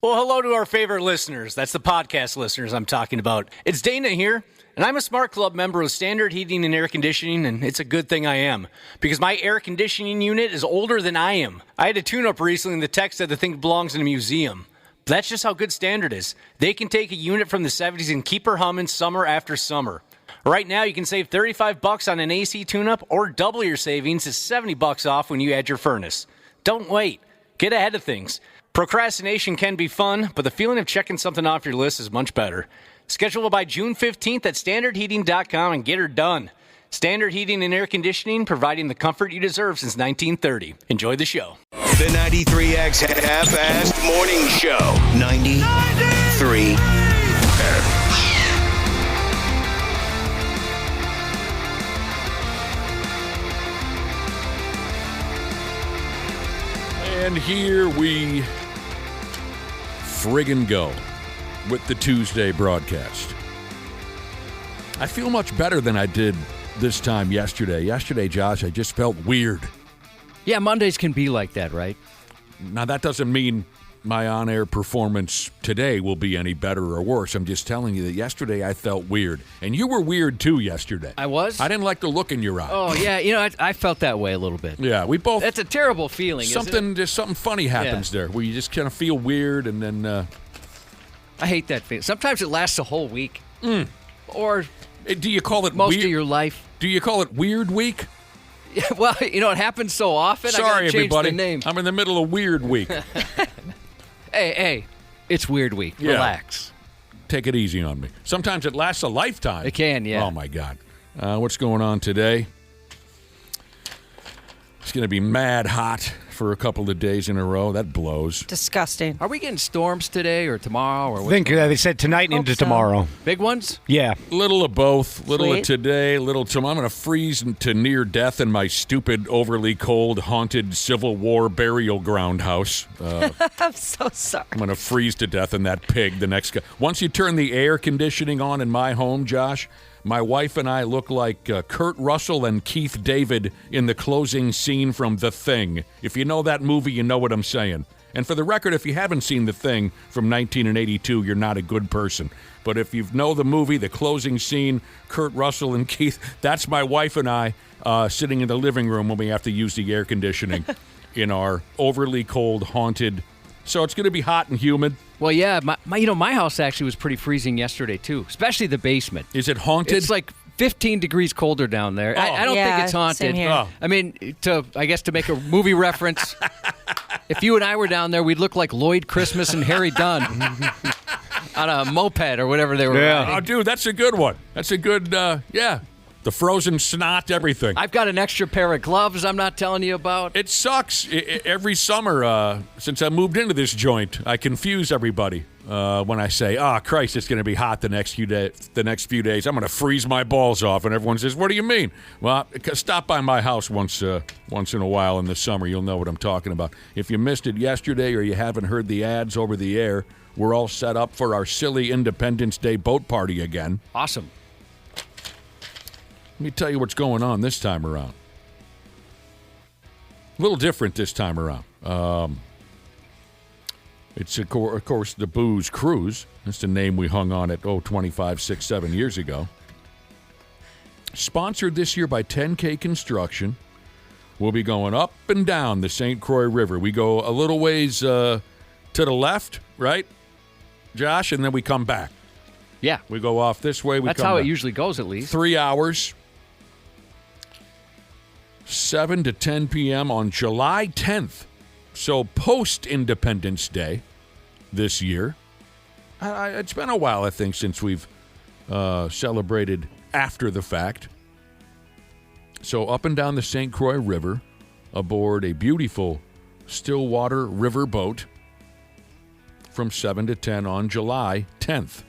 Well, hello to our favorite listeners. That's the podcast listeners I'm talking about. It's Dana here, and I'm a Smart Club member of Standard Heating and Air Conditioning, and it's a good thing I am, because my air conditioning unit is older than I am. I had a tune-up recently, and the tech said the thing belongs in a museum. But that's just how good Standard is. They can take a unit from the 70s and keep her humming summer after summer. Right now, you can save $35 on an AC tune-up, or double your savings to $70 off when you add your furnace. Don't wait. Get ahead of things. Procrastination can be fun, but the feeling of checking something off your list is much better. Schedule by June 15th at standardheating.com and get her done. Standard Heating and Air Conditioning, providing the comfort you deserve since 1930. Enjoy the show. The 93X Half-Assed Morning Show. 93. And here we friggin' go with the Tuesday broadcast. I feel much better than I did this time yesterday. Yesterday, Josh, I just felt weird. Yeah, Mondays can be like that, right? Now, that doesn't mean my on-air performance today will be any better or worse. I'm just telling you that yesterday I felt weird. And you were weird, too, yesterday. I was? I didn't like the look in your eye. Oh, yeah. I felt that way a little bit. Yeah, we both... That's a terrible feeling, isn't it? Just something funny happens there, where you just kind of feel weird, and then... I hate that feeling. Sometimes it lasts a whole week. Or... Do you call it most weird? Of your life. Do you call it Weird Week? Yeah, well, it happens so often. Sorry, I gotta change everybody. The name. I'm in the middle of Weird Week. Hey, it's Weird Week. Yeah. Relax. Take it easy on me. Sometimes it lasts a lifetime. It can, yeah. Oh, my God. What's going on today? It's going to be mad hot for a couple of days in a row. That blows. Disgusting. Are we getting storms today or tomorrow? Or I think they said tonight into tomorrow. Big ones? Yeah. Little of both. Little Sweet. of today, little tomorrow. I'm going to freeze to near death in my stupid, overly cold, haunted Civil War burial ground house. I'm so sorry. I'm going to freeze to death in that pig the next guy. Once you turn the air conditioning on in my home, Josh, my wife and I look like Kurt Russell and Keith David in the closing scene from The Thing. If you know that movie, you know what I'm saying. And for the record, if you haven't seen The Thing from 1982, you're not a good person. But if you know the movie, the closing scene, Kurt Russell and Keith, that's my wife and I sitting in the living room when we have to use the air conditioning in our overly cold, haunted. So it's going to be hot and humid. Well, yeah. My house actually was pretty freezing yesterday, too, especially the basement. Is it haunted? It's like 15 degrees colder down there. Oh. I don't think it's haunted. Same here. Oh. I mean, I guess to make a movie reference, if you and I were down there, we'd look like Lloyd Christmas and Harry Dunn on a moped or whatever they were riding. Oh, dude, that's a good one. That's a good, yeah. The frozen snot, everything. I've got an extra pair of gloves I'm not telling you about. It sucks. Every summer, since I moved into this joint, I confuse everybody when I say, Christ, it's going to be hot the next few days. I'm going to freeze my balls off. And everyone says, what do you mean? Well, stop by my house once in a while in the summer. You'll know what I'm talking about. If you missed it yesterday or you haven't heard the ads over the air, we're all set up for our silly Independence Day boat party again. Awesome. Let me tell you what's going on this time around. A little different this time around. It's, of course, the Booze Cruise. That's the name we hung on it, 25, 6, 7 years ago. Sponsored this year by 10K Construction. We'll be going up and down the St. Croix River. We go a little ways to the left, right, Josh? And then we come back. Yeah. We go off this way. That's how it usually goes, at least. 3 hours. 7 to 10 p.m. on July 10th. So post-Independence Day this year. It's been a while, I think, since we've celebrated after the fact. So up and down the St. Croix River aboard a beautiful Stillwater River boat from 7 to 10 on July 10th.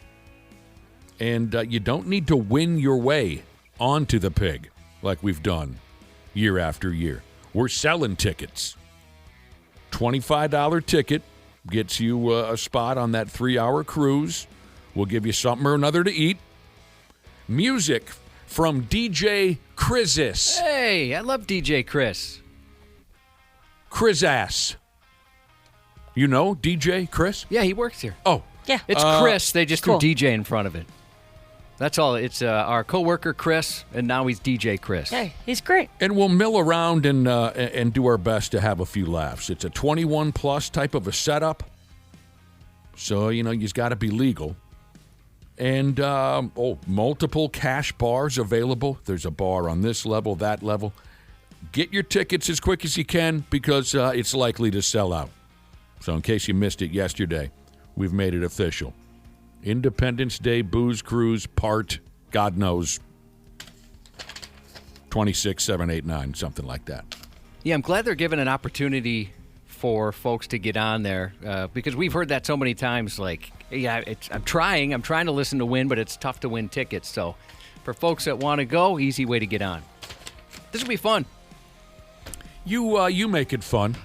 And you don't need to win your way onto the pig like we've done year after year. We're selling tickets. $25 ticket gets you a spot on that 3-hour cruise. We'll give you something or another to eat. Music from DJ Chris's. Hey, I love DJ Chris. Chris Ass. You know DJ Chris? Yeah, he works here. Oh, Yeah. It's Chris. They just cool. threw DJ in front of it. That's all. It's our coworker Chris, and now he's DJ Chris. Hey, he's great. and we'll mill around and do our best to have a few laughs. It's a 21-plus type of a setup, so, you've got to be legal. And, multiple cash bars available. There's a bar on this level, that level. Get your tickets as quick as you can because it's likely to sell out. So in case you missed it yesterday, we've made it official. Independence Day Booze Cruise Part, God knows, 26, 7, 8, 9, something like that. Yeah, I'm glad they're giving an opportunity for folks to get on there because we've heard that so many times. Like, yeah, I'm trying to listen to win, but it's tough to win tickets. So for folks that want to go, easy way to get on. This will be fun. You make it fun.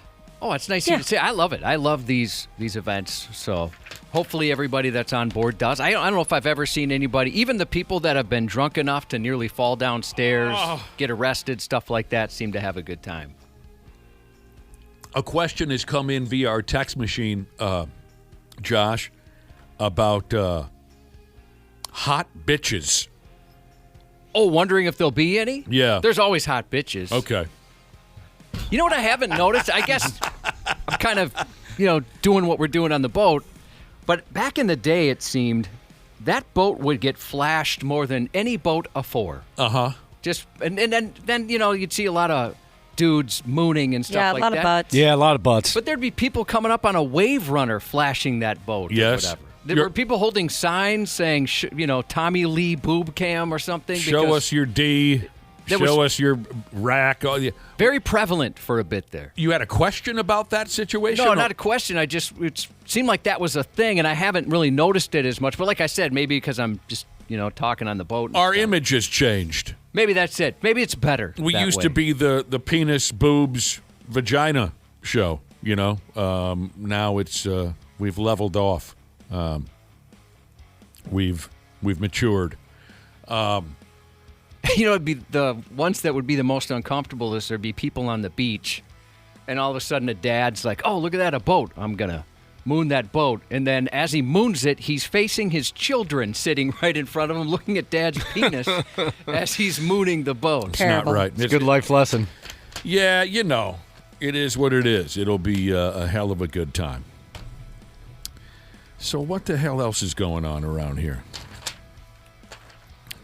Oh, it's nice of you to say. I love it. I love these events. So hopefully everybody that's on board does. I don't know if I've ever seen anybody, even the people that have been drunk enough to nearly fall downstairs, get arrested, stuff like that, seem to have a good time. A question has come in via our text machine, Josh, about hot bitches. Oh, wondering if there'll be any? Yeah. There's always hot bitches. Okay. You know what I haven't noticed? I guess I'm kind of, doing what we're doing on the boat. But back in the day, it seemed that boat would get flashed more than any boat afore. Uh-huh. Just and then you'd see a lot of dudes mooning and stuff like that. Yeah, a lot of butts. Yeah, a lot of butts. But there'd be people coming up on a wave runner flashing that boat. Yes. Or whatever. There were people holding signs saying, Tommy Lee boob cam or something. Show us your D. Show us your rack. Oh, yeah. Very prevalent for a bit there. You had a question about that situation? No, not a question. It seemed like that was a thing, and I haven't really noticed it as much. But like I said, maybe because I'm just, talking on the boat. And Our stuff. image has changed. Maybe that's it. Maybe it's better. We that used way. to be the penis, boobs, vagina show, Now it's we've leveled off. We've matured. It'd be the ones that would be the most uncomfortable is there'd be people on the beach, and all of a sudden a dad's like, "Oh, look at that, a boat! I'm gonna moon that boat." And then as he moons it, he's facing his children sitting right in front of him, looking at Dad's penis as he's mooning the boat. It's Terrible. not right. It's a good life lesson. Yeah, it is what it is. It'll be a hell of a good time. So what the hell else is going on around here?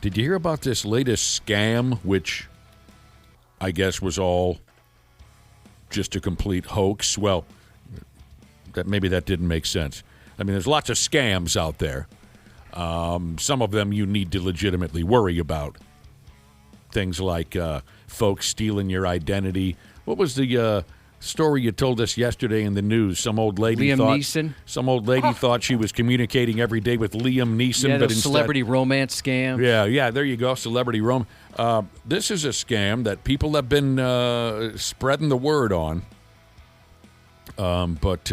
Did you hear about this latest scam, which I guess was all just a complete hoax? Well, maybe that didn't make sense. I mean, there's lots of scams out there. Some of them you need to legitimately worry about. Things like folks stealing your identity. What was the story you told us yesterday in the news? Some old lady Neeson? Some old lady thought she was communicating every day with Liam Neeson. Yeah, but those instead, celebrity romance scams. Yeah, there you go, celebrity romance. This is a scam that people have been spreading the word on. But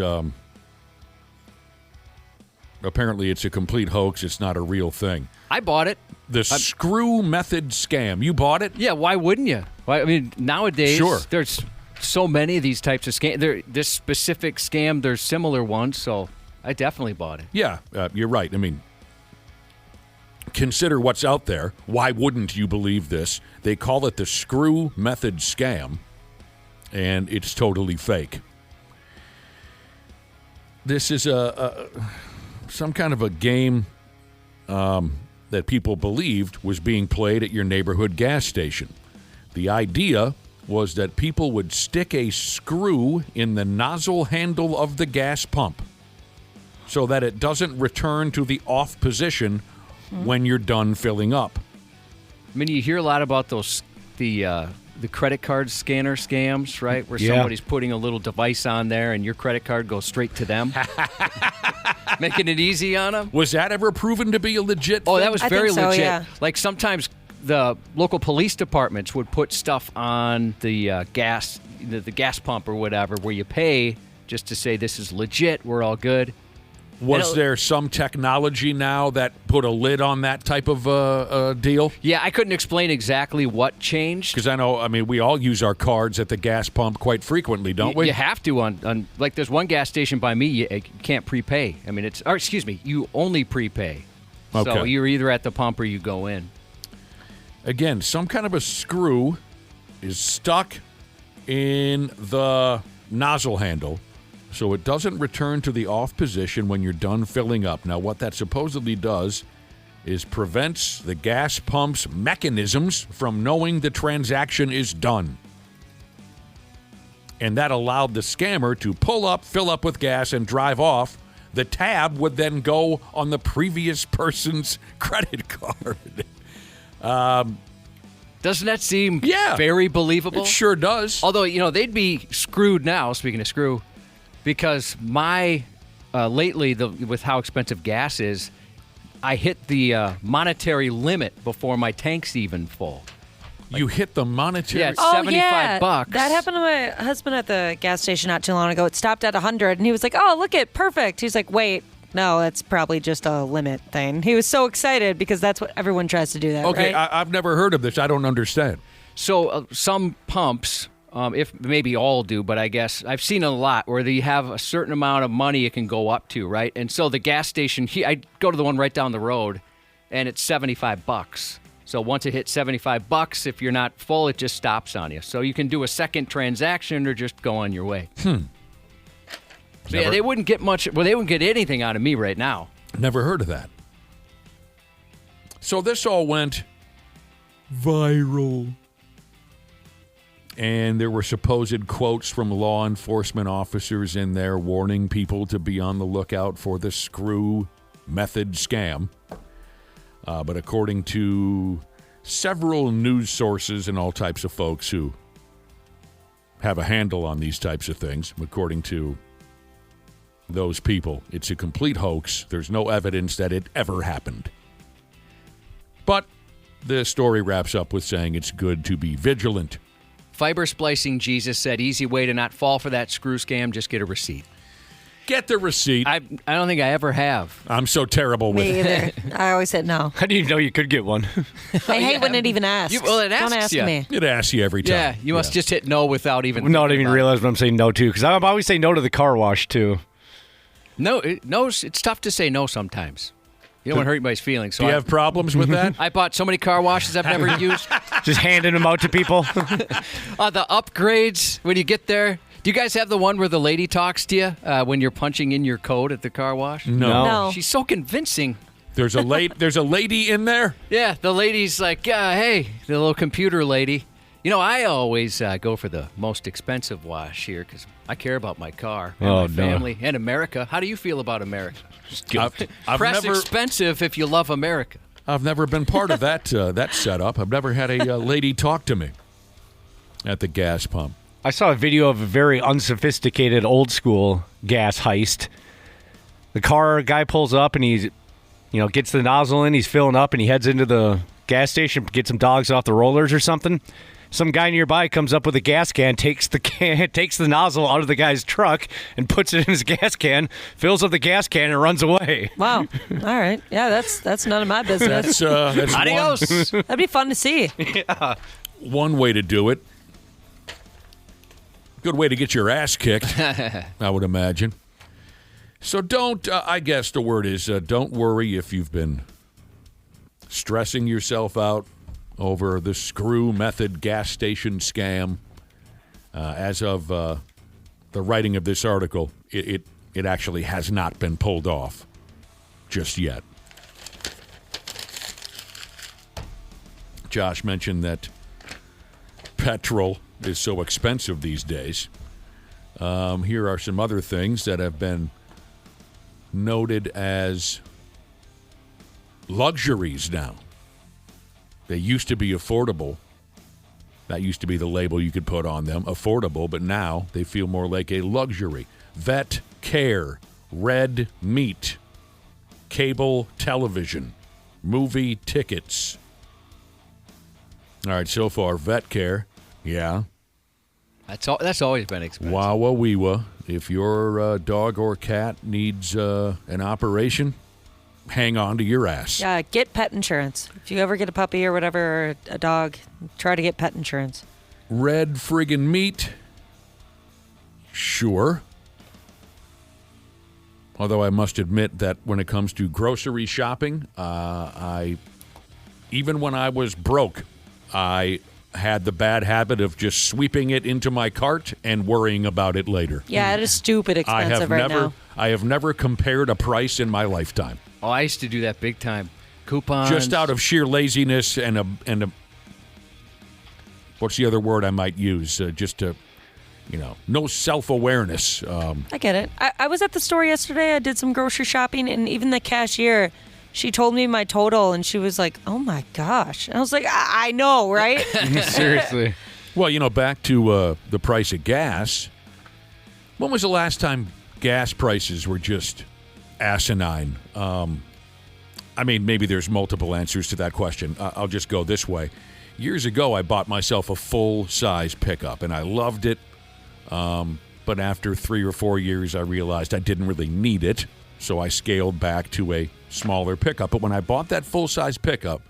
apparently it's a complete hoax. It's not a real thing. I bought it. The screw method scam. You bought it? Yeah, why wouldn't you? I mean, nowadays, Sure. there's so many of these types of scams. This specific scam, there's similar ones, so I definitely bought it. Yeah, you're right. I mean, consider what's out there. Why wouldn't you believe this? They call it the screw method scam, and it's totally fake. This is some kind of a game that people believed was being played at your neighborhood gas station. The idea was that people would stick a screw in the nozzle handle of the gas pump so that it doesn't return to the off position when you're done filling up. I mean, you hear a lot about those the credit card scanner scams, right? Where somebody's putting a little device on there and your credit card goes straight to them. Making it easy on them. Was that ever proven to be a legit thing? Oh, that was I very think so, legit. yeah. Like sometimes the local police departments would put stuff on the gas, the gas pump or whatever, where you pay just to say this is legit, we're all good. Was there some technology now that put a lid on that type of deal? Yeah, I couldn't explain exactly what changed. Because I mean, we all use our cards at the gas pump quite frequently, don't we? You have to on like there's one gas station by me you can't prepay. I mean, you only prepay. Okay. So you're either at the pump or you go in. Again, some kind of a screw is stuck in the nozzle handle, so it doesn't return to the off position when you're done filling up. Now, what that supposedly does is prevents the gas pump's mechanisms from knowing the transaction is done. And that allowed the scammer to pull up, fill up with gas, and drive off. The tab would then go on the previous person's credit card. Doesn't that seem Yeah. very believable? It sure does. Although, they'd be screwed now, speaking of screw, because lately, with how expensive gas is, I hit the monetary limit before my tank's even full. You hit the monetary... Yeah, it's $75. That happened to my husband at the gas station not too long ago. It stopped at 100, and he was like, "Oh, look it, perfect." He's like, "Wait, no, that's probably just a limit thing." He was so excited because that's what everyone tries to do. That Okay, right? I've never heard of this. I don't understand. So some pumps, if maybe all do, but I guess I've seen a lot where they have a certain amount of money it can go up to, right? And so the gas station, I go to the one right down the road, and it's $75. So once it hits $75, if you're not full, it just stops on you. So you can do a second transaction or just go on your way. So yeah, they wouldn't get much. Well, they wouldn't get anything out of me right now. Never heard of that. So this all went viral. And there were supposed quotes from law enforcement officers in there warning people to be on the lookout for the screw method scam. But according to several news sources and all types of folks who have a handle on these types of things, according to those people, it's a complete hoax. There's no evidence that it ever happened. But the story wraps up with saying it's good to be vigilant. Fiber Splicing Jesus said, easy way to not fall for that screw scam, just get a receipt. Get the receipt. I don't think I ever have. I'm so terrible with Me it. either. I always said no. How do you know you could get one? I hate when it even asks. It Don't asks ask ya. me. It asks you every time. Yeah, you must just hit no without even Not thinking even about realize what I'm saying no to, because I always say no to the car wash, too. it. No, it's tough to say no sometimes. You don't want to hurt anybody's feelings. So Do you have problems with that? I bought so many car washes I've never used. Just handing them out to people. The upgrades, when you get there. Do you guys have the one where the lady talks to you when you're punching in your code at the car wash? No. She's so convincing. There's a lady in there? Yeah, the lady's like, hey, the little computer lady. I always go for the most expensive wash here because I care about my car and my family and America. How do you feel about America? I've Press never, expensive if you love America. I've never been part of that setup. I've never had a lady talk to me at the gas pump. I saw a video of a very unsophisticated, old-school gas heist. The car guy pulls up and he's, gets the nozzle in, he's filling up, and he heads into the gas station to get some dogs off the rollers or something. Some guy nearby comes up with a gas can, takes the nozzle out of the guy's truck and puts it in his gas can, fills up the gas can, and runs away. Wow. All right. Yeah, that's none of my business. That's Adios. That'd be fun to see. one way to do it. Good way to get your ass kicked, I would imagine. So I guess the word is, don't worry if you've been stressing yourself out over the screw method gas station scam. As of the writing of this article, it actually has not been pulled off just yet. Josh mentioned that petrol is so expensive these days. Here are some other things that have been noted as luxuries now. They used to be affordable. That used to be the label you could put on them, affordable, but now they feel more like a luxury. Vet care, red meat, cable television, movie tickets. All right, so far, vet care, yeah. That's always been expensive. Wawa Weewa if your dog or cat needs an operation, hang on to your ass. Yeah, get pet insurance. If you ever get a puppy or whatever, or a dog, try to get pet insurance. Red friggin' meat? Sure. Although I must admit that when it comes to grocery shopping, even when I was broke, I had the bad habit of just sweeping it into my cart and worrying about it later. Yeah, it is stupid expensive now. I have never compared a price in my lifetime. Oh, I used to do that big time. Coupons. Just out of sheer laziness and a what's the other word I might use? Just to, no self-awareness. I get it. I was at the store yesterday. I did some grocery shopping, and even the cashier, she told me my total, and she was like, oh, my gosh. And I was like, I know, right? Seriously. Well, back to the price of gas. When was the last time gas prices were just asinine? Maybe there's multiple answers to that question. I'll just go this way. Years ago, I bought myself a full-size pickup, and I loved it. But after 3 or 4 years, I realized I didn't really need it, so I scaled back to a smaller pickup. But when I bought that full-size pickup,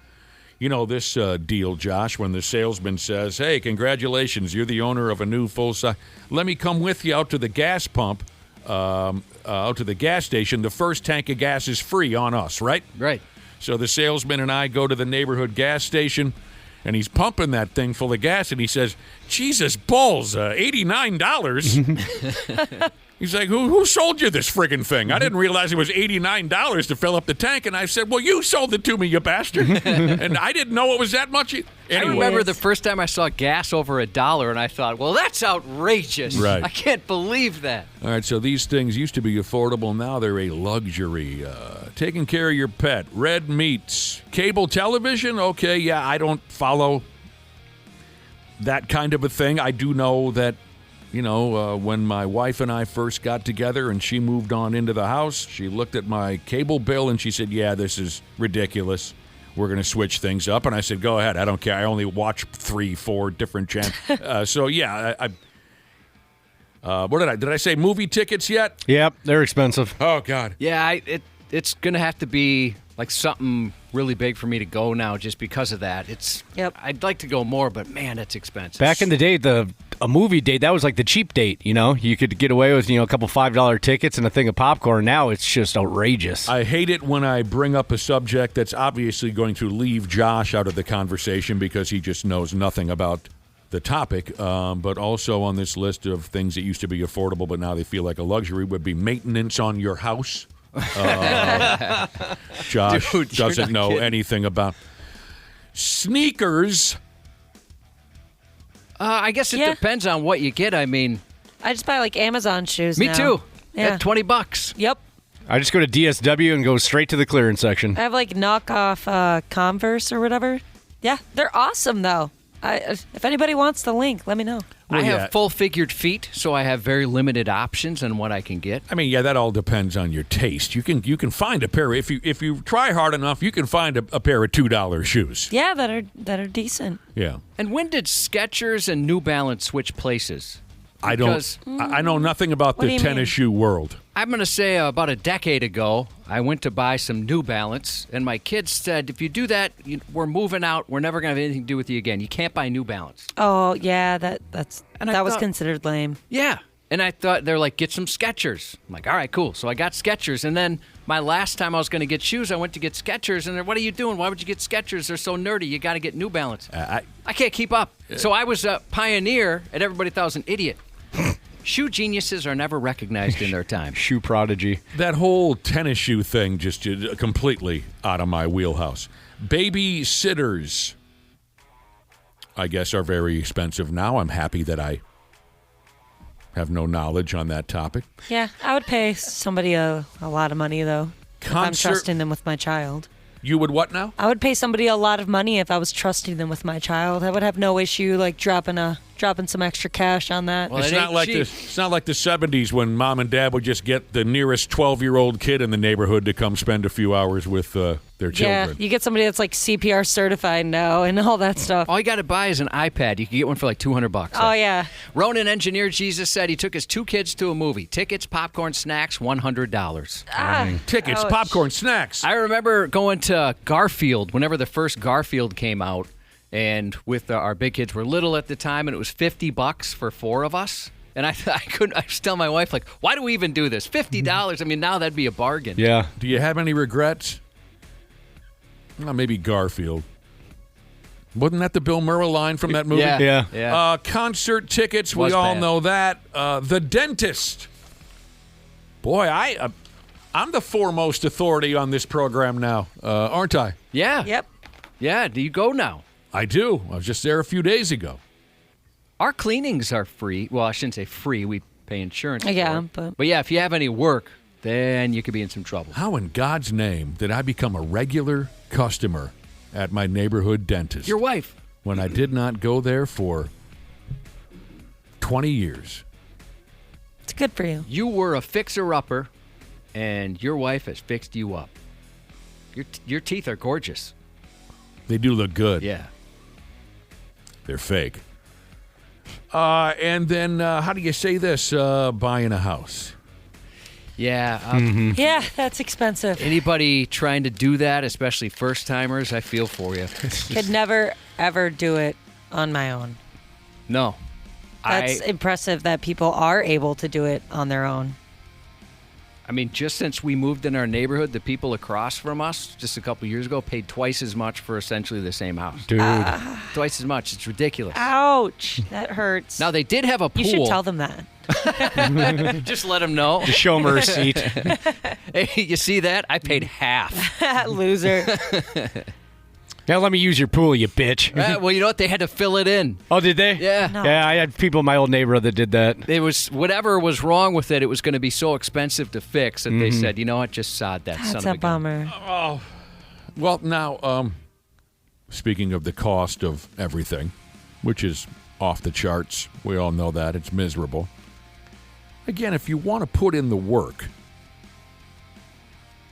this deal, Josh, when the salesman says, hey, congratulations, you're the owner of a new full-size. Let me come with you out to the gas pump, out to the gas station. The first tank of gas is free on us, right? Right. So the salesman and I go to the neighborhood gas station, and he's pumping that thing full of gas, and he says, Jesus balls, $89? He's like, who sold you this friggin' thing? I didn't realize it was $89 to fill up the tank. And I said, well, you sold it to me, you bastard. And I didn't know it was that much. I remember the first time I saw gas over $1, and I thought, well, that's outrageous. Right. I can't believe that. All right, so these things used to be affordable. Now they're a luxury. Taking care of your pet, red meats, cable television. Okay, yeah, I don't follow that kind of a thing. I do know that, when my wife and I first got together and she moved on into the house, she looked at my cable bill and she said, yeah, this is ridiculous. We're going to switch things up. And I said, go ahead. I don't care. I only watch 3-4 different channels. So, yeah, what did I say? Movie tickets yet? Yep, they're expensive. Oh, God. Yeah, it's going to have to be like something really big for me to go now just because of that. I'd like to go more, but man, it's expensive. Back in the day, a movie date, that was like the cheap date, You could get away with, a couple $5 tickets and a thing of popcorn. Now it's just outrageous. I hate it when I bring up a subject that's obviously going to leave Josh out of the conversation because he just knows nothing about the topic. But also on this list of things that used to be affordable but now they feel like a luxury would be maintenance on your house. Josh doesn't know anything about sneakers. I guess it depends on what you get. I mean, I just buy like Amazon shoes me now. too. Yeah. At $20. Yep. I just go to DSW and go straight to the clearance section. I have like knockoff Converse or whatever. Yeah, they're awesome though. If anybody wants the link, let me know. I have full-figured feet, so I have very limited options on what I can get. I mean, yeah, that all depends on your taste. You can find a pair if you try hard enough. You can find a pair of $2 shoes. Yeah, that are decent. Yeah. And when did Skechers and New Balance switch places? I know nothing about the tennis shoe world. I'm going to say about a decade ago, I went to buy some New Balance, and my kids said, if you do that, we're moving out. We're never going to have anything to do with you again. You can't buy New Balance. Oh, yeah, that was considered lame. Yeah. And I thought, they're like, get some Skechers. I'm like, all right, cool. So I got Skechers. And then my last time I was going to get shoes, I went to get Skechers. And they're, what are you doing? Why would you get Skechers? They're so nerdy. You got to get New Balance. I can't keep up. So I was a pioneer, and everybody thought I was an idiot. Shoe geniuses are never recognized in their time. Shoe prodigy. That whole tennis shoe thing just completely out of my wheelhouse. Babysitters, I guess, are very expensive now. I'm happy that I have no knowledge on that topic. Yeah, I would pay somebody a lot of money, though, if I'm trusting them with my child. You would what now? I would pay somebody a lot of money if I was trusting them with my child. I would have no issue, like, dropping a dropping some extra cash on that. Well, It's it not ain't like cheap. it's not like the 70s when mom and dad would just get the nearest 12-year-old kid in the neighborhood to come spend a few hours with their yeah, children. you get somebody that's like CPR certified now and all that stuff. All you got to buy is an iPad. You can get one for like $200. Oh, yeah. Ronan Engineer Jesus said he took his 2 kids to a movie. Tickets, popcorn, snacks, $100. Tickets, Ouch. popcorn, snacks. I remember going to Garfield whenever the first Garfield came out, and with our big kids were little at the time, and it was $50 for 4 of us. And I was telling my wife, like, why do we even do this? $50. I mean, now that'd be a bargain. Yeah. Do you have any regrets? Well, maybe Garfield. Wasn't that the Bill Murray line from that movie? Yeah. Concert tickets, Was we all bad. know that. The Dentist. Boy, I'm the foremost authority on this program now, aren't I? Yeah. Yep. Yeah, do you go now? I do. I was just there a few days ago. Our cleanings are free. Well, I shouldn't say free. We pay insurance for Yeah, it. but yeah, if you have any work, then you could be in some trouble. How in God's name did I become a regular customer at my neighborhood dentist Your wife. when I did not go there for 20 years? it's good for you. You were a fixer-upper, and your wife has fixed you up. Your teeth are gorgeous. They do look good. Yeah. They're fake. And then, how do you say this? Buying a house. Yeah. Yeah, that's expensive. Anybody trying to do that, especially first-timers, I feel for you. Could never, ever do it on my own. No. That's impressive that people are able to do it on their own. I mean, just since we moved in our neighborhood, the people across from us, just a couple years ago, paid twice as much for essentially the same house. Dude. Twice as much. It's ridiculous. Ouch. That hurts. Now, they did have a pool. you should tell them that. Just let them know. Just show him a receipt. Hey, you see that? I paid half. Loser. Now let me use your pool, you bitch. Well, you know what? They had to fill it in. Oh, did they? Yeah. No. Yeah, I had people in my old neighborhood that did that. It was whatever was wrong with it. It was going to be so expensive to fix that they said, you know what? Just sod that son That's of a a gun. bummer. Well, now, speaking of the cost of everything, which is off the charts, we all know that. It's miserable. Again, if you want to put in the work,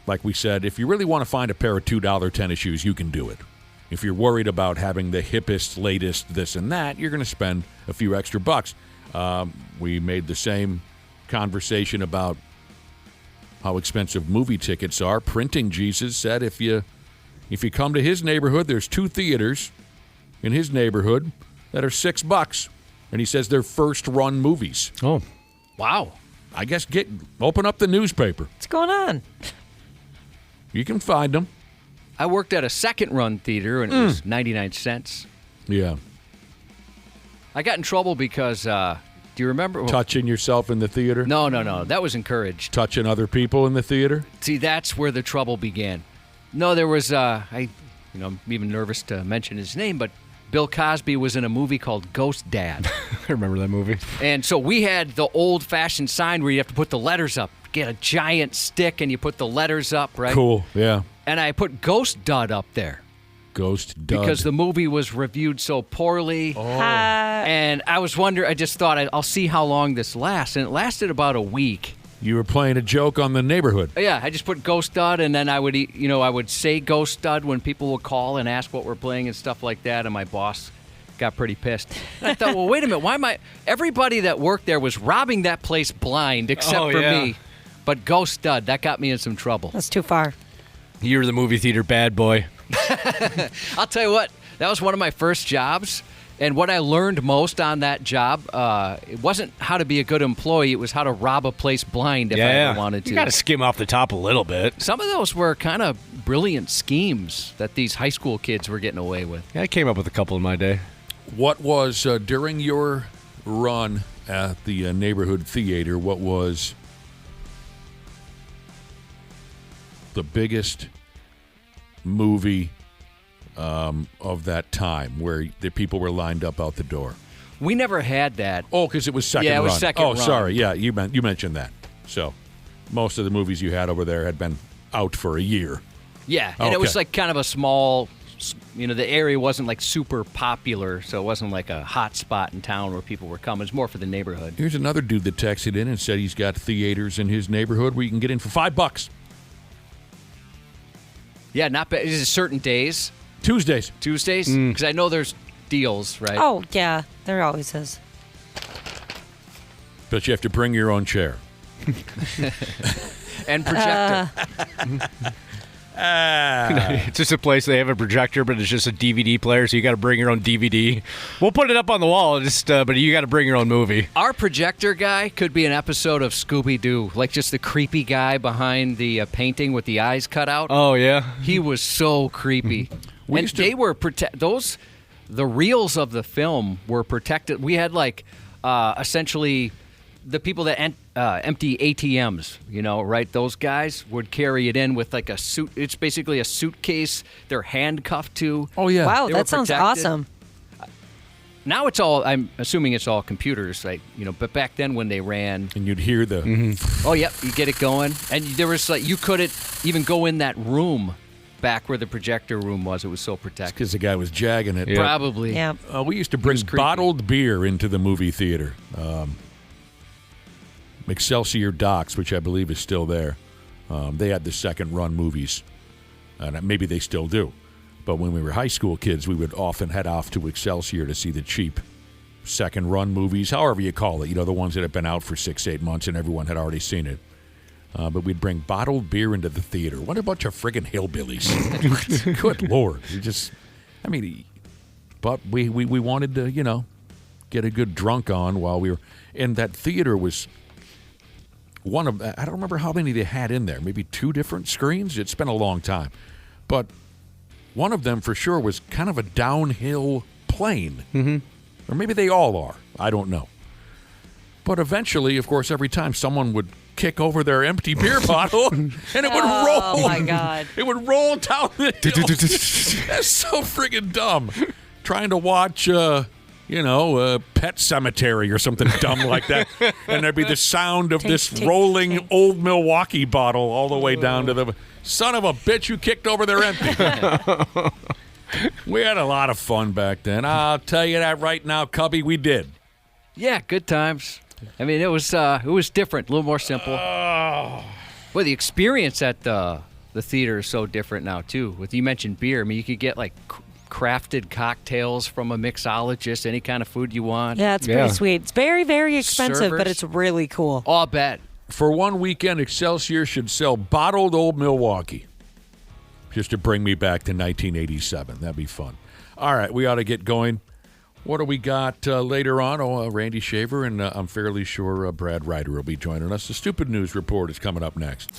like we said, if you really want to find a pair of $2 tennis shoes, you can do it. If you're worried about having the hippest, latest this and that, you're going to spend a few extra bucks. We made the same conversation about how expensive movie tickets are. Printing Jesus said if you come to his neighborhood, there's 2 theaters in his neighborhood that are $6, and he says they're first-run movies. Oh. Wow. I guess open up the newspaper. What's going on? You can find them. I worked at a second-run theater, and it was 99 cents. Yeah. I got in trouble because, do you remember? Touching yourself in the theater? No. That was encouraged. Touching other people in the theater? See, that's where the trouble began. No, there was, I'm even nervous to mention his name, but Bill Cosby was in a movie called Ghost Dad. I remember that movie. And so we had the old-fashioned sign where you have to put the letters up. Get a giant stick and you put the letters up, right? Cool, yeah. And I put Ghost Dud up there Ghost Dud. because the movie was reviewed so poorly. And I was wondering, I just thought, I'll see how long this lasts. And it lasted about a week. You were playing a joke on the neighborhood. Yeah, I just put Ghost Dud, and then I would say Ghost Dud when people would call and ask what we're playing and stuff like that, and my boss got pretty pissed. And I thought, well, wait a minute, everybody that worked there was robbing that place blind except Oh, for yeah. me. But Ghost Dud, that got me in some trouble. That's too far. You're the movie theater bad boy. I'll tell you what, that was one of my first jobs. And what I learned most on that job, it wasn't how to be a good employee, it was how to rob a place blind if I ever wanted to. You got to skim off the top a little bit. Some of those were kind of brilliant schemes that these high school kids were getting away with. Yeah, I came up with a couple in my day. What was, during your run at the neighborhood theater, what was the biggest movie of that time where the people were lined up out the door? We never had that. Oh, because it was second Yeah, it run. was second run. Sorry. Yeah, you mentioned that. So most of the movies you had over there had been out for a year. Yeah, and it was Okay. like kind of a small the area wasn't like super popular, so it wasn't like a hot spot in town where people were coming. It's more for the neighborhood. Here's another dude that texted in and said he's got theaters in his neighborhood where you can get in for $5. Yeah, not bad. Is it certain days? Tuesdays. Because I know there's deals, right? Oh, yeah. There always is. But you have to bring your own chair. And projector. It's just a place they have a projector, but it's just a DVD player, so you got to bring your own DVD. We'll put it up on the wall, but you got to bring your own movie. Our projector guy could be an episode of Scooby-Doo, like just the creepy guy behind the painting with the eyes cut out. Oh, yeah? He was so creepy. And they were the reels of the film were protected. We had essentially the people that empty ATMs, right? Those guys would carry it in with like a suit. It's basically a suitcase they're handcuffed to. Oh, yeah. Wow, They that were sounds protected. awesome. Now it's all, I'm assuming it's all computers, but back then when they ran. And you'd hear the... Oh, yep, you get it going. And there was you couldn't even go in that room back where the projector room was. It was so protected. Because the guy was jagging it. Yeah. Probably. Yeah. We used to bring creepy. bottled beer into the movie theater. Excelsior Docks, which I believe is still there. They had the second-run movies, and maybe they still do. But when we were high school kids, we would often head off to Excelsior to see the cheap second-run movies, however you call it, the ones that have been out for 6-8 months and everyone had already seen it. But we'd bring bottled beer into the theater. What a bunch of friggin' hillbillies. Good Lord. But we wanted to, get a good drunk on while we were... And that theater was... I don't remember how many they had in there, maybe 2 different screens. It's been a long time. But one of them for sure was kind of a downhill plane. Mm-hmm. Or maybe they all are. I don't know. But eventually, of course, every time someone would kick over their empty beer bottle and it would roll. Oh, my God. It would roll down the hill. That's so friggin' dumb. Trying to watch... Pet Cemetery or something dumb like that. And there'd be the sound of this rolling old Milwaukee bottle all the way down to the... Son of a bitch, you kicked over their empty. We had a lot of fun back then. I'll tell you that right now, Cubby, we did. Yeah, good times. It was different, a little more simple. Well, the experience at the theater is so different now, too. You mentioned beer. You could get, crafted cocktails from a mixologist, any kind of food you want. Yeah, it's pretty sweet. It's very, very expensive, but Servers. it's really cool. Oh, I'll bet. For one weekend, Excelsior should sell bottled old Milwaukee. Just to bring me back to 1987. That'd be fun. All right, we ought to get going. What do we got later on? Randy Shaver, and I'm fairly sure Brad Ryder will be joining us. The Stupid News Report is coming up next.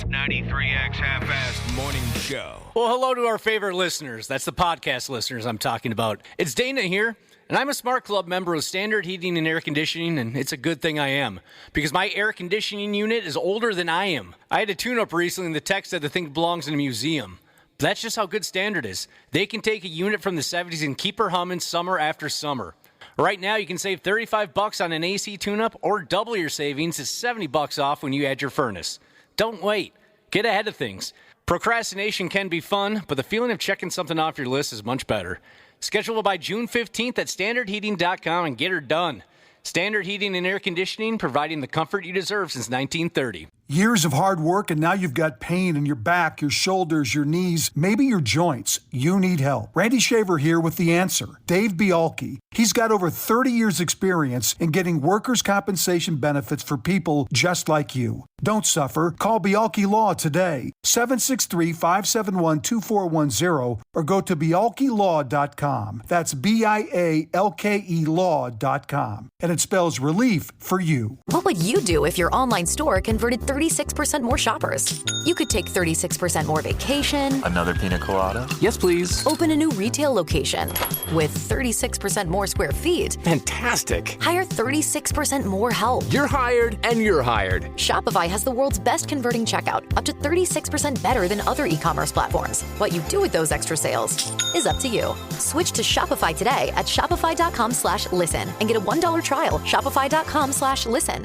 93X Half-Assed Morning Show. Well, hello to our favorite listeners. That's the podcast listeners I'm talking about. It's Dana here, and I'm a Smart Club member of Standard Heating and Air Conditioning, and it's a good thing I am, because my air conditioning unit is older than I am. I had a tune-up recently, and the tech said the thing belongs in a museum. But that's just how good Standard is. They can take a unit from the 70s and keep her humming summer after summer. Right now, you can save $35 on an AC tune-up, or double your savings to $70 off when you add your furnace. Don't wait. Get ahead of things. Procrastination can be fun, but the feeling of checking something off your list is much better. Schedule it by June 15th at standardheating.com and get her done. Standard Heating and Air Conditioning, providing the comfort you deserve since 1930. Years of hard work, and now you've got pain in your back, your shoulders, your knees, maybe your joints. You need help. Randy Shaver here with the answer. Dave Bialke. He's got over 30 years experience in getting workers' compensation benefits for people just like you. Don't suffer. Call Bialke Law today. 763-571-2410 or go to bialkelaw.com. That's BIALKE law.com. And it spells relief for you. What would you do if your online store converted 36% more shoppers? You could take 36% more vacation. Another pina colada? Yes, please. Open a new retail location with 36% more square feet. Fantastic. Hire 36% more help. You're hired and you're hired. Shopify has the world's best converting checkout, up to 36% better than other e-commerce platforms. What you do with those extra sales is up to you. Switch to Shopify today at shopify.com/listen and get a $1 trial. Shopify.com/listen.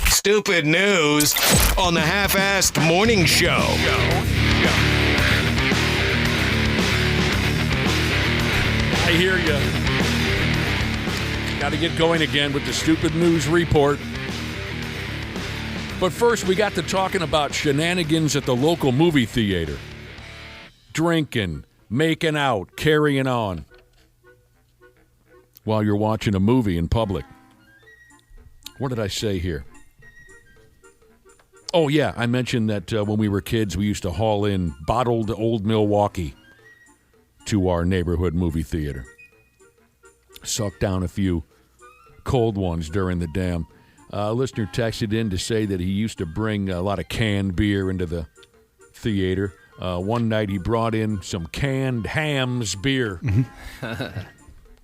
Stupid news on the Half-Assed Morning Show. I hear you. Got to get going again with the stupid news report. But first, we got to talking about shenanigans at the local movie theater. Drinking, making out, carrying on while you're watching a movie in public. What did I say here? Oh, yeah, I mentioned that when we were kids, we used to haul in bottled Old Milwaukee to our neighborhood movie theater. Suck down a few cold ones during the dam. A listener texted in to say that he used to bring a lot of canned beer into the theater. One night he brought in some canned Hams beer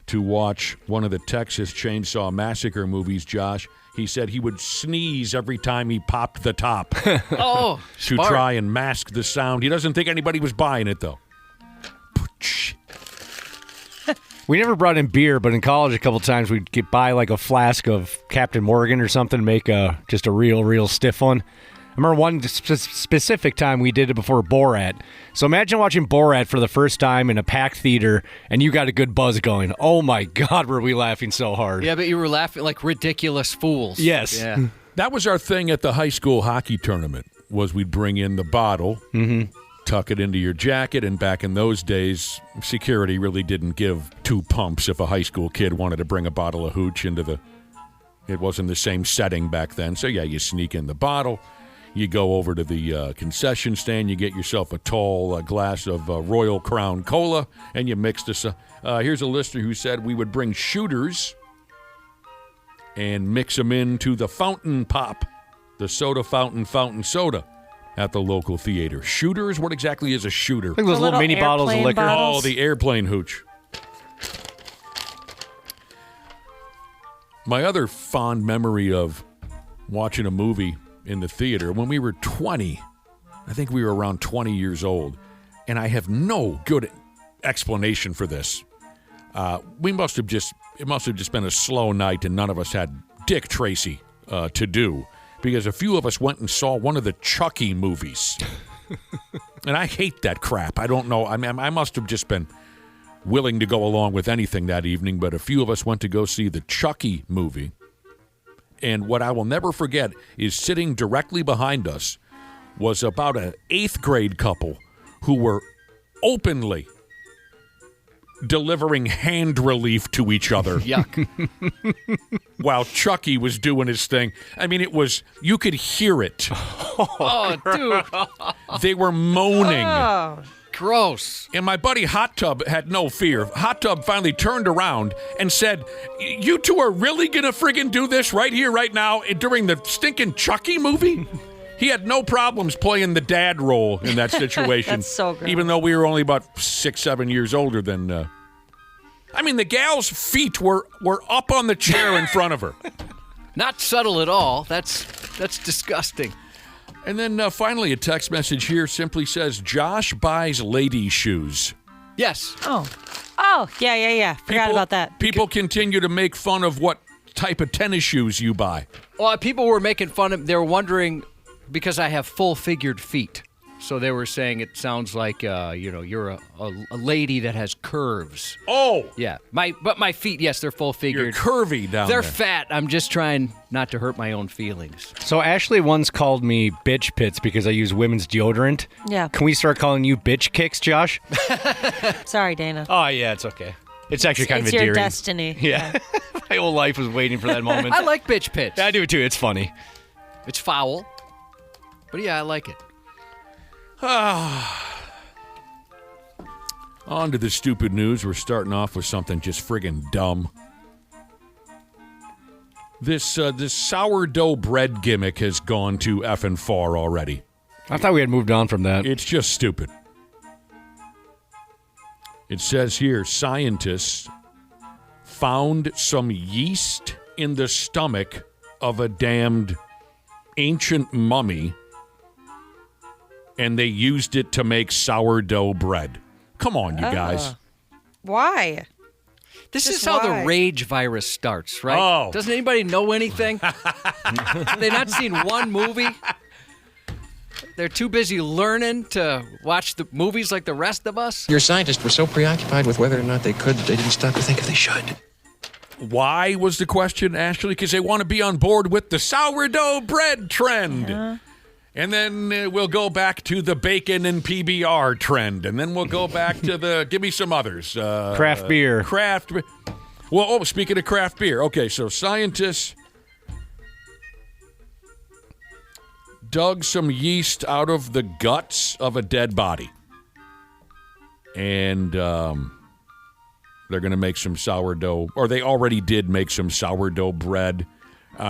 to watch one of the Texas Chainsaw Massacre movies, Josh. He said he would sneeze every time he popped the top Oh, to smart. try and mask the sound. He doesn't think anybody was buying it, though. We never brought in beer, but in college a couple times we'd buy like a flask of Captain Morgan or something, make just a real stiff one. I remember one specific time we did it before Borat. So imagine watching Borat for the first time in a packed theater, and you got a good buzz going. Oh my God, were we laughing so hard. Yeah, but you were laughing like ridiculous fools. Yes. Yeah. That was our thing at the high school hockey tournament, was we'd bring in the bottle, tuck it into your jacket, and back in those days, security really didn't give two pumps if a high school kid wanted to bring a bottle of hooch into the... It wasn't the same setting back then. So, yeah, you sneak in the bottle. You go over to the concession stand. You get yourself a tall glass of Royal Crown Cola, and you mix this. Here's a listener who said we would bring shooters and mix them into the fountain pop, the soda fountain soda at the local theater. Shooters? What exactly is a shooter? I think those little mini bottles of airplane liquor. bottles. Oh, the airplane hooch. My other fond memory of watching a movie in the theater, when we were 20, I think we were around 20 years old, and I have no good explanation for this. It must have just been a slow night, and none of us had Dick Tracy to do, because a few of us went and saw one of the Chucky movies. And I hate that crap. I don't know. I mean, I must have just been willing to go along with anything that evening, but a few of us went to go see the Chucky movie. And what I will never forget is sitting directly behind us was about an 8th grade couple who were openly delivering hand relief to each other. Yuck. While Chucky was doing his thing. I mean, you could hear it. Oh, dude. They were moaning. Oh. Gross. And my buddy Hot Tub had no fear. Hot Tub finally turned around and said, "You two are really going to friggin' do this right here, right now, during the stinking Chucky movie?" He had no problems playing the dad role in that situation. That's so gross. Even though we were only about 6-7 years older than... I mean, the gal's feet were up on the chair in front of her. Not subtle at all. That's disgusting. And then finally, a text message here simply says, Josh buys lady shoes. Yes. Oh, yeah. Forgot about that. People continue to make fun of what type of tennis shoes you buy. Well, people were making fun of. They were wondering because I have full-figured feet, so they were saying it sounds like you're a lady that has curves. Oh, Yeah, but my feet, yes, they're you're full-figured. curvy down They're there. fat. I'm just trying not to hurt my own feelings. So Ashley once called me bitch pits because I use women's deodorant. Yeah. Can we start calling you bitch kicks, Josh? Sorry, Dana. Oh, yeah, it's okay. It's actually kind It's of your endearing. destiny. Yeah. My whole life was waiting for that moment. I like bitch pits. I do too. It's funny. It's foul, but yeah, I like it. On to the stupid news. We're starting off with something just friggin' dumb. This sourdough bread gimmick has gone too effing far already. I thought we had moved on from that. It's just stupid. It says here, scientists found some yeast in the stomach of a damned ancient mummy, and they used it to make sourdough bread. Come on, you guys. Why? This Just is how why? the rage virus starts, right? Oh. Doesn't anybody know anything? Have they not seen one movie? They're too busy learning to watch the movies like the rest of us. Your scientists were so preoccupied with whether or not they could that they didn't stop to think if they should. Why was the question, Ashley? Because they want to be on board with the sourdough bread trend. Yeah. And then we'll go back to the bacon and PBR trend. And then we'll go back to the, give me some others. Craft beer. Well, speaking of craft beer. Okay, so scientists dug some yeast out of the guts of a dead body. And they're going to make some sourdough, or they already did make some sourdough bread.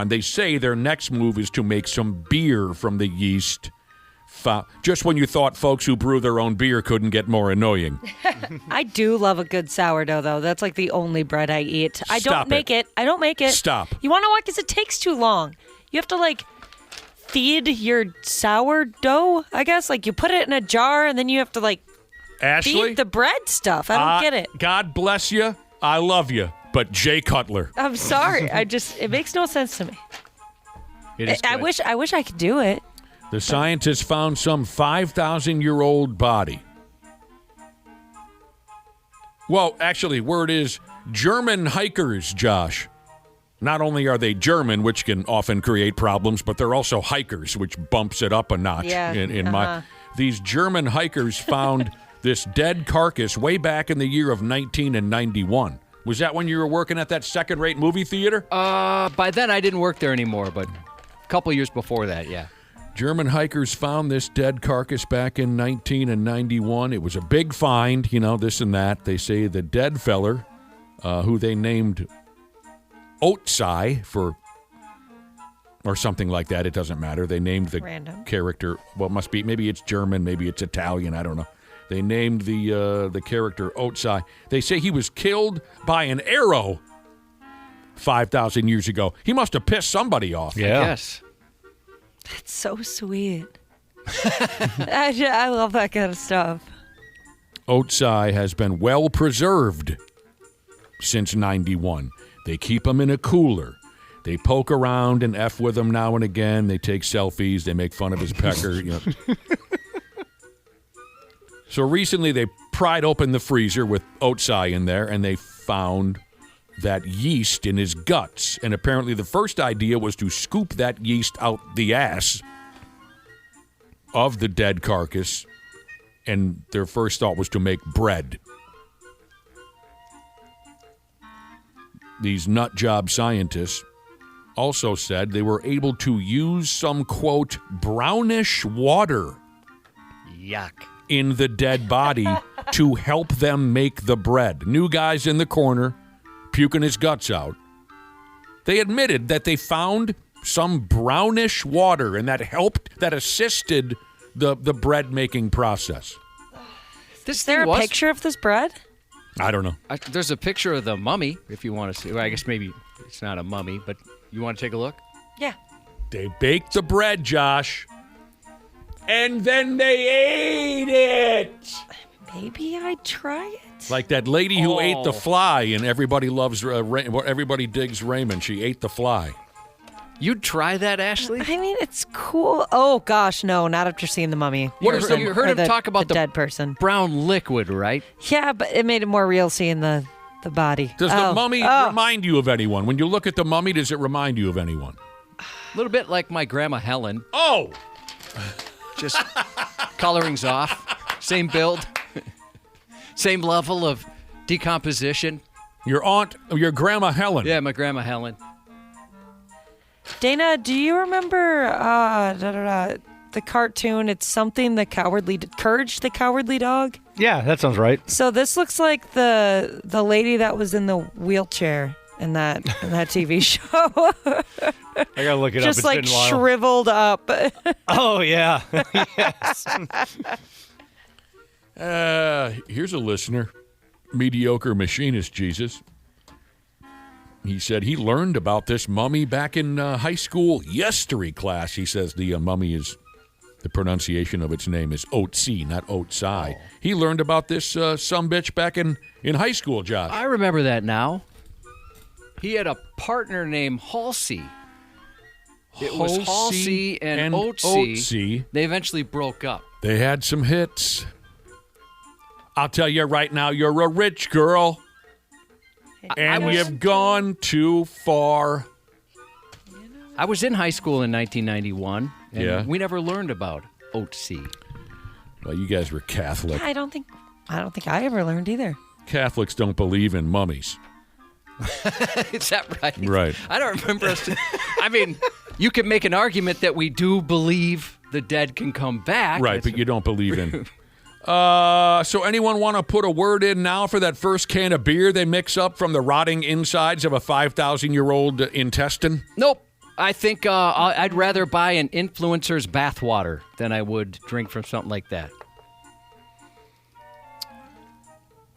They say their next move is to make some beer from the yeast. Just when you thought folks who brew their own beer couldn't get more annoying. I do love a good sourdough, though. That's like the only bread I eat. I don't make it. Stop. You want to know why? Because it takes too long. You have to, like, feed your sourdough, I guess. Like, you put it in a jar, and then you have to, like, Ashley? feed the bread stuff. I don't get it. God bless you. I love you. But Jay Cutler. I'm sorry. It makes no sense to me. It is I good. wish I could do it. The scientists found some 5,000-year-old body. Well, actually, word is German hikers, Josh. Not only are they German, which can often create problems, but they're also hikers, which bumps it up a notch. Yeah. These German hikers found this dead carcass way back in the year of 1991. Was that when you were working at that second-rate movie theater? By then, I didn't work there anymore, but a couple years before that, yeah. German hikers found this dead carcass back in 1991. It was a big find, this and that. They say the dead feller, who they named Otsai or something like that. It doesn't matter. They named the character. Well, it must be. Maybe it's German. Maybe it's Italian. I don't know. They named the character Otsai. They say he was killed by an arrow 5,000 years ago. He must have pissed somebody off. Yeah. Yes. That's so sweet. I love that kind of stuff. Otsai has been well preserved since 91. They keep them in a cooler. They poke around and F with him now and again. They take selfies. They make fun of his pecker. So recently they pried open the freezer with Otsai in there, and they found that yeast in his guts. And apparently the first idea was to scoop that yeast out the ass of the dead carcass, and their first thought was to make bread. These nut job scientists also said they were able to use some, quote, brownish water Yuck. in the dead body to help them make the bread. New guy's in the corner, puking his guts out. They admitted that they found some brownish water, and that assisted the bread-making process. Is there a picture of this bread? I don't know. There's a picture of the mummy, if you want to see. Well, I guess maybe it's not a mummy, but you want to take a look? Yeah. They baked the bread, Josh, and then they ate it. Maybe I'd try it. Like that lady who ate the fly, and everybody loves, everybody digs Raymond. She ate the fly. You'd try that, Ashley? I mean, it's cool. Oh, gosh, no, not after seeing the mummy. You heard him talk about the dead person. Brown liquid, right? Yeah, but it made it more real seeing the body. Does the mummy remind you of anyone? When you look at the mummy, does it remind you of anyone? A little bit like my grandma Helen. Oh! Just colorings off. Same build. Same level of decomposition. Your grandma Helen. Yeah, my grandma Helen. Dana, do you remember the cartoon? It's something Courage the Cowardly Dog. Yeah, that sounds right. So this looks like the lady that was in the wheelchair in that TV show. I gotta look it up. Just It's like been a while. shriveled up. Oh yeah. Yes. Here's a listener, mediocre machinist Jesus. He said he learned about this mummy back in high school history class. He says the mummy is, the pronunciation of its name is Otsi, not Otsai. Oh. He learned about this sumbitch back in high school, Josh. I remember that now. He had a partner named Halsey. It was Halsey and Oatsy. They eventually broke up. They had some hits. I'll tell you right now, you're a rich girl, and you've gone too far. I was in high school in 1991, and Yeah. we never learned about Oatsy. Well, you guys were Catholic. I don't think I ever learned either. Catholics don't believe in mummies. Is that right? Right. I don't remember us. I mean, you could make an argument that we do believe the dead can come back. Right, but you don't believe in. So anyone want to put a word in now for that first can of beer they mix up from the rotting insides of a 5,000-year-old intestine? Nope. I think I'd rather buy an influencer's bathwater than I would drink from something like that.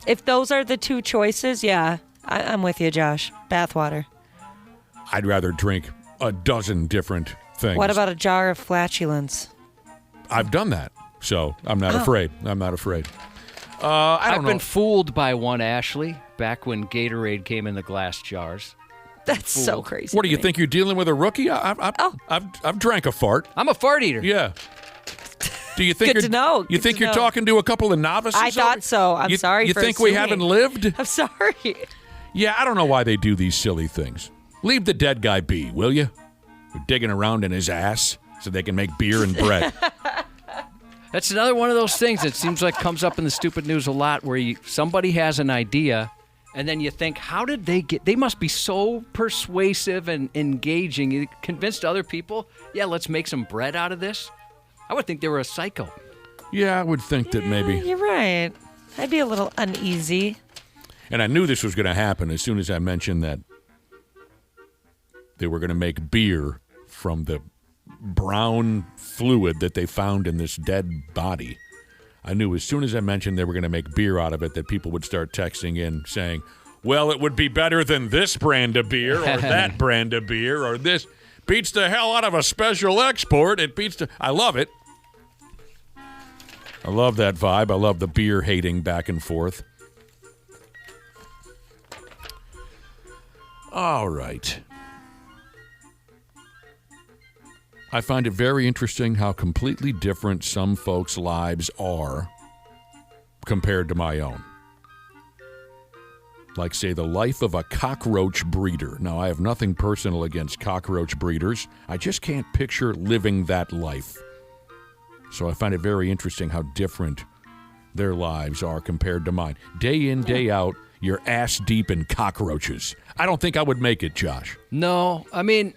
If those are the two choices, yeah, I'm with you, Josh. Bathwater. I'd rather drink a dozen different things. What about a jar of flatulence? I've done that, so I'm not afraid. I'm not afraid. I've been fooled by one, Ashley, back when Gatorade came in the glass jars. That's so crazy. What do you to me. think? You're dealing with a rookie? I've drank a fart. I'm a fart eater. Yeah. Do you think Good to know. You Good think to you're know. talking to a couple of novices? I thought so. I'm You- sorry You for think we assuming. haven't lived? I'm sorry. Yeah, I don't know why they do these silly things. Leave the dead guy be, will you? They're digging around in his ass so they can make beer and bread. That's another one of those things that seems like comes up in the stupid news a lot where somebody has an idea and then you think, how did they must be so persuasive and engaging. You convinced other people, yeah, let's make some bread out of this. I would think they were a psycho. Yeah, I would think that maybe. You're right. I'd be a little uneasy. And I knew this was going to happen as soon as I mentioned that they were going to make beer from the brown fluid that they found in this dead body. I knew as soon as I mentioned they were going to make beer out of it that people would start texting in saying, well, it would be better than this brand of beer or that brand of beer or this. Beats the hell out of a special export. It beats the... I love it. I love that vibe. I love the beer hating back and forth. All right. I find it very interesting how completely different some folks' lives are compared to my own. Like, say, the life of a cockroach breeder. Now, I have nothing personal against cockroach breeders. I just can't picture living that life. So I find it very interesting how different their lives are compared to mine. Day in, day out, you're ass deep in cockroaches. I don't think I would make it, Josh. No, I mean,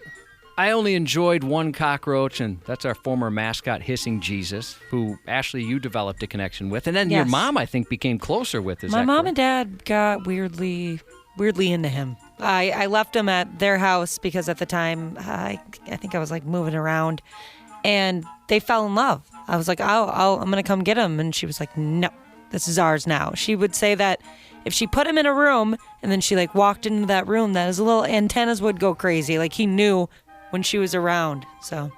I only enjoyed one cockroach, and that's our former mascot, Hissing Jesus, who, Ashley, you developed a connection with. And then your Yes. mom, I think, became closer with. Is My that mom correct? and dad got weirdly into him. I left him at their house because at the time I think I was like moving around, and they fell in love. I was like, I'm gonna come get him, and she was like, no, this is ours now. She would say that if she put him in a room and then she like walked into that room, that his little antennas would go crazy. Like he knew when she was around. So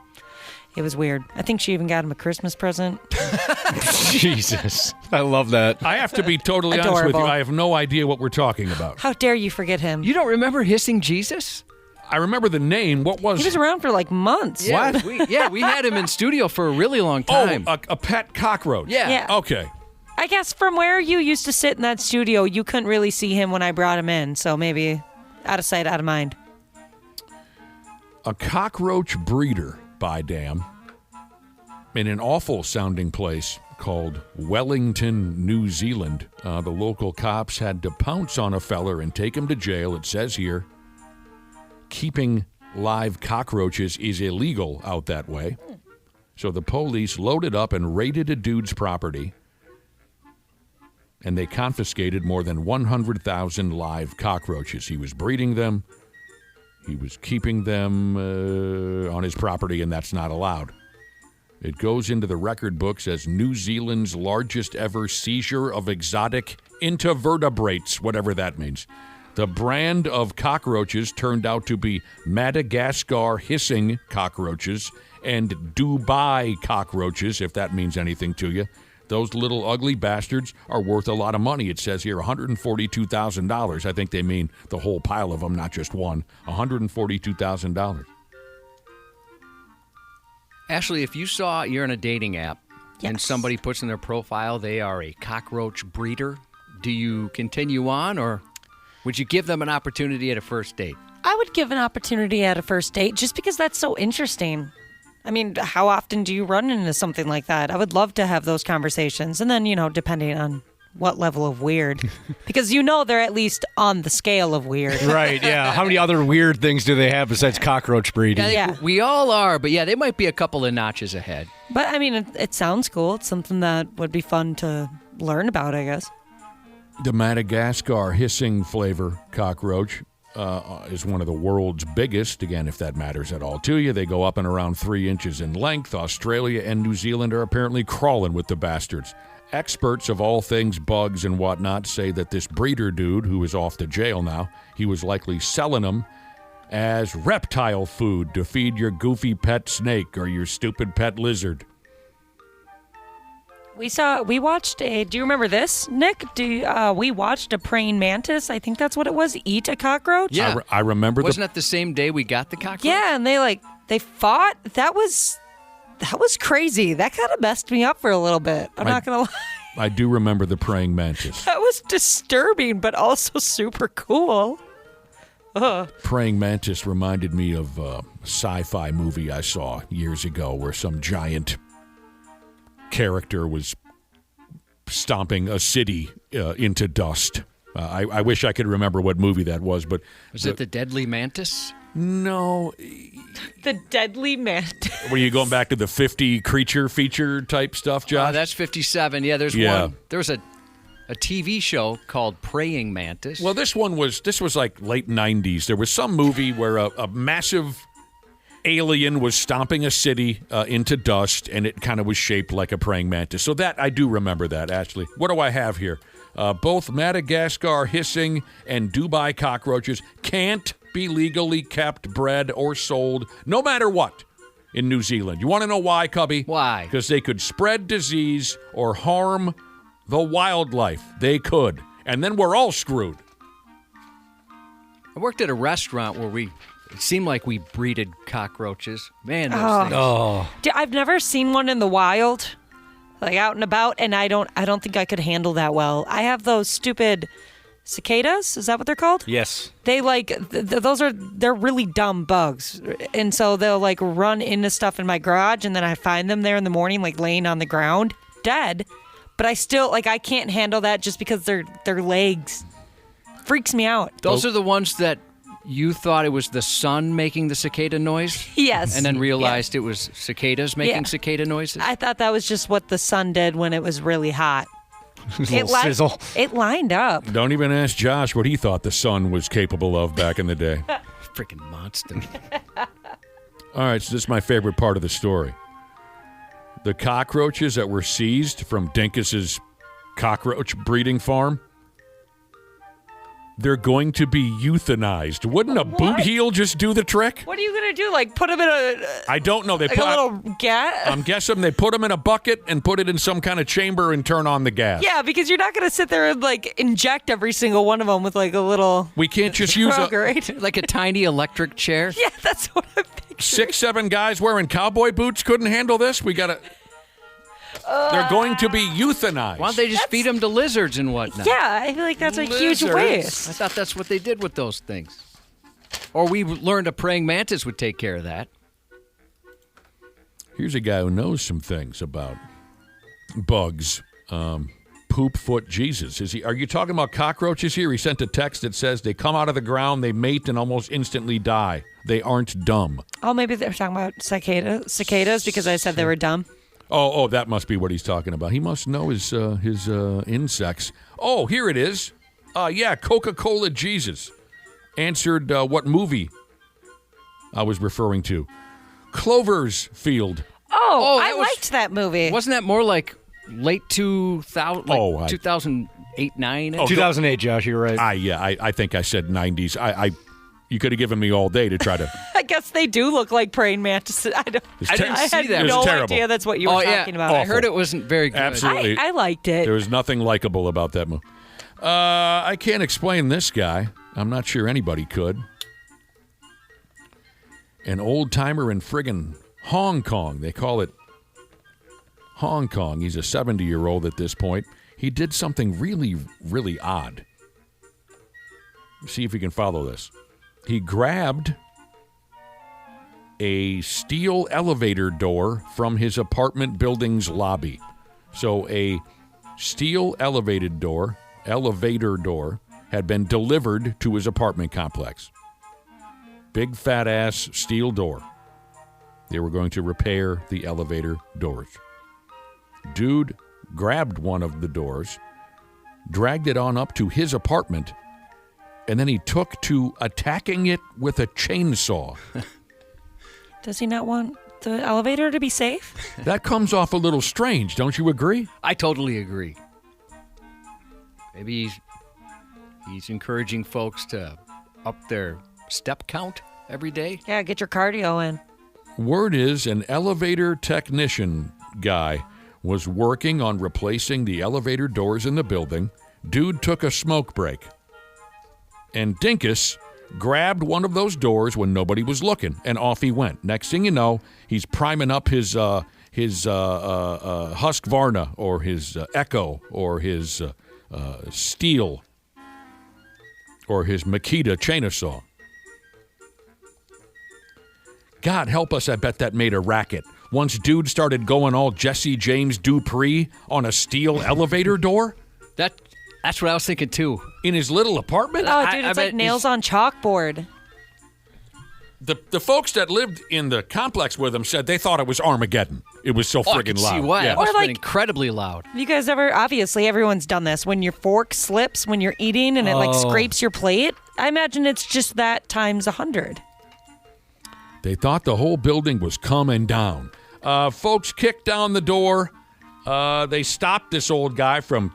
it was weird. I think she even got him a Christmas present. Jesus. I love that. I have to be totally honest with you. Adorable. I have no idea what we're talking about. How dare you forget him? You don't remember Hissing Jesus? I remember the name. What was He was around for like months. Yeah, we had him in studio for a really long time. a pet cockroach. Yeah. Okay. I guess from where you used to sit in that studio, you couldn't really see him when I brought him in. So maybe out of sight, out of mind. A cockroach breeder, by damn, in an awful sounding place called Wellington, New Zealand. The local cops had to pounce on a feller and take him to jail. It says here, keeping live cockroaches is illegal out that way. So the police loaded up and raided a dude's property, and they confiscated more than 100,000 live cockroaches. He was breeding them. He was keeping them on his property, and that's not allowed. It goes into the record books as New Zealand's largest ever seizure of exotic invertebrates, whatever that means. The brand of cockroaches turned out to be Madagascar hissing cockroaches and Dubai cockroaches, if that means anything to you. Those little ugly bastards are worth a lot of money. It says here $142,000. I think they mean the whole pile of them, not just one. $142,000. Ashley, if you saw you're in a dating app and Yes. somebody puts in their profile they are a cockroach breeder, do you continue on or would you give them an opportunity at a first date? I would give an opportunity at a first date just because that's so interesting. I mean, how often do you run into something like that? I would love to have those conversations. And then, depending on what level of weird, because they're at least on the scale of weird. Right, yeah. How many other weird things do they have besides cockroach breeding? Yeah. We all are, but yeah, they might be a couple of notches ahead. But I mean, it sounds cool. It's something that would be fun to learn about, I guess. The Madagascar hissing flavor cockroach is one of the world's biggest. Again, if that matters at all to you, they go up and around 3 inches in length. Australia and New Zealand are apparently crawling with the bastards. Experts of all things bugs and whatnot say that this breeder dude, who is off to jail now, he was likely selling them as reptile food to feed your goofy pet snake or your stupid pet lizard. We watched do you remember this, Nick? We watched a praying mantis, I think that's what it was, eat a cockroach? Yeah. I remember Wasn't that the same day we got the cockroach? Yeah, and they fought. That was crazy. That kind of messed me up for a little bit. I'm not going to lie. I do remember the praying mantis. That was disturbing, but also super cool. Praying mantis reminded me of a sci-fi movie I saw years ago where some giant character was stomping a city into dust. I wish I could remember what movie that was, but Was it the Deadly Mantis? no. The deadly mantis. Were you going back to the 50 creature feature type stuff, Josh? That's 57. Yeah, there's Yeah. one. There was a TV show called Praying Mantis. Well, this was like late 90s. There was some movie where a massive alien was stomping a city into dust, and it kind of was shaped like a praying mantis. So that, I do remember that, Ashley. What do I have here? Both Madagascar hissing and Dubai cockroaches can't be legally kept, bred, or sold, no matter what, in New Zealand. You want to know why, Cubby? Why? Because they could spread disease or harm the wildlife. They could. And then we're all screwed. I worked at a restaurant where it seemed like we breeded cockroaches. Man, those things. I've never seen one in the wild, like out and about, and I don't think I could handle that well. I have those stupid cicadas. Is that what they're called? Yes. They they're really dumb bugs, and so they'll like run into stuff in my garage, and then I find them there in the morning, like laying on the ground, dead. But I still I can't handle that just because their legs freaks me out. Those are the ones that you thought it was the sun making the cicada noise? Yes. And then realized it was cicadas making cicada noises? I thought that was just what the sun did when it was really hot. Sizzle. It lined up. Don't even ask Josh what he thought the sun was capable of back in the day. Freaking monster. All right, so this is my favorite part of the story. The cockroaches that were seized from Dinkus's cockroach breeding farm, they're going to be euthanized. Wouldn't a boot heel just do the trick? What are you gonna do? Like put them in a I don't know. They like put a little gas? I'm guessing they put them in a bucket and put it in some kind of chamber and turn on the gas. Yeah, because you're not gonna sit there and like inject every single one of them with like a little We can't just use drug, right? Like a tiny electric chair? Yeah, that's what I'm thinking. 6-7 guys wearing cowboy boots couldn't handle this. We gotta. They're going to be euthanized. Why don't they just feed them to lizards and whatnot? Yeah, I feel like that's a huge I waste. thought that's what they did with those things. Or we learned a praying mantis would take care of that. Here's a guy who knows some things about bugs. Poop foot Jesus. Are you talking about cockroaches here? He sent a text that says they come out of the ground, they mate, and almost instantly die. They aren't dumb. Oh, maybe they're talking about cicadas because I said they were dumb. Oh, that must be what he's talking about. He must know his insects. Oh, here it is. Yeah, Coca-Cola Jesus answered what movie I was referring to. Clover's Field. Oh, that I was- liked that movie. Wasn't that more like late 2000, like Oh, 2008, 9? 2008, Josh, you're right. I think I said 90s. You could have given me all day to try to. I guess they do look like praying mantises. I It's had see that. It was no terrible. idea that's what you were talking about. I heard it wasn't very good. Absolutely. I liked it. There was nothing likable about that movie. I can't explain this guy. I'm not sure anybody could. An old-timer in friggin' Hong Kong. They call it Hong Kong. He's a 70-year-old at this point. He did something really, really odd. See if you can follow this. He grabbed a steel elevator door from his apartment building's lobby. So a steel elevator door had been delivered to his apartment complex. Big fat ass steel door. They were going to repair the elevator doors. Dude grabbed one of the doors, dragged it on up to his apartment, and then he took to attacking it with a chainsaw. Does he not want the elevator to be safe? That comes off a little strange, don't you agree? I totally agree. Maybe he's encouraging folks to up their step count every day. Yeah, get your cardio in. Word is an elevator technician guy was working on replacing the elevator doors in the building. Dude took a smoke break. And Dinkus grabbed one of those doors when nobody was looking, and off he went. Next thing you know, he's priming up his Husqvarna or his Echo or his Steel or his Makita chainsaw. God help us, I bet that made a racket. Once dude started going all Jesse James Dupree on a steel elevator door. That's what I was thinking, too. In his little apartment? Oh, dude, it's like nails on chalkboard. The folks that lived in the complex with him said they thought it was Armageddon. It was so friggin' loud. I can see why. Yeah. It must Or have been like- incredibly loud. Have you guys ever, obviously everyone's done this, when your fork slips when you're eating and it like scrapes your plate? I imagine it's just that times 100. They thought the whole building was coming down. Folks kicked down the door. They stopped this old guy from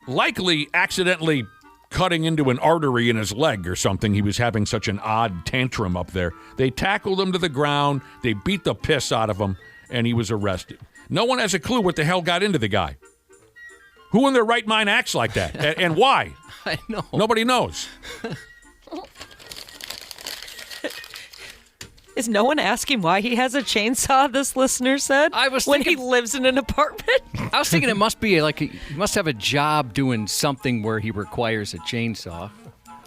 likely accidentally cutting into an artery in his leg or something. He was having such an odd tantrum up there. They tackled him to the ground. They beat the piss out of him, and he was arrested. No one has a clue what the hell got into the guy. Who in their right mind acts like that? And why? I know. Nobody knows. Is no one asking why he has a chainsaw, this listener said? I was when thinking- he lives in an apartment? I was thinking it must be like he must have a job doing something where he requires a chainsaw.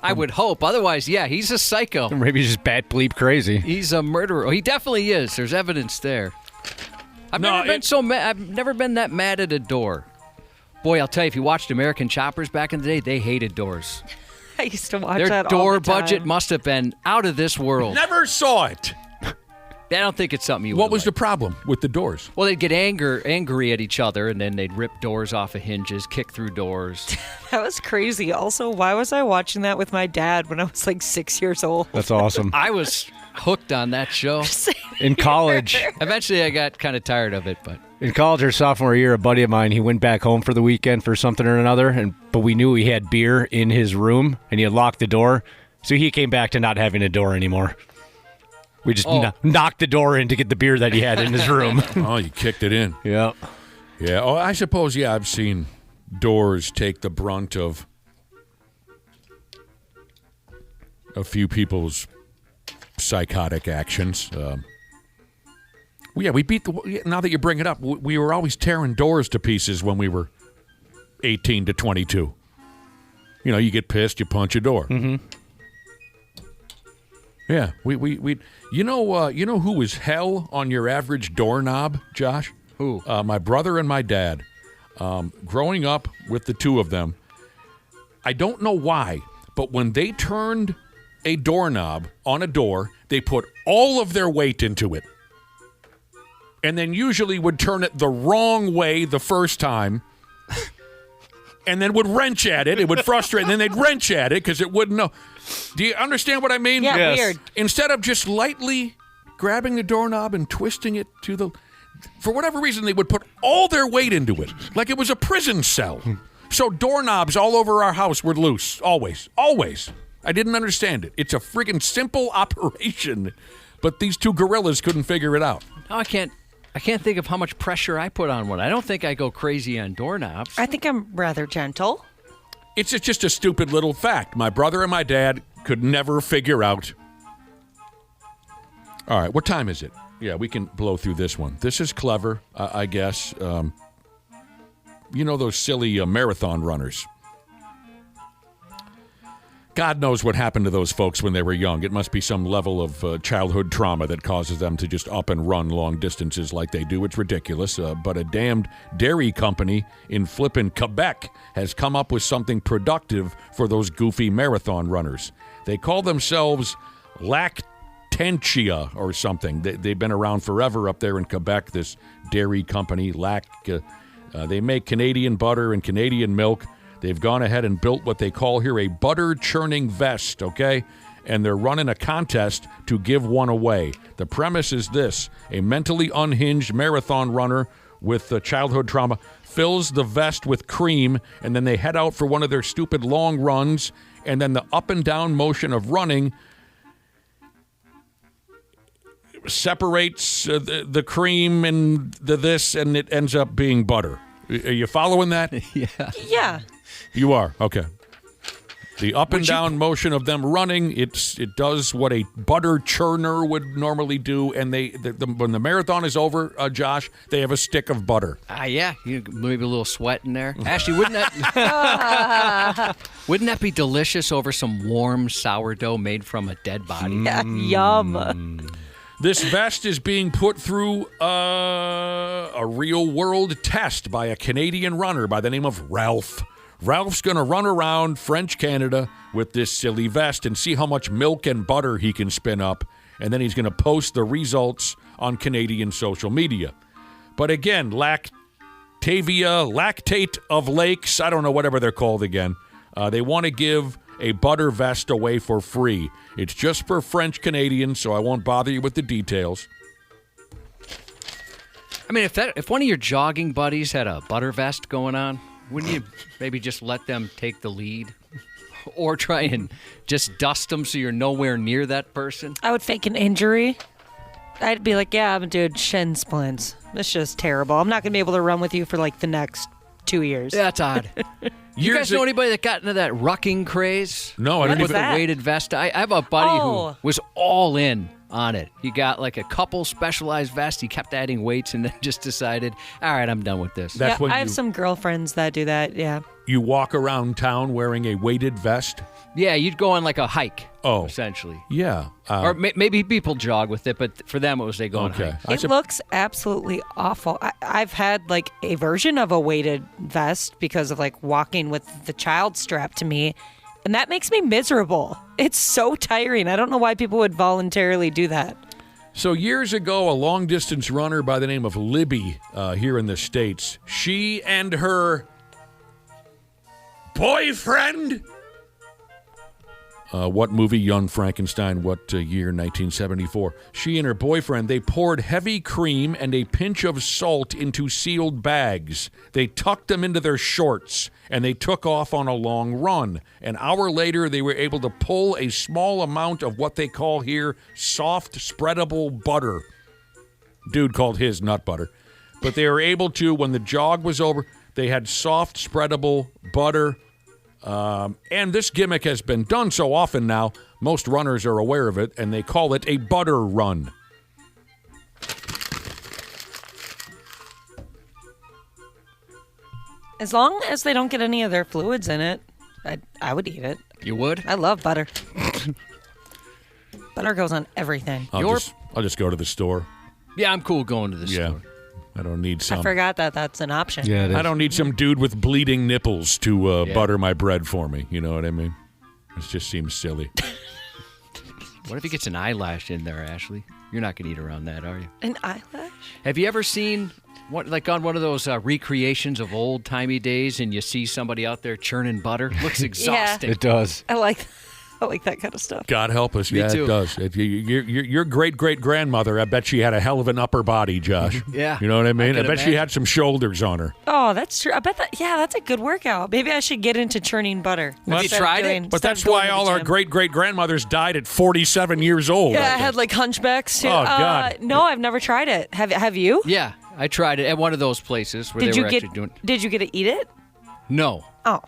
I would hope. Otherwise, yeah, he's a psycho. Or maybe he's just bat bleep crazy. He's a murderer. Oh, he definitely is. There's evidence there. I've never been so mad. I've never been that mad at a door. Boy, I'll tell you, if you watched American Choppers back in the day, they hated doors. I used to watch Their that all door the time. budget must have been out of this world. Never saw it. I don't think it's something you would What was like. the problem with the doors? Well, they'd get angry at each other, and then they'd rip doors off of hinges, kick through doors. That was crazy. Also, why was I watching that with my dad when I was like 6 years old? That's awesome. I was hooked on that show. In college, Eventually, I got kind of tired of it, but in college or sophomore year, a buddy of mine, he went back home for the weekend for something or another, but we knew he had beer in his room, and he had locked the door, so he came back to not having a door anymore. We just knocked the door in to get the beer that he had in his room. Oh, you kicked it in. Yeah. Yeah. Oh, I suppose, yeah, I've seen doors take the brunt of a few people's psychotic actions. We beat the. Now that you bring it up, we were always tearing doors to pieces when we were 18 to 22. You know, you get pissed, you punch a door. Mm-hmm. Yeah, we you know who was hell on your average doorknob, Josh? Who? My brother and my dad. Growing up with the two of them, I don't know why, but when they turned a doorknob on a door, they put all of their weight into it. And then usually would turn it the wrong way the first time. And then would wrench at it. It would frustrate. And then they'd wrench at it because it wouldn't know. Do you understand what I mean? Yeah, yes. Weird. Instead of just lightly grabbing the doorknob and twisting it to the... For whatever reason, they would put all their weight into it. Like it was a prison cell. So doorknobs all over our house were loose. Always. Always. I didn't understand it. It's a friggin' simple operation. But these two gorillas couldn't figure it out. I can't think of how much pressure I put on one. I don't think I go crazy on doorknobs. I think I'm rather gentle. It's just a stupid little fact. My brother and my dad could never figure out. All right, what time is it? Yeah, we can blow through this one. This is clever, I guess. You know those silly marathon runners. God knows what happened to those folks when they were young. It must be some level of childhood trauma that causes them to just up and run long distances like they do. It's ridiculous. But a damned dairy company in flippin' Quebec has come up with something productive for those goofy marathon runners. They call themselves Lactantia or something. They've been around forever up there in Quebec, this dairy company. They make Canadian butter and Canadian milk. They've gone ahead and built what they call here a butter churning vest, okay? And they're running a contest to give one away. The premise is this: a mentally unhinged marathon runner with childhood trauma fills the vest with cream, and then they head out for one of their stupid long runs, and then the up and down motion of running separates the cream and this, and it ends up being butter. Are you following that? Yeah. You are? Okay. The up and down motion of them running, it does what a butter churner would normally do, and when the marathon is over, Josh, they have a stick of butter. Yeah, maybe a little sweat in there. Actually, wouldn't that be delicious over some warm sourdough made from a dead body? Yeah, yum. This vest is being put through a real-world test by a Canadian runner by the name of Ralph. Ralph's going to run around French Canada with this silly vest and see how much milk and butter he can spin up, and then he's going to post the results on Canadian social media. But again, lactate of lakes, I don't know, whatever they're called again. They want to give a butter vest away for free. It's just for French Canadians, so I won't bother you with the details. I mean, if one of your jogging buddies had a butter vest going on, wouldn't you maybe just let them take the lead? Or try and just dust them so you're nowhere near that person? I would fake an injury. I'd be like, yeah, I'm doing shin splints. It's just terrible. I'm not going to be able to run with you for like the next 2 years. Yeah, that's odd. You guys know anybody that got into that rucking craze? No, I didn't with even. the weighted vest. I have a buddy who was all in on it. He got like a couple specialized vests. He kept adding weights and then just decided, all right, I'm done with this. That's when I have some girlfriends that do that, yeah. You walk around town wearing a weighted vest? Yeah, you'd go on like a hike, essentially. Yeah. Or maybe people jog with it, but for them it was they go on a hike. It looks absolutely awful. I've had like a version of a weighted vest because of like walking with the child strapped to me, and that makes me miserable. It's so tiring. I don't know why people would voluntarily do that. So years ago, a long-distance runner by the name of Libby here in the States, she and her boyfriend... what movie? Young Frankenstein. What year? 1974. She and her boyfriend, they poured heavy cream and a pinch of salt into sealed bags. They tucked them into their shorts, and they took off on a long run. An hour later, they were able to pull a small amount of what they call here soft, spreadable butter. Dude called his nut butter. But they were able to, when the jog was over, they had soft, spreadable butter. And this gimmick has been done so often now, most runners are aware of it, and they call it a butter run. As long as they don't get any of their fluids in it, I would eat it. You would? I love butter. Butter goes on everything. I'll just go to the store. Yeah, I'm cool going to the store. I don't need some. I forgot that's an option. Yeah, it is. I don't need some dude with bleeding nipples to butter my bread for me. You know what I mean? It just seems silly. What if he gets an eyelash in there, Ashley? You're not going to eat around that, are you? An eyelash? Have you ever seen, on one of those recreations of old-timey days and you see somebody out there churning butter? Looks exhausting. It does. I like that kind of stuff. God help us. Me too. It does. Your great-great-grandmother, I bet she had a hell of an upper body, Josh. Yeah. You know what I mean? I can bet she had some shoulders on her. Oh, that's true. I bet that's a good workout. Maybe I should get into churning butter. Have you tried it? But that's why all our great-great-grandmothers died at 47 years old. Yeah, I had like hunchbacks too. Oh, God. No, I've never tried it. Have you? Yeah, I tried it at one of those places where they were actually doing it. Did you get to eat it? No. Oh.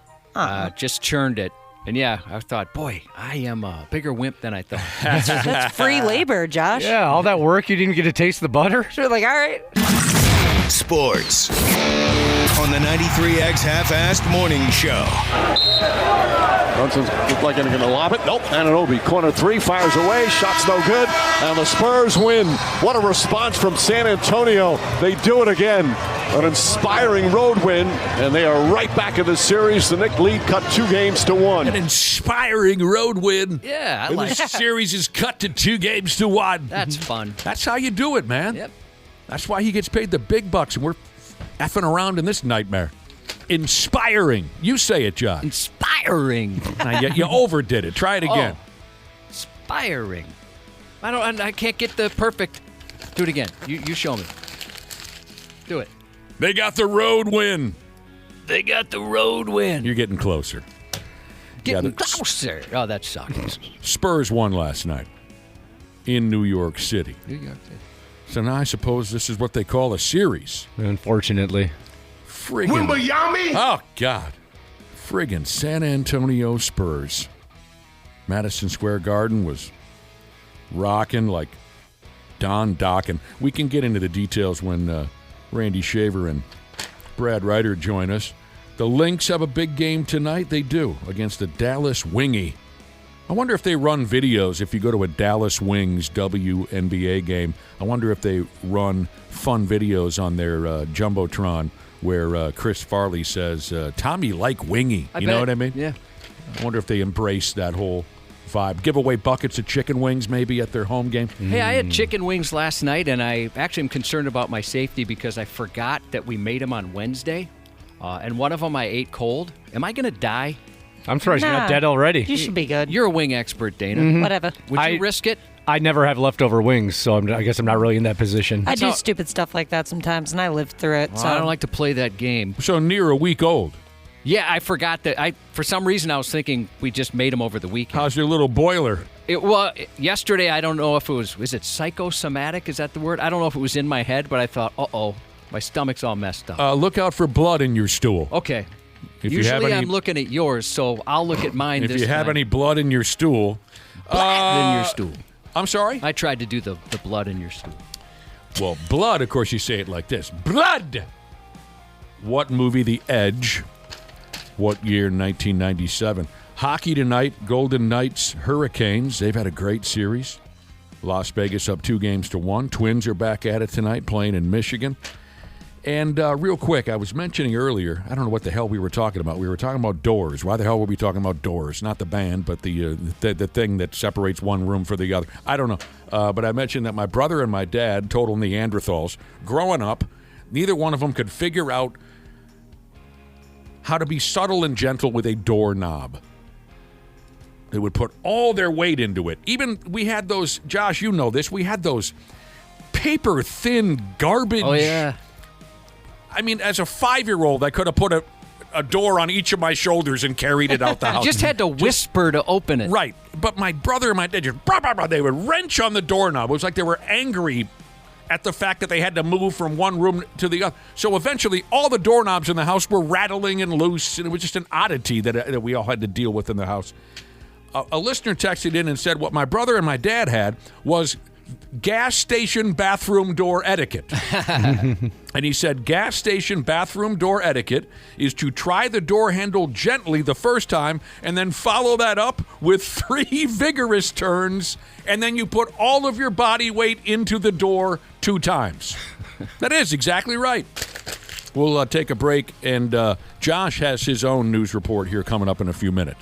Just churned it. And yeah, I thought, boy, I am a bigger wimp than I thought. That's free labor, Josh. Yeah, all that work, you didn't get to taste the butter? Sure, like, all right. Sports on the 93X Half-Assed Morning Show. Brunson's looked like they're going to lob it. Nope. Anunoby, corner three, fires away. Shot's no good. And the Spurs win. What a response from San Antonio. They do it again. An inspiring road win, and they are right back in the series. The Knicks lead cut 2-1. An inspiring road win. Yeah, I And like the that. series is cut to 2-1. That's fun. That's how you do it, man. Yep. That's why he gets paid the big bucks, and we're effing around in this nightmare. Inspiring. You say it, Josh. Inspiring. Now, you overdid it. Try it again. Oh, inspiring. I can't get the perfect. Do it again. You show me. Do it. They got the road win. They got the road win. You're getting closer. Getting the closer. Oh, that sucks. Spurs won last night in New York City. New York City. So now I suppose this is what they call a series. Unfortunately. Friggin' oh, God. Friggin' San Antonio Spurs. Madison Square Garden was rocking like Don Dockin. We can get into the details when Randy Shaver and Brad Ryder join us. The Lynx have a big game tonight. They do, against the Dallas Wingy. I wonder if they run videos if you go to a Dallas Wings WNBA game. I wonder if they run fun videos on their Jumbotron where Chris Farley says, Tommy like Wingy. You know what I mean? Yeah. I wonder if they embrace that whole vibe. Give away buckets of chicken wings maybe at their home game. Hey, I had chicken wings last night, and I actually am concerned about my safety because I forgot that we made them on Wednesday, and one of them I ate cold. Am I going to die? I'm surprised you're not dead already. You should be good. You're a wing expert, Dana. Whatever. Would you risk it? I never have leftover wings, so I guess I'm not really in that position. I do stupid stuff like that sometimes, and I lived through it. Well, So I don't like to play that game. So near a week old. Yeah, I forgot that. For some reason, I was thinking we just made them over the weekend. How's your little boiler? Yesterday, I don't know if it was it psychosomatic? Is that the word? I don't know if it was in my head, but I thought, my stomach's all messed up. Look out for blood in your stool. Okay. If you have Usually any, I'm looking at yours, so I'll look at mine if this you have time. any blood in your stool. Blood in your stool. I'm sorry? I tried to do the blood in your stool. Well, blood, of course, you say it like this. Blood! What movie? The Edge. What year? 1997. Hockey tonight, Golden Knights, Hurricanes. They've had a great series. Las Vegas up 2-1. Twins are back at it tonight, playing in Michigan. And real quick, I was mentioning earlier, I don't know what the hell we were talking about. We were talking about Doors. Why the hell were we talking about Doors? Not the band, but the thing that separates one room from the other. I don't know. But I mentioned that my brother and my dad, total Neanderthals, growing up, neither one of them could figure out how to be subtle and gentle with a doorknob. They would put all their weight into it. Even we had those, Josh, you know this, we had those paper-thin garbage. Oh, yeah. I mean, as a 5-year-old, I could have put a door on each of my shoulders and carried it out the house. You just had to whisper to open it. Right. But my brother and my dad just, blah, blah, blah, they would wrench on the doorknob. It was like they were angry at the fact that they had to move from one room to the other. So eventually, all the doorknobs in the house were rattling and loose, and it was just an oddity that we all had to deal with in the house. A listener texted in and said what my brother and my dad had was gas station bathroom door etiquette. And he said gas station bathroom door etiquette is to try the door handle gently the first time and then follow that up with 3 vigorous turns, and then you put all of your body weight into the door 2 times. That is exactly right. We'll take a break, and Josh has his own news report here coming up in a few minutes.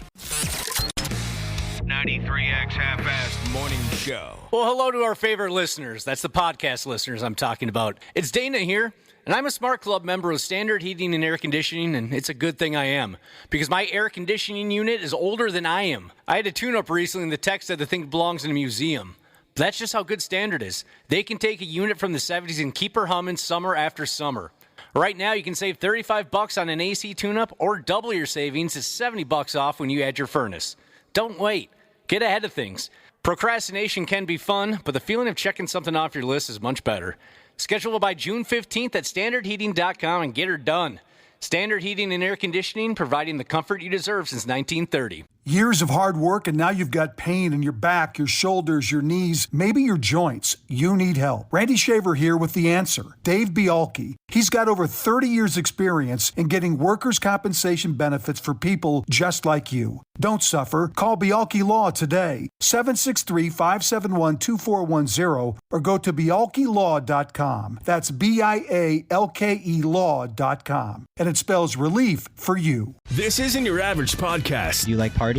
93X Half-Assed Morning Show. Well, hello to our favorite listeners. That's the podcast listeners I'm talking about. It's Dana here, and I'm a Smart Club member of Standard Heating and Air Conditioning, and it's a good thing I am, because my air conditioning unit is older than I am. I had a tune-up recently, and the tech said the thing belongs in a museum. But that's just how good Standard is. They can take a unit from the 70s and keep her humming summer after summer. Right now, you can save $35 on an AC tune-up, or double your savings to $70 off when you add your furnace. Don't wait. Get ahead of things. Procrastination can be fun, but the feeling of checking something off your list is much better. Schedule it by June 15th at standardheating.com and get her done. Standard Heating and Air Conditioning, providing the comfort you deserve since 1930. Years of hard work, and now you've got pain in your back, your shoulders, your knees, maybe your joints. You need help. Randy Shaver here with the answer. Dave Bialke. He's got over 30 years experience in getting workers' compensation benefits for people just like you. Don't suffer. Call Bialke Law today, 763-571-2410, or go to bialkelaw.com. That's BIALKE law.com. And it spells relief for you. This isn't your average podcast. You like party?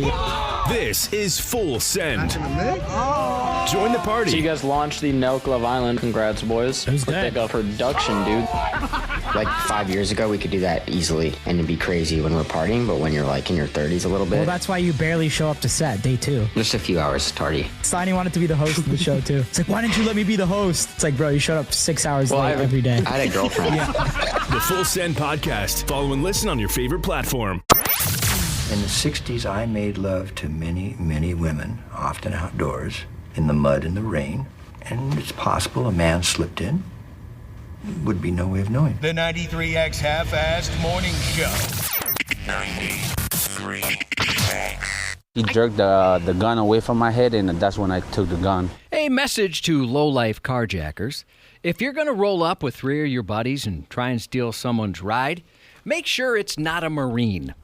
This is Full Send. Join the party. So you guys launched the Nelk Love Island. Congrats, boys. Who's that? Like a production, dude. Like 5 years ago, we could do that easily and it'd be crazy when we're partying, but when you're like in your 30s a little bit. Well, that's why you barely show up to set, day 2. Just a few hours tardy. Steiny wanted to be the host of the show, too. It's like, why didn't you let me be the host? It's like, bro, you showed up 6 hours late every day. I had a girlfriend. The Full Send Podcast. Follow and listen on your favorite platform. In the 60s, I made love to many, many women, often outdoors, in the mud and the rain. And it's possible a man slipped in. Would be no way of knowing. The 93X Half-Assed Morning Show. 93X. He jerked the gun away from my head, and that's when I took the gun. A message to low-life carjackers. If you're going to roll up with 3 of your buddies and try and steal someone's ride, make sure it's not a Marine.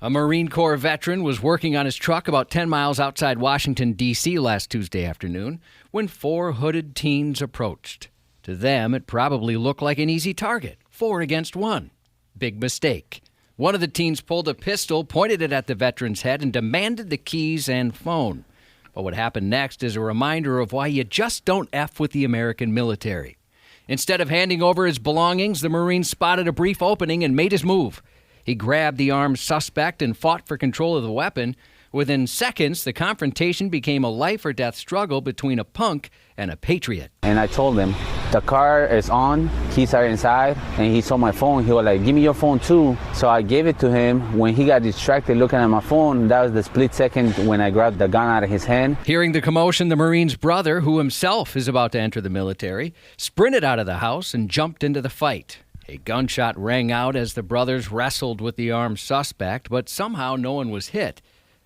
A Marine Corps veteran was working on his truck about 10 miles outside Washington, D.C. last Tuesday afternoon when 4 hooded teens approached. To them, it probably looked like an easy target, 4 against 1. Big mistake. One of the teens pulled a pistol, pointed it at the veteran's head, and demanded the keys and phone. But what happened next is a reminder of why you just don't F with the American military. Instead of handing over his belongings, the Marine spotted a brief opening and made his move. He grabbed the armed suspect and fought for control of the weapon. Within seconds, the confrontation became a life-or-death struggle between a punk and a patriot. And I told him, the car is on, keys are inside, and he saw my phone. He was like, give me your phone too. So I gave it to him. When he got distracted looking at my phone, that was the split second when I grabbed the gun out of his hand. Hearing the commotion, the Marine's brother, who himself is about to enter the military, sprinted out of the house and jumped into the fight. A gunshot rang out as the brothers wrestled with the armed suspect, but somehow no one was hit.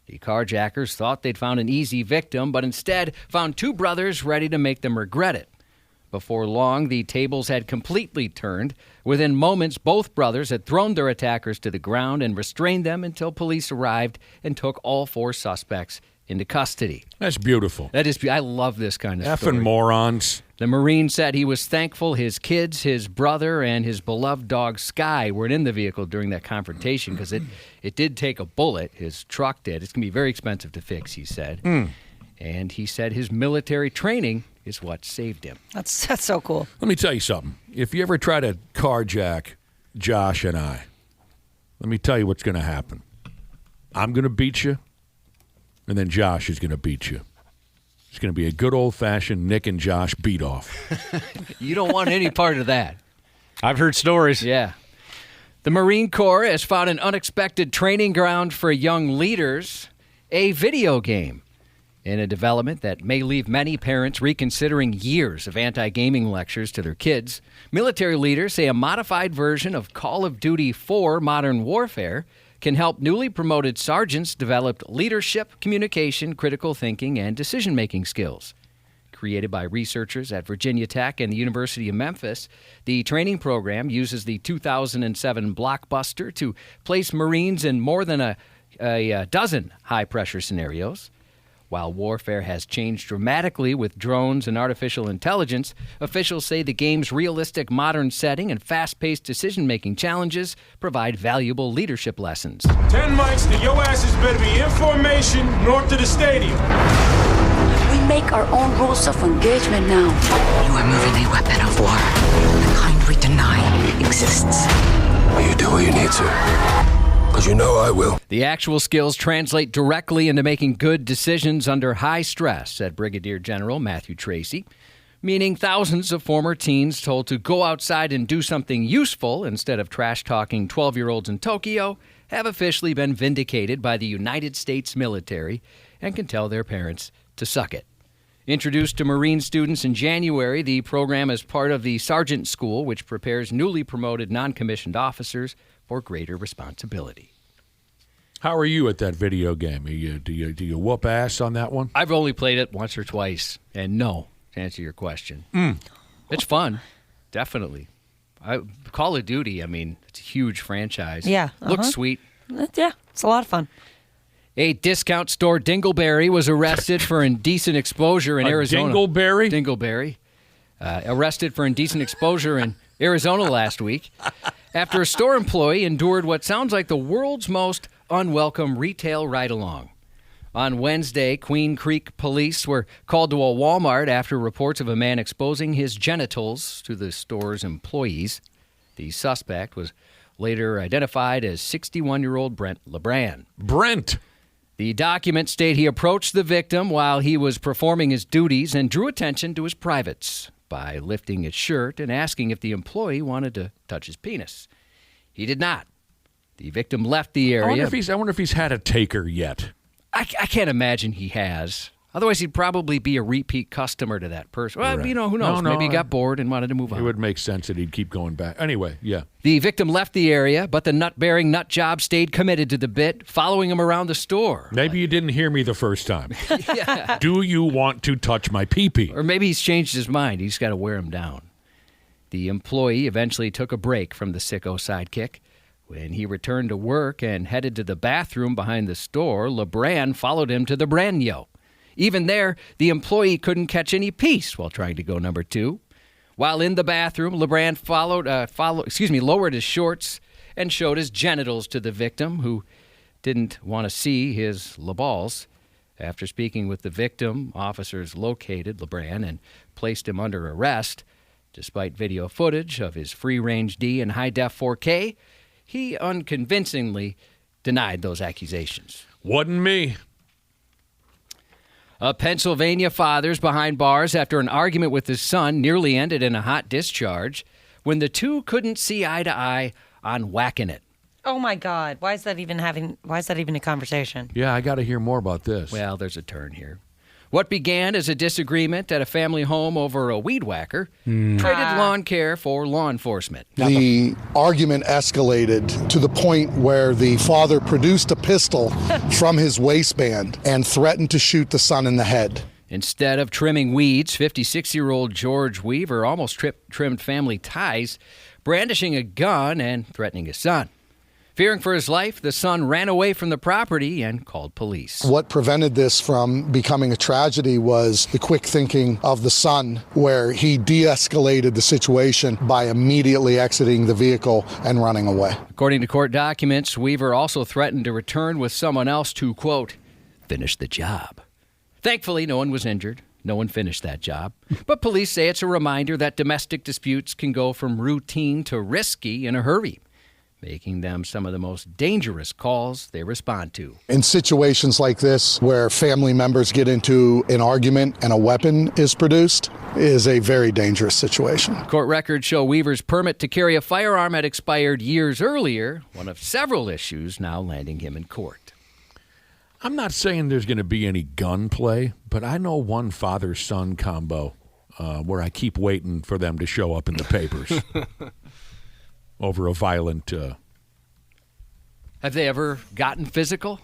The carjackers thought they'd found an easy victim, but instead found 2 brothers ready to make them regret it. Before long, the tables had completely turned. Within moments, both brothers had thrown their attackers to the ground and restrained them until police arrived and took all 4 suspects into custody. That's beautiful. That is, I love this kind of story. Effing morons. The Marine said he was thankful his kids, his brother, and his beloved dog Sky weren't in the vehicle during that confrontation because it did take a bullet. His truck did. It's going to be very expensive to fix, he said. And he said his military training is what saved him. That's so cool. Let me tell you something. If you ever try to carjack Josh and I, let me tell you what's going to happen. I'm going to beat you, and then Josh is going to beat you. It's going to be a good old-fashioned Nick and Josh beat-off. You don't want any part of that. I've heard stories. Yeah. The Marine Corps has found an unexpected training ground for young leaders, a video game. In a development that may leave many parents reconsidering years of anti-gaming lectures to their kids, military leaders say a modified version of Call of Duty 4 Modern Warfare can help newly promoted sergeants develop leadership, communication, critical thinking, and decision-making skills. Created by researchers at Virginia Tech and the University of Memphis, the training program uses the 2007 blockbuster to place Marines in more than a dozen high-pressure scenarios. While warfare has changed dramatically with drones and artificial intelligence, officials say the game's realistic modern setting and fast-paced decision-making challenges provide valuable leadership lessons. 10 mics, then your asses better be in formation north of the stadium. We make our own rules of engagement now. You are moving a weapon of war. The kind we deny exists. You do what you need to. Because you know I will. The actual skills translate directly into making good decisions under high stress, said Brigadier General Matthew Tracy, meaning thousands of former teens told to go outside and do something useful instead of trash-talking 12-year-olds in Tokyo have officially been vindicated by the United States military and can tell their parents to suck it. Introduced to Marine students in January, the program is part of the Sergeant School, which prepares newly promoted non-commissioned officers for greater responsibility. How are you at that video game? Do you whoop ass on that one? I've only played it once or twice, and no, to answer your question. It's fun, definitely. Call of Duty, I mean, it's a huge franchise. Yeah. Looks sweet. Yeah, it's a lot of fun. A discount store dingleberry was arrested for indecent exposure in Arizona. Dingleberry? Dingleberry. Arrested for indecent exposure in Arizona last week after a store employee endured what sounds like the world's most unwelcome retail ride-along. On Wednesday, Queen Creek police were called to a Walmart after reports of a man exposing his genitals to the store's employees. The suspect was later identified as 61-year-old Brent LeBran. Brent! The documents state he approached the victim while he was performing his duties and drew attention to his privates by lifting his shirt and asking if the employee wanted to touch his penis. He did not. The victim left the area. I wonder if he's had a taker yet. I can't imagine he has. Otherwise, he'd probably be a repeat customer to that person. Well, Right. who knows? Maybe he got bored and wanted to move on. It would make sense that he'd keep going back. Anyway, yeah. The victim left the area, but the nut-bearing nut job stayed committed to the bit, following him around the store. Maybe you didn't hear me the first time. Do you want to touch my pee-pee? Or maybe he's changed his mind. He's got to wear him down. The employee eventually took a break from the sicko sidekick. When he returned to work and headed to the bathroom behind the store, LeBran followed him to the Branyo. Even there, the employee couldn't catch any peace while trying to go number 2. While in the bathroom, LeBran lowered his shorts and showed his genitals to the victim, who didn't want to see his balls. After speaking with the victim, officers located LeBran and placed him under arrest. Despite video footage of his free-range D and high-def 4K, he unconvincingly denied those accusations. Wasn't me. A Pennsylvania father's behind bars after an argument with his son nearly ended in a hot discharge when the two couldn't see eye to eye on whacking it. Oh my God! Why is that even a conversation? Yeah, I got to hear more about this. Well, there's a turn here. What began as a disagreement at a family home over a weed whacker traded lawn care for law enforcement. The argument escalated to the point where the father produced a pistol from his waistband and threatened to shoot the son in the head. Instead of trimming weeds, 56-year-old George Weaver almost trimmed family ties, brandishing a gun and threatening his son. Fearing for his life, the son ran away from the property and called police. What prevented this from becoming a tragedy was the quick thinking of the son, where he de-escalated the situation by immediately exiting the vehicle and running away. According to court documents, Weaver also threatened to return with someone else to, quote, finish the job. Thankfully, no one was injured. No one finished that job. But police say it's a reminder that domestic disputes can go from routine to risky in a hurry, making them some of the most dangerous calls they respond to. In situations like this, where family members get into an argument and a weapon is produced, is a very dangerous situation. Court records show Weaver's permit to carry a firearm had expired years earlier, one of several issues now landing him in court. I'm not saying there's going to be any gunplay, but I know one father-son combo where I keep waiting for them to show up in the papers. Over a violent... Have they ever gotten physical?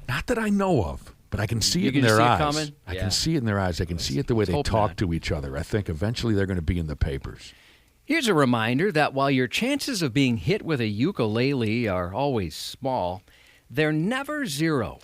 Not that I know of, but I can see it in their eyes. I can see it in their eyes. I can see it the way they talk to each other. I think eventually they're going to be in the papers. Here's a reminder that while your chances of being hit with a ukulele are always small, they're never zero.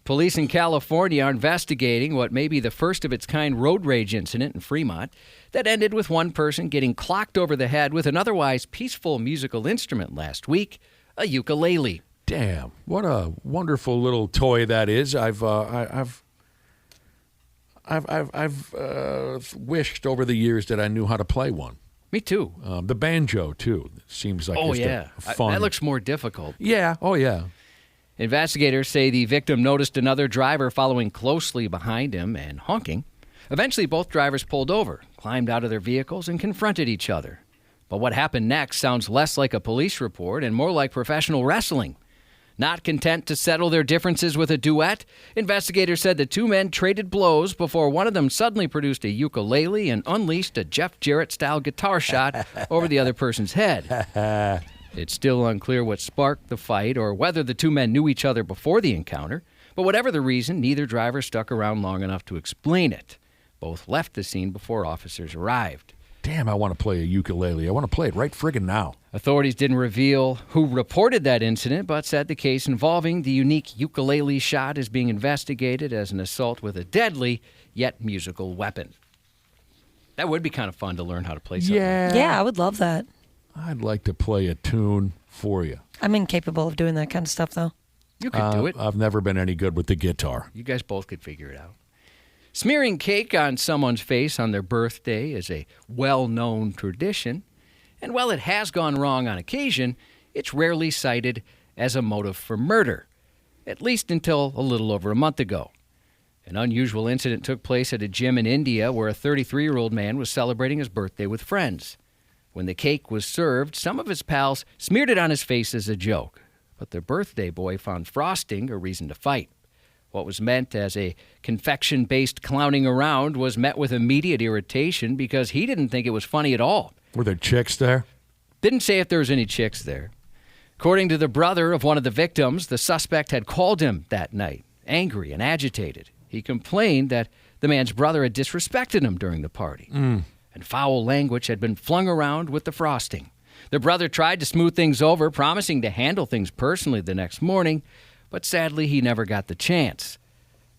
Police in California are investigating what may be the first of its kind road rage incident in Fremont that ended with one person getting clocked over the head with an otherwise peaceful musical instrument last week, a ukulele. Damn, what a wonderful little toy that is. I've wished over the years that I knew how to play one. Me too. The banjo too. Seems like a fun. That looks more difficult. Yeah. Oh yeah. Investigators say the victim noticed another driver following closely behind him and honking. Eventually, both drivers pulled over, climbed out of their vehicles, and confronted each other. But what happened next sounds less like a police report and more like professional wrestling. Not content to settle their differences with a duet, investigators said the two men traded blows before one of them suddenly produced a ukulele and unleashed a Jeff Jarrett-style guitar shot over the other person's head. It's still unclear what sparked the fight or whether the two men knew each other before the encounter, but whatever the reason, neither driver stuck around long enough to explain it. Both left the scene before officers arrived. Damn, I want to play a ukulele. I want to play it right friggin' now. Authorities didn't reveal who reported that incident, but said the case involving the unique ukulele shot is being investigated as an assault with a deadly yet musical weapon. That would be kind of fun to learn how to play something. Yeah, I would love that. I'd like to play a tune for you. I'm incapable of doing that kind of stuff, though. You could do it. I've never been any good with the guitar. You guys both could figure it out. Smearing cake on someone's face on their birthday is a well-known tradition. And while it has gone wrong on occasion, it's rarely cited as a motive for murder, at least until a little over a month ago. An unusual incident took place at a gym in India where a 33-year-old man was celebrating his birthday with friends. When the cake was served, some of his pals smeared it on his face as a joke, but the birthday boy found frosting a reason to fight. What was meant as a confection-based clowning around was met with immediate irritation because he didn't think it was funny at all. Were there chicks there? Didn't say if there was any chicks there. According to the brother of one of the victims, the suspect had called him that night, angry and agitated. He complained that the man's brother had disrespected him during the party, and foul language had been flung around with the frosting. The brother tried to smooth things over, promising to handle things personally the next morning, but sadly he never got the chance.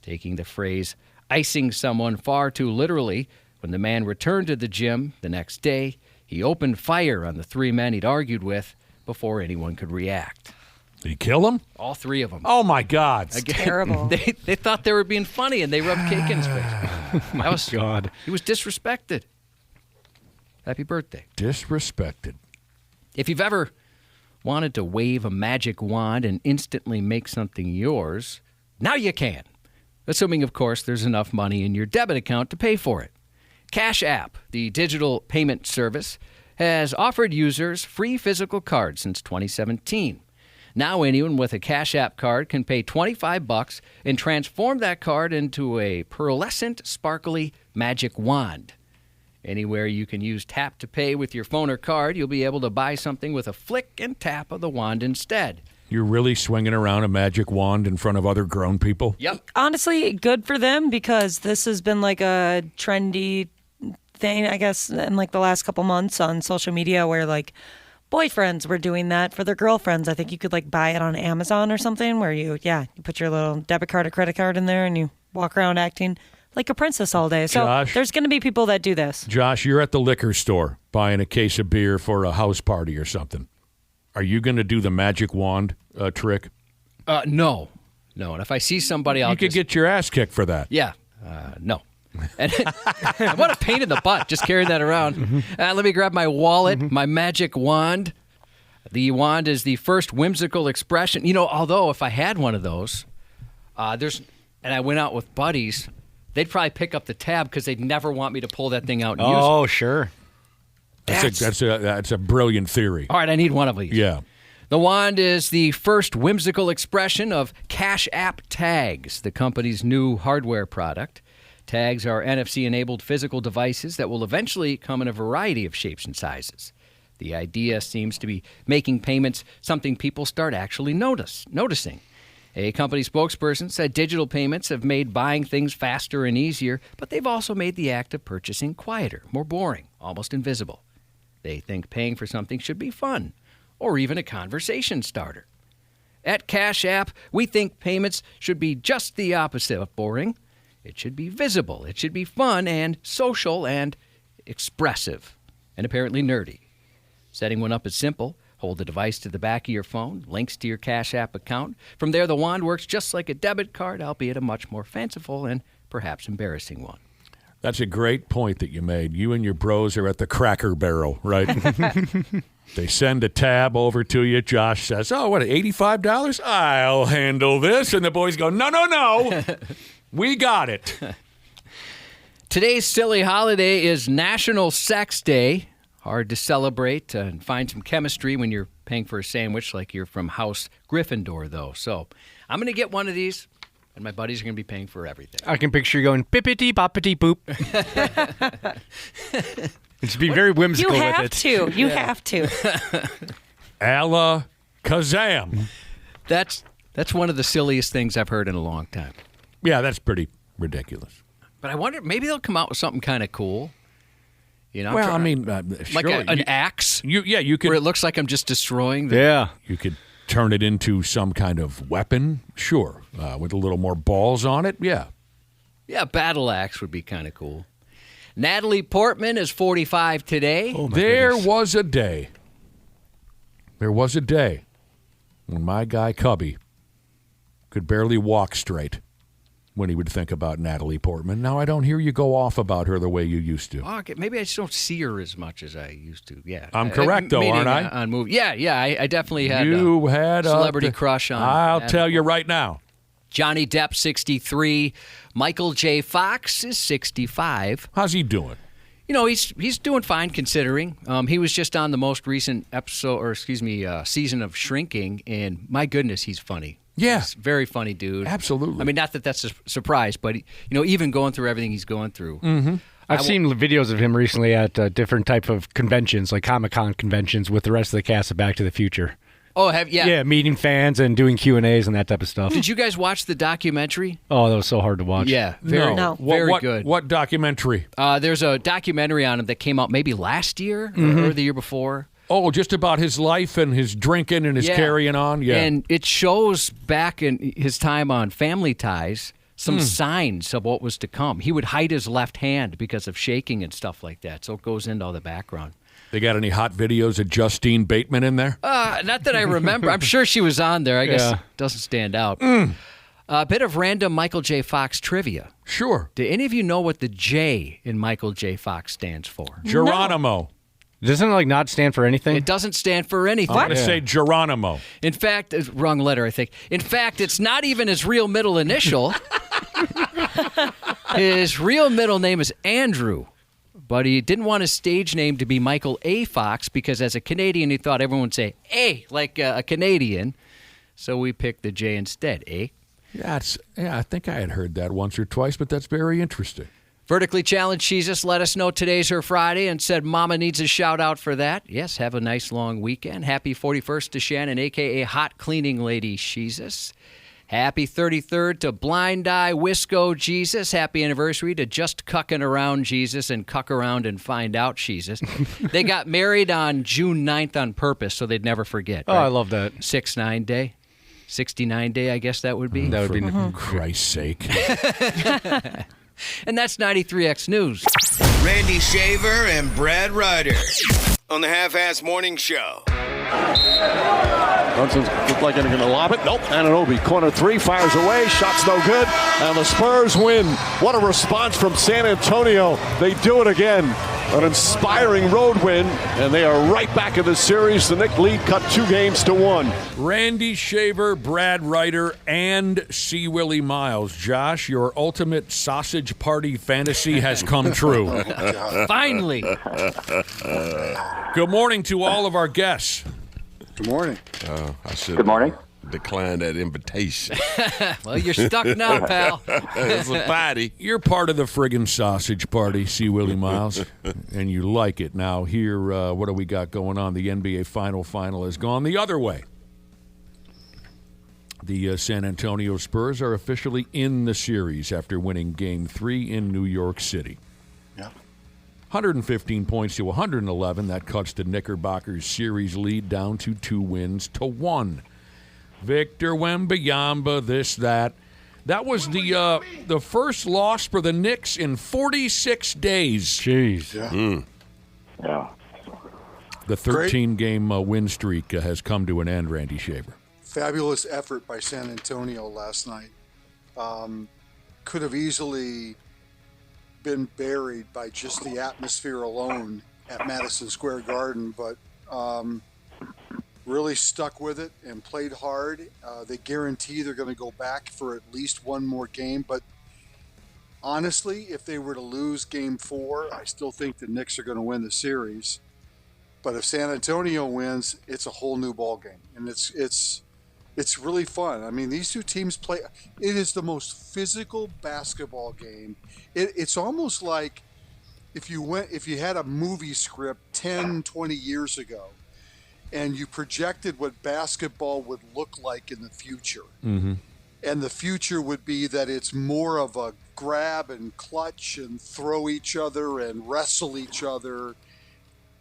Taking the phrase icing someone far too literally, when the man returned to the gym the next day, he opened fire on the three men he'd argued with before anyone could react. Did he kill them? All three of them. Oh, my God. Again, terrible. They thought they were being funny, and they rubbed cake in his face. God. He was disrespected. Happy birthday. Disrespected. If you've ever wanted to wave a magic wand and instantly make something yours, now you can. Assuming, of course, there's enough money in your debit account to pay for it. Cash App, the digital payment service, has offered users free physical cards since 2017. Now anyone with a Cash App card can pay $25 and transform that card into a pearlescent, sparkly magic wand. Anywhere you can use tap to pay with your phone or card, you'll be able to buy something with a flick and tap of the wand instead. You're really swinging around a magic wand in front of other grown people? Yep. Honestly, good for them because this has been like a trendy thing, I guess, in like the last couple months on social media where like boyfriends were doing that for their girlfriends. I think you could like buy it on Amazon or something where you put your little debit card or credit card in there and you walk around acting like a princess all day. So Josh, there's going to be people that do this. Josh, you're at the liquor store buying a case of beer for a house party or something. Are you going to do the magic wand trick? No. And if I see somebody, You could get your ass kicked for that. Yeah. No. And what a pain in the butt, just carrying that around. Let me grab my wallet, my magic wand. The wand is the first whimsical expression. You know, although if I had one of those, and I went out with buddies, they'd probably pick up the tab because they'd never want me to pull that thing out and use it. Oh, sure. That's a brilliant theory. All right, I need one of these. Yeah. The wand is the first whimsical expression of Cash App Tags, the company's new hardware product. Tags are NFC-enabled physical devices that will eventually come in a variety of shapes and sizes. The idea seems to be making payments something people start actually noticing. A company spokesperson said digital payments have made buying things faster and easier, but they've also made the act of purchasing quieter, more boring, almost invisible. They think paying for something should be fun, or even a conversation starter. At Cash App, we think payments should be just the opposite of boring. It should be visible, it should be fun and social and expressive, and apparently nerdy. Setting one up is simple. Hold the device to the back of your phone, links to your Cash App account. From there, the wand works just like a debit card, albeit a much more fanciful and perhaps embarrassing one. That's a great point that you made. You and your bros are at the Cracker Barrel, right? They send a tab over to you. Josh says, oh, what, $85? I'll handle this. And the boys go, no. We got it. Today's silly holiday is National Sex Day. Hard to celebrate and find some chemistry when you're paying for a sandwich like you're from House Gryffindor, though. So I'm going to get one of these, and my buddies are going to be paying for everything. I can picture you going, bippity boppity boop. Just be very whimsical with it. You have to. Kazam. That's one of the silliest things I've heard in a long time. Yeah, that's pretty ridiculous. But I wonder, maybe they'll come out with something kind of cool. You know, Well, I mean, like surely an axe. You could. Where it looks like I'm just destroying. You could turn it into some kind of weapon. Sure, with a little more balls on it. Yeah. Yeah, battle axe would be kind of cool. Natlalie Portman is 45 today. There was a day when my guy Cubby could barely walk straight when he would think about Natlalie Portman. Now I don't hear you go off about her the way you used to. Okay, maybe I just don't see her as much as I used to. Yeah, I'm correct, though, aren't I? On movie. Yeah, I definitely had you had celebrity crush on. I'll tell you right now. Johnny Depp, 63. Michael J. Fox is 65. How's he doing? You know, he's doing fine considering. He was just on the most recent season of Shrinking, and my goodness, he's funny. Yeah. He's a very funny dude. Absolutely. I mean, not that that's a surprise, but, even going through everything he's going through. Mm-hmm. I've seen videos of him recently at different type of conventions, like Comic-Con conventions, with the rest of the cast of Back to the Future. Oh, Yeah, meeting fans and doing Q&As and that type of stuff. Did you guys watch the documentary? Oh, that was so hard to watch. Yeah, very good. What documentary? There's a documentary on him that came out maybe last year or the year before. Oh, just about his life and his drinking and his carrying on? Yeah. And it shows back in his time on Family Ties some signs of what was to come. He would hide his left hand because of shaking and stuff like that. So it goes into all the background. They got any hot videos of Justine Bateman in there? Not that I remember. I'm sure she was on there. I guess it doesn't stand out. A bit of random Michael J. Fox trivia. Sure. Do any of you know what the J in Michael J. Fox stands for? Geronimo. Doesn't it not stand for anything? It doesn't stand for anything. I'm going to say Geronimo. In fact, wrong letter, I think. In fact, it's not even his real middle initial. His real middle name is Andrew. But he didn't want his stage name to be Michael A. Fox because as a Canadian, he thought everyone would say A, like a Canadian. So we picked the J instead, A. Yeah, I think I had heard that once or twice, but that's very interesting. Vertically Challenged Jesus let us know today's her Friday and said Mama needs a shout-out for that. Yes, have a nice long weekend. Happy 41st to Shannon, a.k.a. Hot Cleaning Lady Jesus. Happy 33rd to Blind Eye Wisco Jesus. Happy anniversary to Just Cucking Around Jesus and Cuck Around and Find Out Jesus. They got married on June 9th on purpose, so they'd never forget. Oh, right? I love that. 6-9 day. 69 day, I guess that would be. That would be Christ's sake. And that's 93X News. Randy Shaver and Brad Ryder on the Half-Ass Morning Show. Brunson's looked like they're going to lob it. Nope. Anunoby, corner three, fires away. Shot's no good. And the Spurs win. What a response from San Antonio. They do it again. An inspiring road win, and they are right back in the series. The Knicks lead cut 2-1. Randy Shaver, Brad Ryder, and C. Willie Miles. Josh, your ultimate sausage party fantasy has come true. Finally. Good morning to all of our guests. Good morning. I should Good morning. decline that invitation. Well, you're stuck now, pal. It's a party. You're part of the friggin' sausage party, C. Willie Miles, and you like it. Now, here, what do we got going on? The NBA final has gone the other way. The San Antonio Spurs are officially in the series after winning Game 3 in New York City. 115 points to 111. That cuts the Knickerbockers' series lead down to 2-1. Victor Wembanyama, this, that. That was the first loss for the Knicks in 46 days. Jeez. Yeah. The 13-game win streak has come to an end, Randy Shaver. Fabulous effort by San Antonio last night. Could have easily been buried by just the atmosphere alone at Madison Square Garden, but really stuck with it and played hard. They guarantee they're going to go back for at least one more game, but honestly, if they were to lose Game 4, I still think the Knicks are going to win the series. But if San Antonio wins, it's a whole new ball game, and it's really fun. I mean, these two teams play. It is the most physical basketball game. It's almost like if you had a movie script 10, 20 years ago, and you projected what basketball would look like in the future. Mm-hmm. And the future would be that it's more of a grab and clutch and throw each other and wrestle each other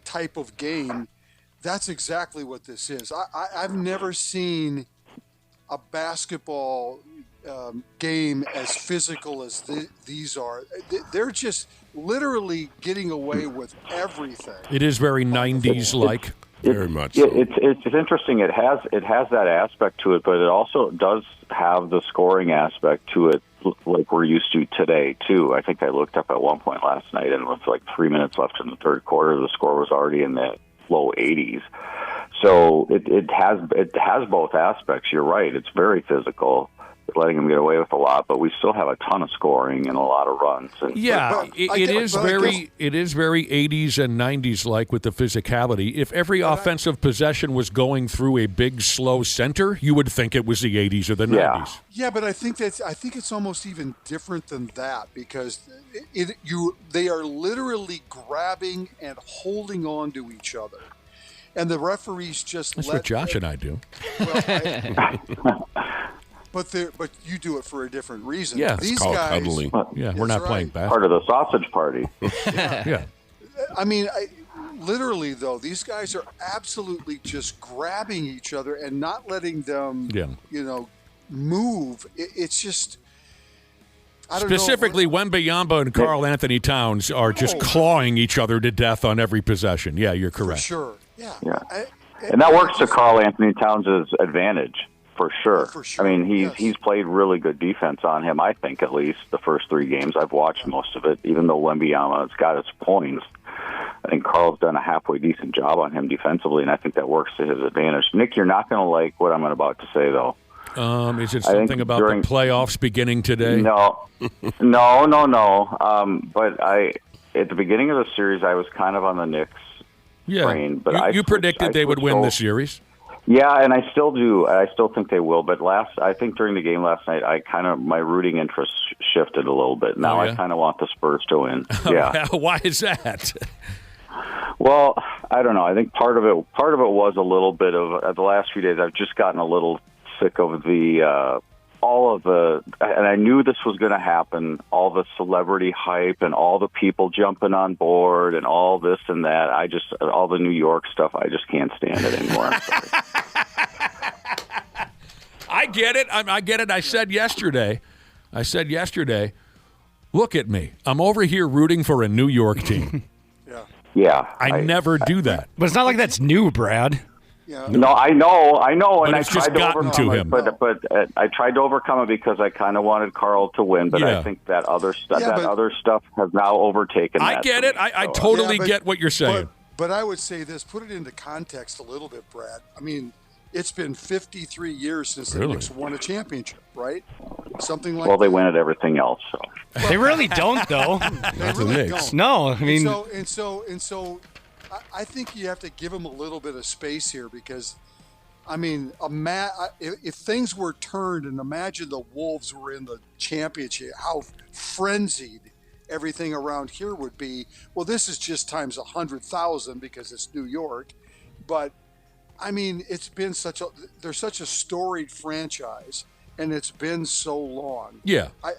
type of game. That's exactly what this is. I've never seen a basketball game as physical as these are. They're just literally getting away with everything. It is very 90s like. Very much. Yeah, it's interesting. It has that aspect to it, but it also does have the scoring aspect to it, like we're used to today too. I think I looked up at one point last night, and with like 3 minutes left in the third quarter, the score was already in the low 80s. So it has both aspects. You're right. It's very physical, letting them get away with a lot, but we still have a ton of scoring and a lot of runs. And, it is very 80s and 90s like with the physicality. If every offensive possession was going through a big slow center, you would think it was the 80s or the 90s. Yeah, but I think it's almost even different than that, because they are literally grabbing and holding on to each other. And the referees just That's what Josh and I do. Well, But you do it for a different reason. Yeah, these it's called guys. cuddling. Yeah, we're not playing basketball. Part of the sausage party. Yeah. I mean, literally though, these guys are absolutely just grabbing each other and not letting them, move. It's just. I don't Specifically, know. Wembanyama and Karl Anthony Towns are just clawing each other to death on every possession. Yeah, you're correct. For sure. Yeah. And that works to Karl Anthony Towns' advantage. For sure. I mean, he's played really good defense on him, I think, at least the first 3 games. I've watched most of it, even though Wembanyama has got his points. I think Karl's done a halfway decent job on him defensively, and I think that works to his advantage. Nick, you're not going to like what I'm about to say, though. Is it something about the playoffs beginning today? No. But at the beginning of the series, I was kind of on the Knicks train. But you predicted they would win the series? Yeah, and I still do. I still think they will. But I think during the game last night, my rooting interest shifted a little bit. Now I kind of want the Spurs to win. Yeah. Why is that? Well, I don't know. I think part of it was a little bit of the last few days. I've just gotten a little sick of and I knew this was going to happen, all the celebrity hype and all the people jumping on board and all this and that. All the New York stuff, I just can't stand it anymore. I'm sorry. I get it. I get it. I said yesterday, look at me. I'm over here rooting for a New York team. Yeah. I never do that. But it's not like that's new, Brad. Yeah. No, I know, But and I it's tried just to gotten overcome to it, him. but I tried to overcome it because I kind of wanted Karl to win, but I think that other stuff has now overtaken. I get it. I totally get what you're saying. But I would say this: put it into context a little bit, Brad. I mean, it's been 53 years since the Knicks won a championship, right? Something like. Well, they win at everything else. So. Well, they really don't, though. They really don't. No, I mean. And so, I think you have to give them a little bit of space here because. I mean, if things were turned and imagine the Wolves were in the championship, how frenzied everything around here would be. Well, this is just times 100,000 because it's New York. But, I mean, they're such a storied franchise, and it's been so long. Yeah. I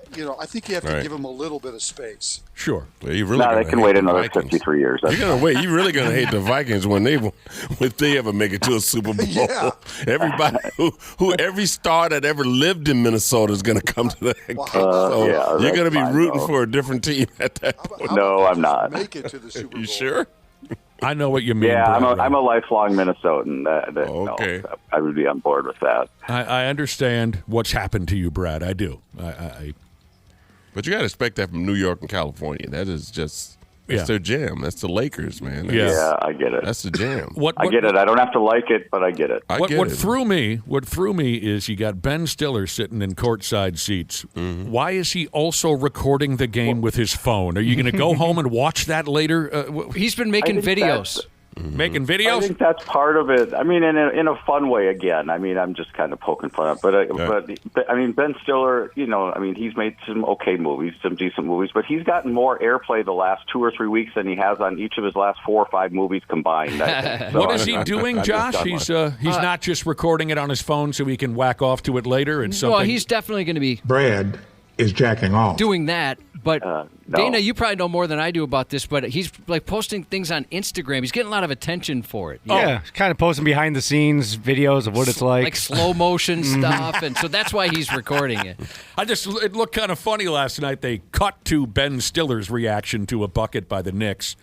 think you have to give them a little bit of space. Sure. Well, they can wait another 53 years. You're going to wait. You're really going to hate the Vikings if they ever make it to a Super Bowl. Yeah. Everybody every star that ever lived in Minnesota is going to come to that. You're going to be rooting for a different team at that point. No, I'm not. Make it to the Super Bowl. You sure? I know what you mean. Yeah, Brad. I'm a lifelong Minnesotan. Okay. No, I would be on board with that. I understand what's happened to you, Brad. I do. But you got to expect that from New York and California. That is just It's their jam. That's the Lakers, man. Yeah, I get it. That's the jam. I get it. I don't have to like it, but I get it. What threw me is you got Ben Stiller sitting in courtside seats. Mm-hmm. Why is he also recording the game with his phone? Are you going to go home and watch that later? He's been making videos. Making videos? I think that's part of it. I mean, in a fun way. Again, I mean, I'm just kind of poking fun at, but I mean, Ben Stiller. I mean, he's made some okay movies, some decent movies, but he's gotten more airplay the last 2 or 3 weeks than he has on each of his last 4 or 5 movies combined. I think. So, what is he doing, Josh? He's not just recording it on his phone so he can whack off to it later. And something. Well, he's definitely going to be. Brad is jacking off. Doing that. But no. Dana, you probably know more than I do about this, but he's like posting things on Instagram. He's getting a lot of attention for it. Yeah, kind of posting behind the scenes videos of what it's like slow motion stuff, and so that's why he's recording it. It looked kind of funny last night. They cut to Ben Stiller's reaction to a bucket by the Knicks.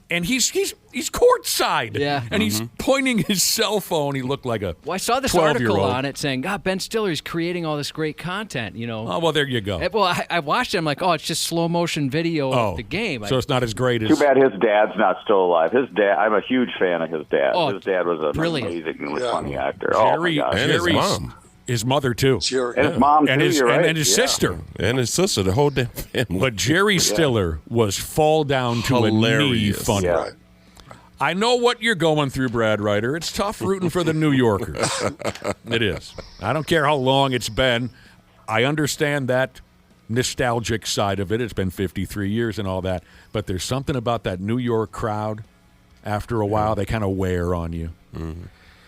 And he's courtside. Yeah. And he's pointing his cell phone. He looked like a 12-year-old. Well, I saw this article on it saying, Ben Stiller's creating all this great content, Oh, well, there you go. Well, I watched it. I'm like, it's just slow motion video of the game. So it's not as great as... Too bad his dad's not still alive. His dad, I'm a huge fan of his dad. His dad was an amazingly funny actor. Jerry's mom. His mother, too. And his mom, too, and his, you're right. And his sister. And his sister, the whole damn family. But Jerry Stiller was fall down to hilarious. A knee funny. Yeah. I know what you're going through, Brad Ryder. It's tough rooting for the New Yorkers. It is. I don't care how long it's been. I understand that nostalgic side of it. It's been 53 years and all that. But there's something about that New York crowd. After a while, they kind of wear on you. Mm-hmm.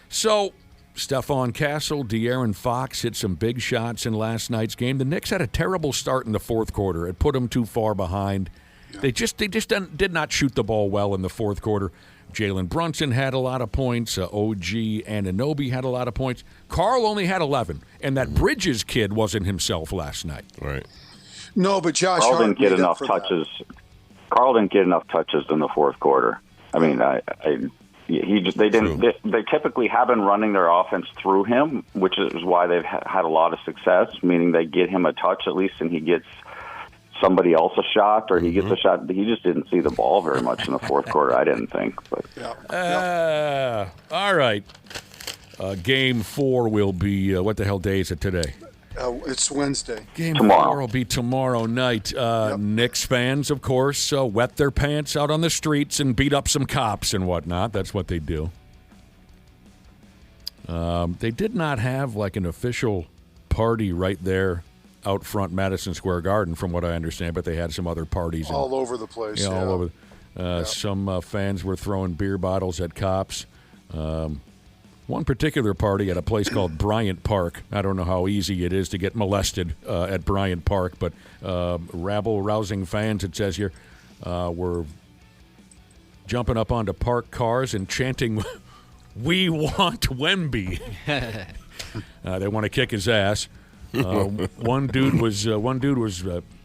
So, Stephon Castle, De'Aaron Fox hit some big shots in last night's game. The Knicks had a terrible start in the fourth quarter. It put them too far behind. Yeah. They just did not shoot the ball well in the fourth quarter. Jalen Brunson had a lot of points. OG Anunoby had a lot of points. Carl only had 11, and that Bridges kid wasn't himself last night. Right. No, but Josh Carl Hart didn't get made enough up for touches. Carl didn't get enough touches in the fourth quarter. I mean, they typically have been running their offense through him, which is why they've had a lot of success. Meaning they get him a touch at least, and he gets somebody else a shot, or he gets a shot. He just didn't see the ball very much in the fourth quarter, I didn't think. But all right. Game 4 will be, what the hell day is it today? It's Wednesday. Game 4 will be tomorrow night. Knicks fans, of course, wet their pants out on the streets and beat up some cops and whatnot. That's what they do. They did not have like an official party right there out front Madison Square Garden, from what I understand, but they had some other parties. All over the place. Yeah, all over. Some fans were throwing beer bottles at cops. One particular party at a place called Bryant Park. I don't know how easy it is to get molested at Bryant Park, but rabble-rousing fans, it says here, were jumping up onto parked cars and chanting, "We want Wemby." They want to kick his ass. One dude was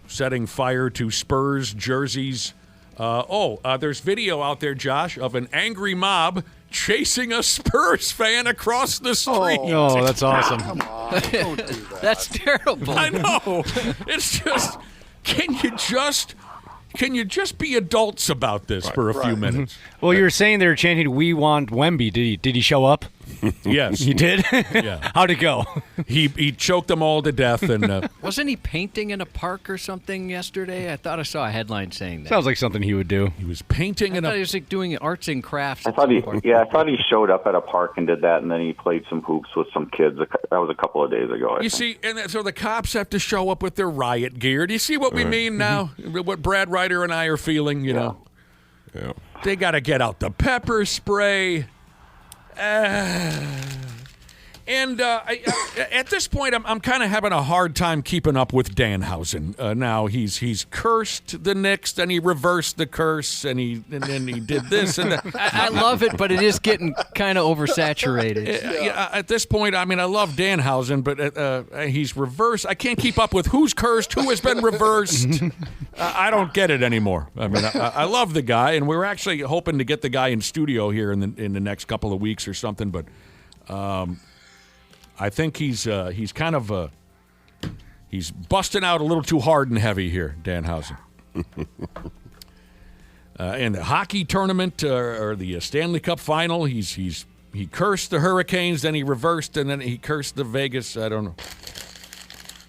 setting fire to Spurs jerseys. There's video out there, Josh, of an angry mob chasing a Spurs fan across the street. Oh, that's awesome. Come on, don't do that. That's terrible. I know. It's just, can you just be adults about this for a few minutes? Well, you were saying they were chanting, "We want Wemby." Did he show up? Yes. He did? Yeah. How'd it go? He choked them all to death. And wasn't he painting in a park or something yesterday? I thought I saw a headline saying that. Sounds like something he would do. He was painting I thought he was like doing arts and crafts. I thought he showed up at a park and did that, and then he played some hoops with some kids. That was a couple of days ago, I think. See, and so the cops have to show up with their riot gear. Do you see what we mean now? What Brad Ryder and I are feeling, you know? Yeah. They got to get out the pepper spray. And at this point, I'm kind of having a hard time keeping up with Danhausen. Now he's cursed the Knicks, then he reversed the curse, and then he did this and that. I love it, but it is getting kind of oversaturated. At this point, I mean, I love Danhausen, but he's reversed. I can't keep up with who's cursed, who has been reversed. I don't get it anymore. I mean, I love the guy, and we're actually hoping to get the guy in studio here in the next couple of weeks or something, but. I think he's kind of he's busting out a little too hard and heavy here, Danhausen. In the hockey tournament or the Stanley Cup final, he cursed the Hurricanes, then he reversed, and then he cursed the Vegas. I don't know.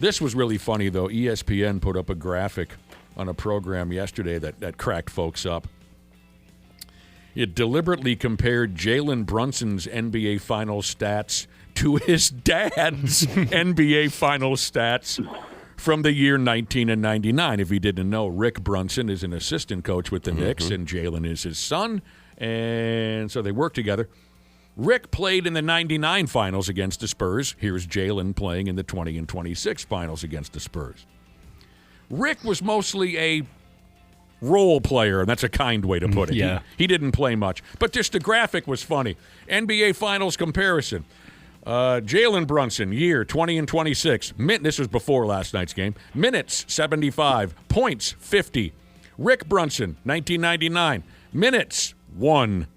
This was really funny though. ESPN put up a graphic on a program yesterday that cracked folks up. It deliberately compared Jalen Brunson's NBA Finals stats to his dad's NBA Finals stats from the year 1999. If he didn't know, Rick Brunson is an assistant coach with the Knicks, and Jalen is his son, and so they work together. Rick played in the 99 Finals against the Spurs. Here's Jalen playing in the 20 and 26 Finals against the Spurs. Rick was mostly a role player, and that's a kind way to put it. Yeah. He didn't play much. But just the graphic was funny. NBA Finals comparison. Jalen Brunson, year 20 and 26. This was before last night's game. Minutes, 75. Points, 50. Rick Brunson, 1999. Minutes, 1.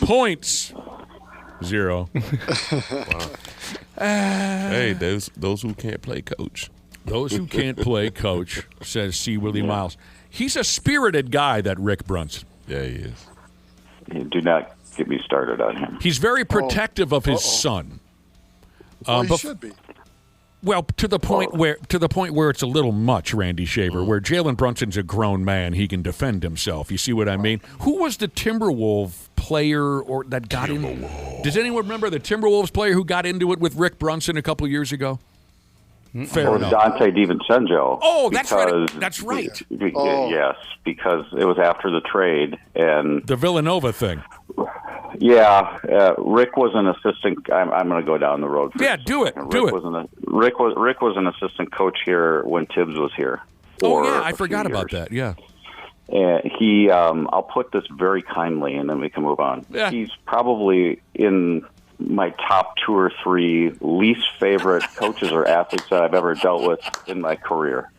Points, 0. Wow. Hey, those who can't play coach. Those who can't play coach, says C. Willie Miles. He's a spirited guy, that Rick Brunson. Yeah, he is. Do not get me started on him. He's very protective of his son. He should be. Well, to the point where it's a little much, Randy Shaver, where Jalen Brunson's a grown man, he can defend himself. You see what I mean? Who was the Timberwolves player that got in? Does anyone remember the Timberwolves player who got into it with Rick Brunson a couple years ago? Fair enough. Dante DiVincenzo. Oh, that's right. That's right. Yes, because it was after the trade and the Villanova thing. Yeah, Rick was an assistant. I'm going to go down the road. Yeah, do it. Rick was an assistant coach here when Tibbs was here. Oh yeah, I forgot about that. Yeah. He, I'll put this very kindly, and then we can move on. Yeah. He's probably in my top 2 or 3 least favorite coaches or athletes that I've ever dealt with in my career.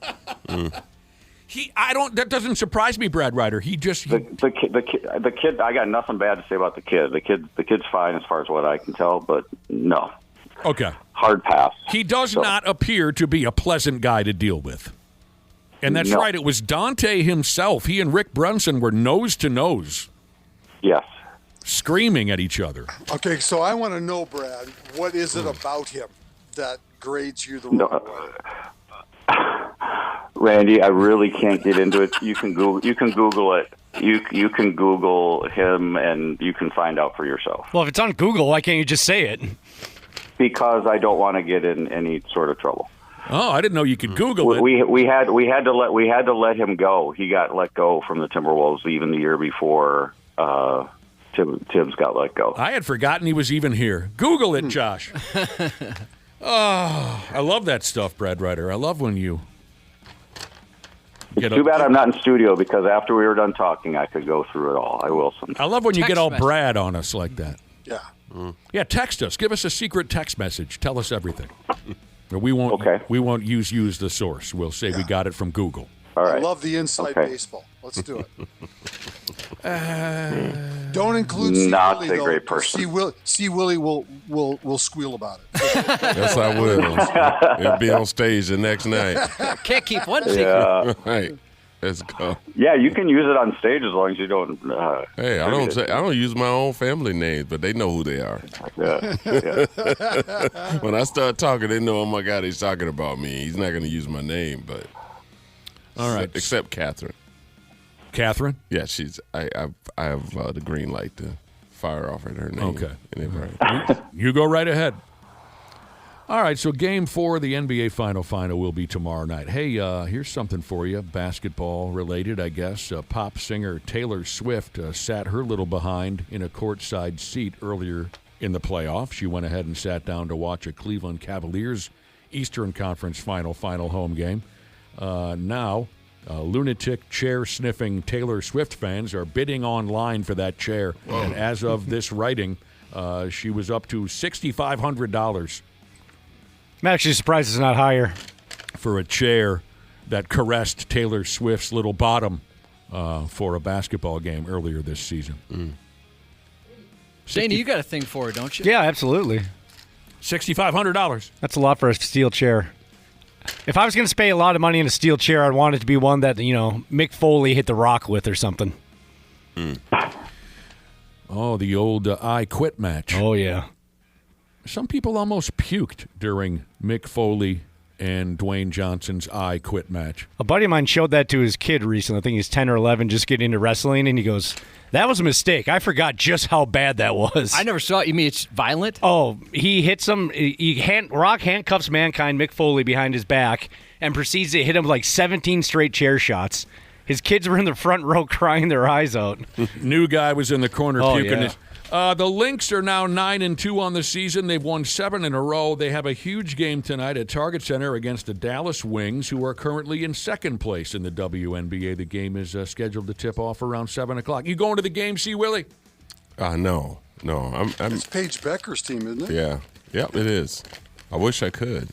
That doesn't surprise me, Brad Ryder. The kid. I got nothing bad to say about the kid. The kid's fine as far as what I can tell, but no. Okay. Hard pass. He does not appear to be a pleasant guy to deal with. And that's right. It was Dante himself. He and Rick Brunson were nose to nose. Yes. Screaming at each other. Okay, so I want to know, Brad, what is it about him that grades you the wrong way? Randy, I really can't get into it. You can Google it. You can Google him, and you can find out for yourself. Well, if it's on Google, why can't you just say it? Because I don't want to get in any sort of trouble. Oh, I didn't know you could Google it. We had to let him go. He got let go from the Timberwolves even the year before Tibbs got let go. I had forgotten he was even here. Google it, Josh. Oh, I love that stuff, Brad Ryder. I love when you Too bad I'm not in studio, because after we were done talking, I could go through it all. I will sometime. I love when you get all Brad on us like that. Yeah. Yeah, text us. Give us a secret text message. Tell us everything. We won't. Okay. We won't use the source. We'll say we got it from Google. All right. I love the inside baseball. Let's do it. Don't include C. Not Willie, a great person. C. Willie will squeal about it. Yes, I will. It'll be on stage the next night. Can't keep one secret. Yeah. Right. Let's go. Yeah, you can use it on stage as long as you don't. Hey, I don't use my own family names, but they know who they are. Yeah. When I start talking, they know, oh my God, he's talking about me. He's not going to use my name, but all right, except Catherine. Catherine? Yeah, I have the green light to fire off at her name. Okay. You go right ahead. All right, so Game 4 of the NBA Final will be tomorrow night. Hey, here's something for you, basketball-related, I guess. Pop singer Taylor Swift sat her little behind in a courtside seat earlier in the playoffs. She went ahead and sat down to watch a Cleveland Cavaliers Eastern Conference final home game. Now, lunatic chair-sniffing Taylor Swift fans are bidding online for that chair. Whoa. And as of this writing, she was up to $6,500. I'm actually surprised it's not higher. For a chair that caressed Taylor Swift's little bottom for a basketball game earlier this season. Danny, you got a thing for it, don't you? Yeah, absolutely. $6,500. That's a lot for a steel chair. If I was going to pay a lot of money in a steel chair, I'd want it to be one that, Mick Foley hit the rock with or something. Oh, the old I Quit match. Oh, yeah. Some people almost puked during Mick Foley and Dwayne Johnson's I Quit match. A buddy of mine showed that to his kid recently. I think he's 10 or 11, just getting into wrestling, and he goes, "That was a mistake. I forgot just how bad that was." I never saw it. You mean it's violent? Oh, he hits him. Rock handcuffs Mankind, Mick Foley, behind his back and proceeds to hit him with like 17 straight chair shots. His kids were in the front row crying their eyes out. New guy was in the corner puking. Yeah. The Lynx are now 9-2 on the season. They've won 7 in a row. They have a huge game tonight at Target Center against the Dallas Wings, who are currently in second place in the WNBA. The game is scheduled to tip off around 7 o'clock. You going to the game, C. Willie? No. It's Paige Becker's team, isn't it? Yeah. Yep, it is. I wish I could.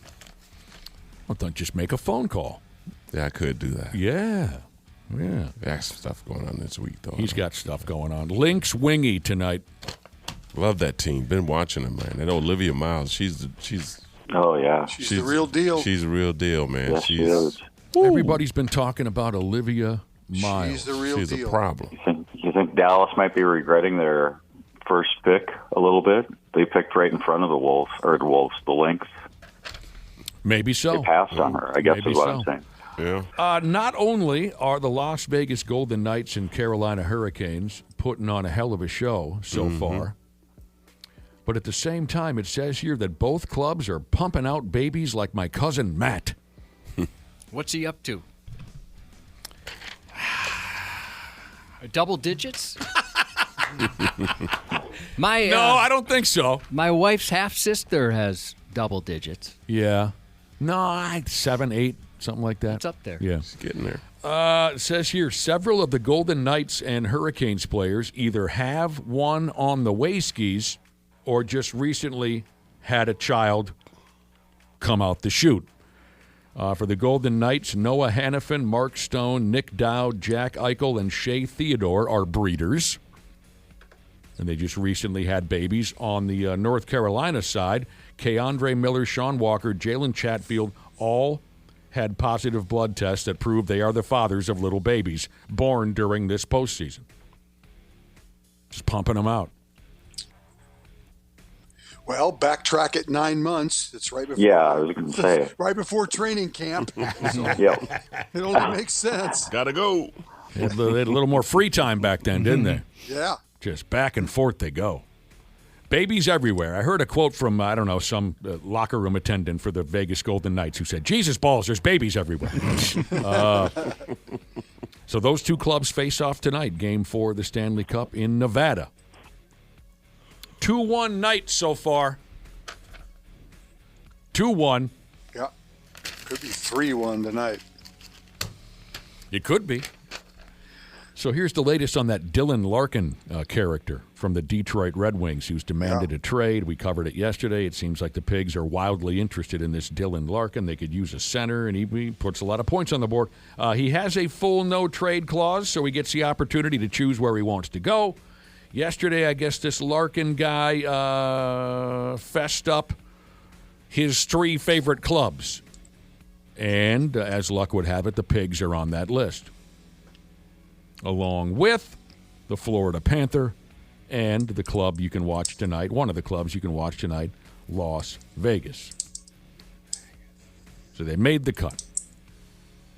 Well, don't just make a phone call. Yeah, I could do that. Yeah. Got stuff going on this week, though. He's got stuff going on. Lynx Wingy tonight. Love that team. Been watching them, man. And Olivia Miles, she's. Oh yeah, she's the real deal. She's a real deal, man. Yes, she is. Everybody's been talking about Olivia Miles. She's the real She's deal. a problem. You think Dallas might be regretting their first pick a little bit? They picked right in front of the Lynx. Maybe so. They passed on her, I guess Maybe is what so. I'm saying. Yeah. Not only are the Las Vegas Golden Knights and Carolina Hurricanes putting on a hell of a show so far, but at the same time, it says here that both clubs are pumping out babies like my cousin Matt. What's he up to? Double digits? No, I don't think so. My wife's half-sister has double digits. Yeah. No, 7, 8, something like that. It's up there. Yeah. It's getting there. It says here, several of the Golden Knights and Hurricanes players either have one on the way skis or just recently had a child come out the chute. For the Golden Knights, Noah Hannafin, Mark Stone, Nick Dowd, Jack Eichel, and Shea Theodore are breeders. And they just recently had babies. On the North Carolina side, Keandre Miller, Sean Walker, Jalen Chatfield all had positive blood tests that prove they are the fathers of little babies born during this postseason. Just pumping them out. Well, backtrack it 9 months. It's right before. Yeah, I was going to say. Right before training camp. So Yep. It only makes sense. Gotta go. They had a little more free time back then, didn't they? Yeah. Just back and forth they go. Babies everywhere. I heard a quote from, some locker room attendant for the Vegas Golden Knights who said, "Jesus balls, there's babies everywhere." So those two clubs face off tonight, Game 4 of the Stanley Cup in Nevada. 2-1 Knights so far. 2-1. Yeah. Could be 3-1 tonight. It could be. So here's the latest on that Dylan Larkin character from the Detroit Red Wings who's demanded a trade. We covered it yesterday. It seems like the Pigs are wildly interested in this Dylan Larkin. They could use a center, and he puts a lot of points on the board. He has a full no-trade clause, so he gets the opportunity to choose where he wants to go. Yesterday, I guess this Larkin guy fessed up his 3 favorite clubs. And as luck would have it, the Pigs are on that list, along with the Florida Panther and the club you can watch tonight, one of the clubs you can watch tonight, Las Vegas. So they made the cut.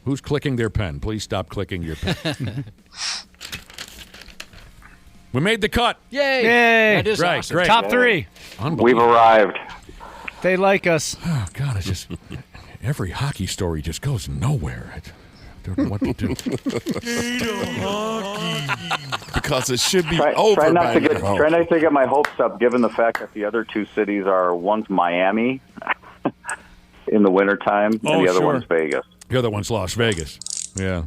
Who's clicking their pen? Please stop clicking your pen. We made the cut. Yay! That is right, awesome. great. Top 3. We've arrived. They like us. Oh, God, it's just every hockey story just goes nowhere. I don't know what to do. Because it should be Try over not by to now. try not to get my hopes up, given the fact that the other 2 cities are, one's Miami in the wintertime, and the other one's Vegas. The other one's Las Vegas. Yeah.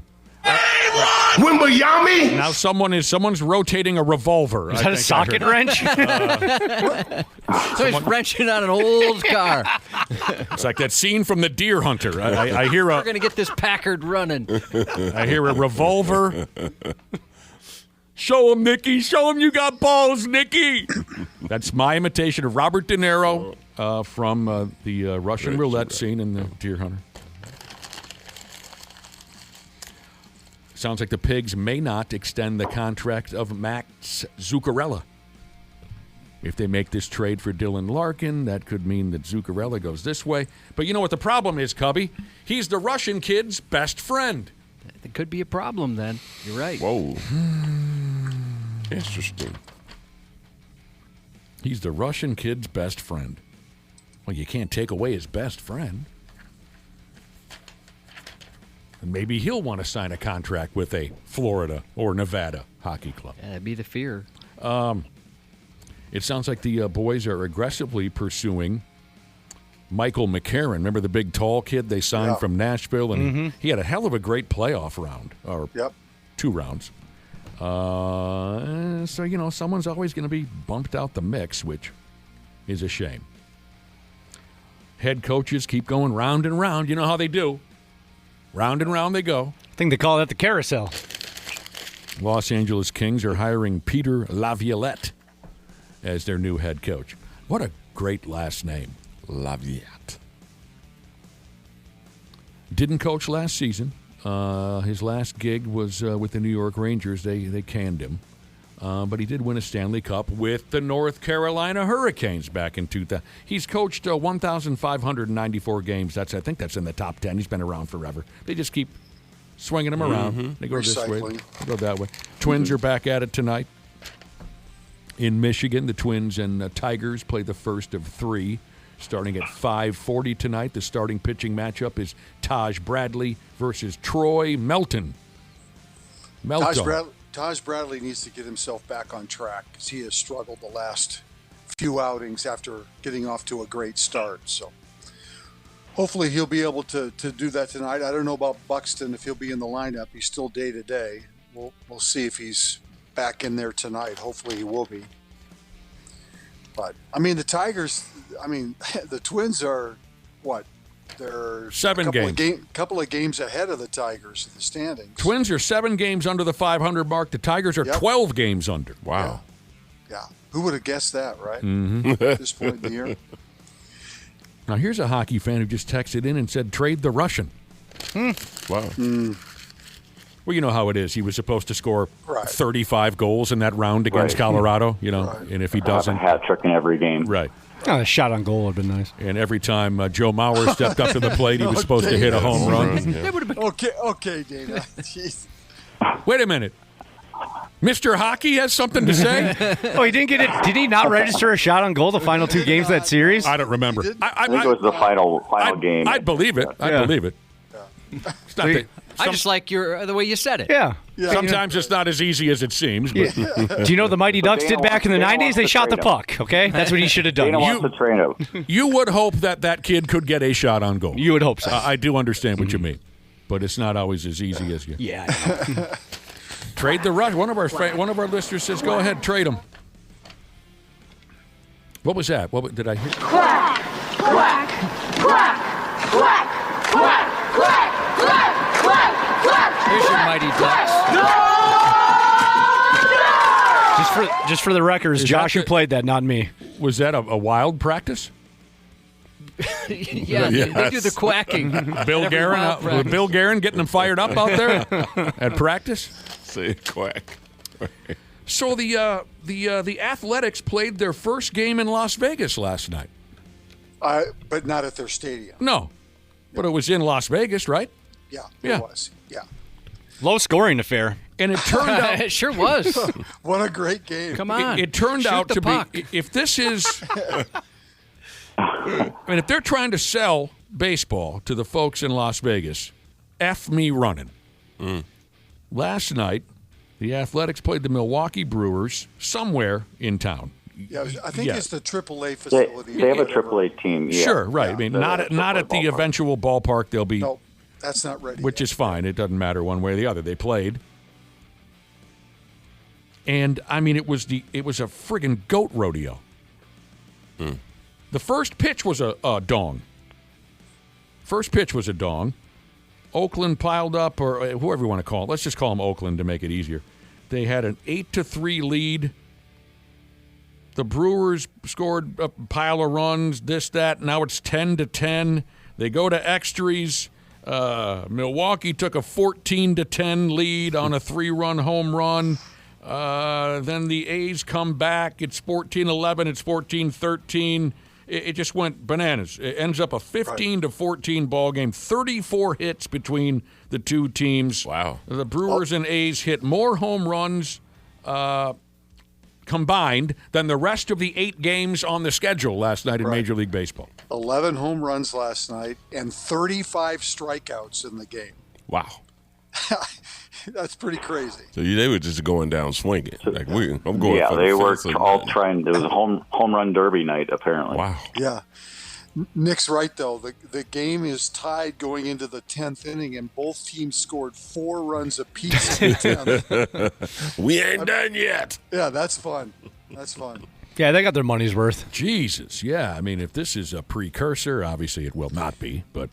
Wimbayami? Now someone's rotating a revolver. Is that a socket wrench? Somebody's wrenching on an old car. It's like that scene from The Deer Hunter. I hear We're going to get this Packard running. I hear a revolver. Show him, Nicky. Show him you got balls, Nicky. That's my imitation of Robert De Niro from the Russian roulette scene in The Deer Hunter. Sounds like the Pigs may not extend the contract of Max Zuccarello. If they make this trade for Dylan Larkin, that could mean that Zuccarello goes this way. But you know what the problem is, Cubby? He's the Russian kid's best friend. It could be a problem then. You're right. Whoa. Interesting. He's the Russian kid's best friend. Well, you can't take away his best friend. And maybe he'll want to sign a contract with a Florida or Nevada hockey club. Yeah, that'd be the fear. It sounds like the boys are aggressively pursuing Michael McCarron. Remember the big tall kid they signed from Nashville? And he had a hell of a great playoff round, or 2 rounds. So, you know, someone's always going to be bumped out the mix, which is a shame. Head coaches keep going round and round. You know how they do. Round and round they go. I think they call that the carousel. Los Angeles Kings are hiring Peter Laviolette as their new head coach. What a great last name, Laviolette. Didn't coach last season. His last gig was with the New York Rangers. They canned him. But he did win a Stanley Cup with the North Carolina Hurricanes back in 2000. He's coached 1,594 games. I think that's in the top 10. He's been around forever. They just keep swinging him around. They go this way, they go that way. Twins are back at it tonight in Michigan. The Twins and Tigers play the first of 3. Starting at 5:40 tonight, the starting pitching matchup is Taj Bradley versus Troy Melton. Taj Bradley needs to get himself back on track because he has struggled the last few outings after getting off to a great start. So hopefully he'll be able to do that tonight. I don't know about Buxton, if he'll be in the lineup. He's still day-to-day. We'll see if he's back in there tonight. Hopefully he will be. But, I mean, the Tigers, the Twins are, what? They're 7 games. Couple of games ahead of the Tigers in the standings. Twins are 7 games under the 500 mark. The Tigers are 12 games under. Wow. Yeah. Who would have guessed that, right? At this point in the year. Now, here's a hockey fan who just texted in and said, trade the Russian. Wow. Well, you know how it is. He was supposed to score 35 goals in that round against Colorado, you know, and if he doesn't. Have a hat trick in every game. Right. A shot on goal would have been nice. And every time Joe Mauer stepped up to the plate, he was supposed to hit a home run. It would have been okay, Dana. Jeez. Wait a minute. Mr. Hockey has something to say? He didn't get it. Did he not register a shot on goal the final 2 games of that series? I don't remember. I think it was the final game. I'd believe it. I believe it. It's not I just like the way you said it. Yeah. Sometimes it's not as easy as it seems. But. Do you know what the Mighty Ducks did back in the 90s? They shot the puck, okay? That's what he should have done. Dana wants to train him. You would hope that kid could get a shot on goal. You would hope so. I do understand what you mean. But it's not always as easy as you. Yeah. Trade the Rush. One of our listeners says, go ahead, trade him. What was that? What did I hear? Quack! Quack! Quack! Quack! Quack! Quack! Quack! Quack! Quack! Here's your Mighty Ducks. Just for the records, Josh who played that, not me. Was that a wild practice? Yeah, they do the quacking. Bill Guerin getting them fired up out there at practice. Say quack. So the Athletics played their first game in Las Vegas last night. But not at their stadium. No, but it was in Las Vegas, right? Yeah, it was. Yeah. Low scoring affair. And it turned out it sure was. What a great game. Come on. It turned Shoot out the to puck. be if this is if they're trying to sell baseball to the folks in Las Vegas, F me running. Last night, the Athletics played the Milwaukee Brewers somewhere in town. Yeah, I think it's the AAA facility. They have a AAA team. Yeah. Sure, right. I mean, not at the eventual ballpark. They'll be. No, that's not ready. Which is fine. It doesn't matter one way or the other. They played. And, I mean, it was a friggin' goat rodeo. The first pitch was a dong. First pitch was a dong. Oakland piled up, or whoever you want to call it. Let's just call them Oakland to make it easier. They had an 8-3 lead. The Brewers scored a pile of runs, this, that. Now it's 10-10. They go to extras. Milwaukee took a 14-10 lead on a 3-run home run. Then the A's come back. It's 14-11. It's 14-13. It just went bananas. It ends up a 15-14 ball game. 34 hits between the two teams. Wow. The Brewers and A's hit more home runs combined than the rest of the 8 games on the schedule last night in Major League Baseball. 11 home runs last night and 35 strikeouts in the game. Wow. That's pretty crazy. So they were just going down swinging. Like I'm going. Yeah, for they the were fence all trying. It was a home run derby night, apparently. Wow. Yeah. Nick's right, though. The game is tied going into the 10th inning, and both teams scored 4 runs apiece in the 10th. We ain't done yet. Yeah, that's fun. That's fun. Yeah, they got their money's worth. Jesus, yeah. I mean, if this is a precursor, obviously it will not be. But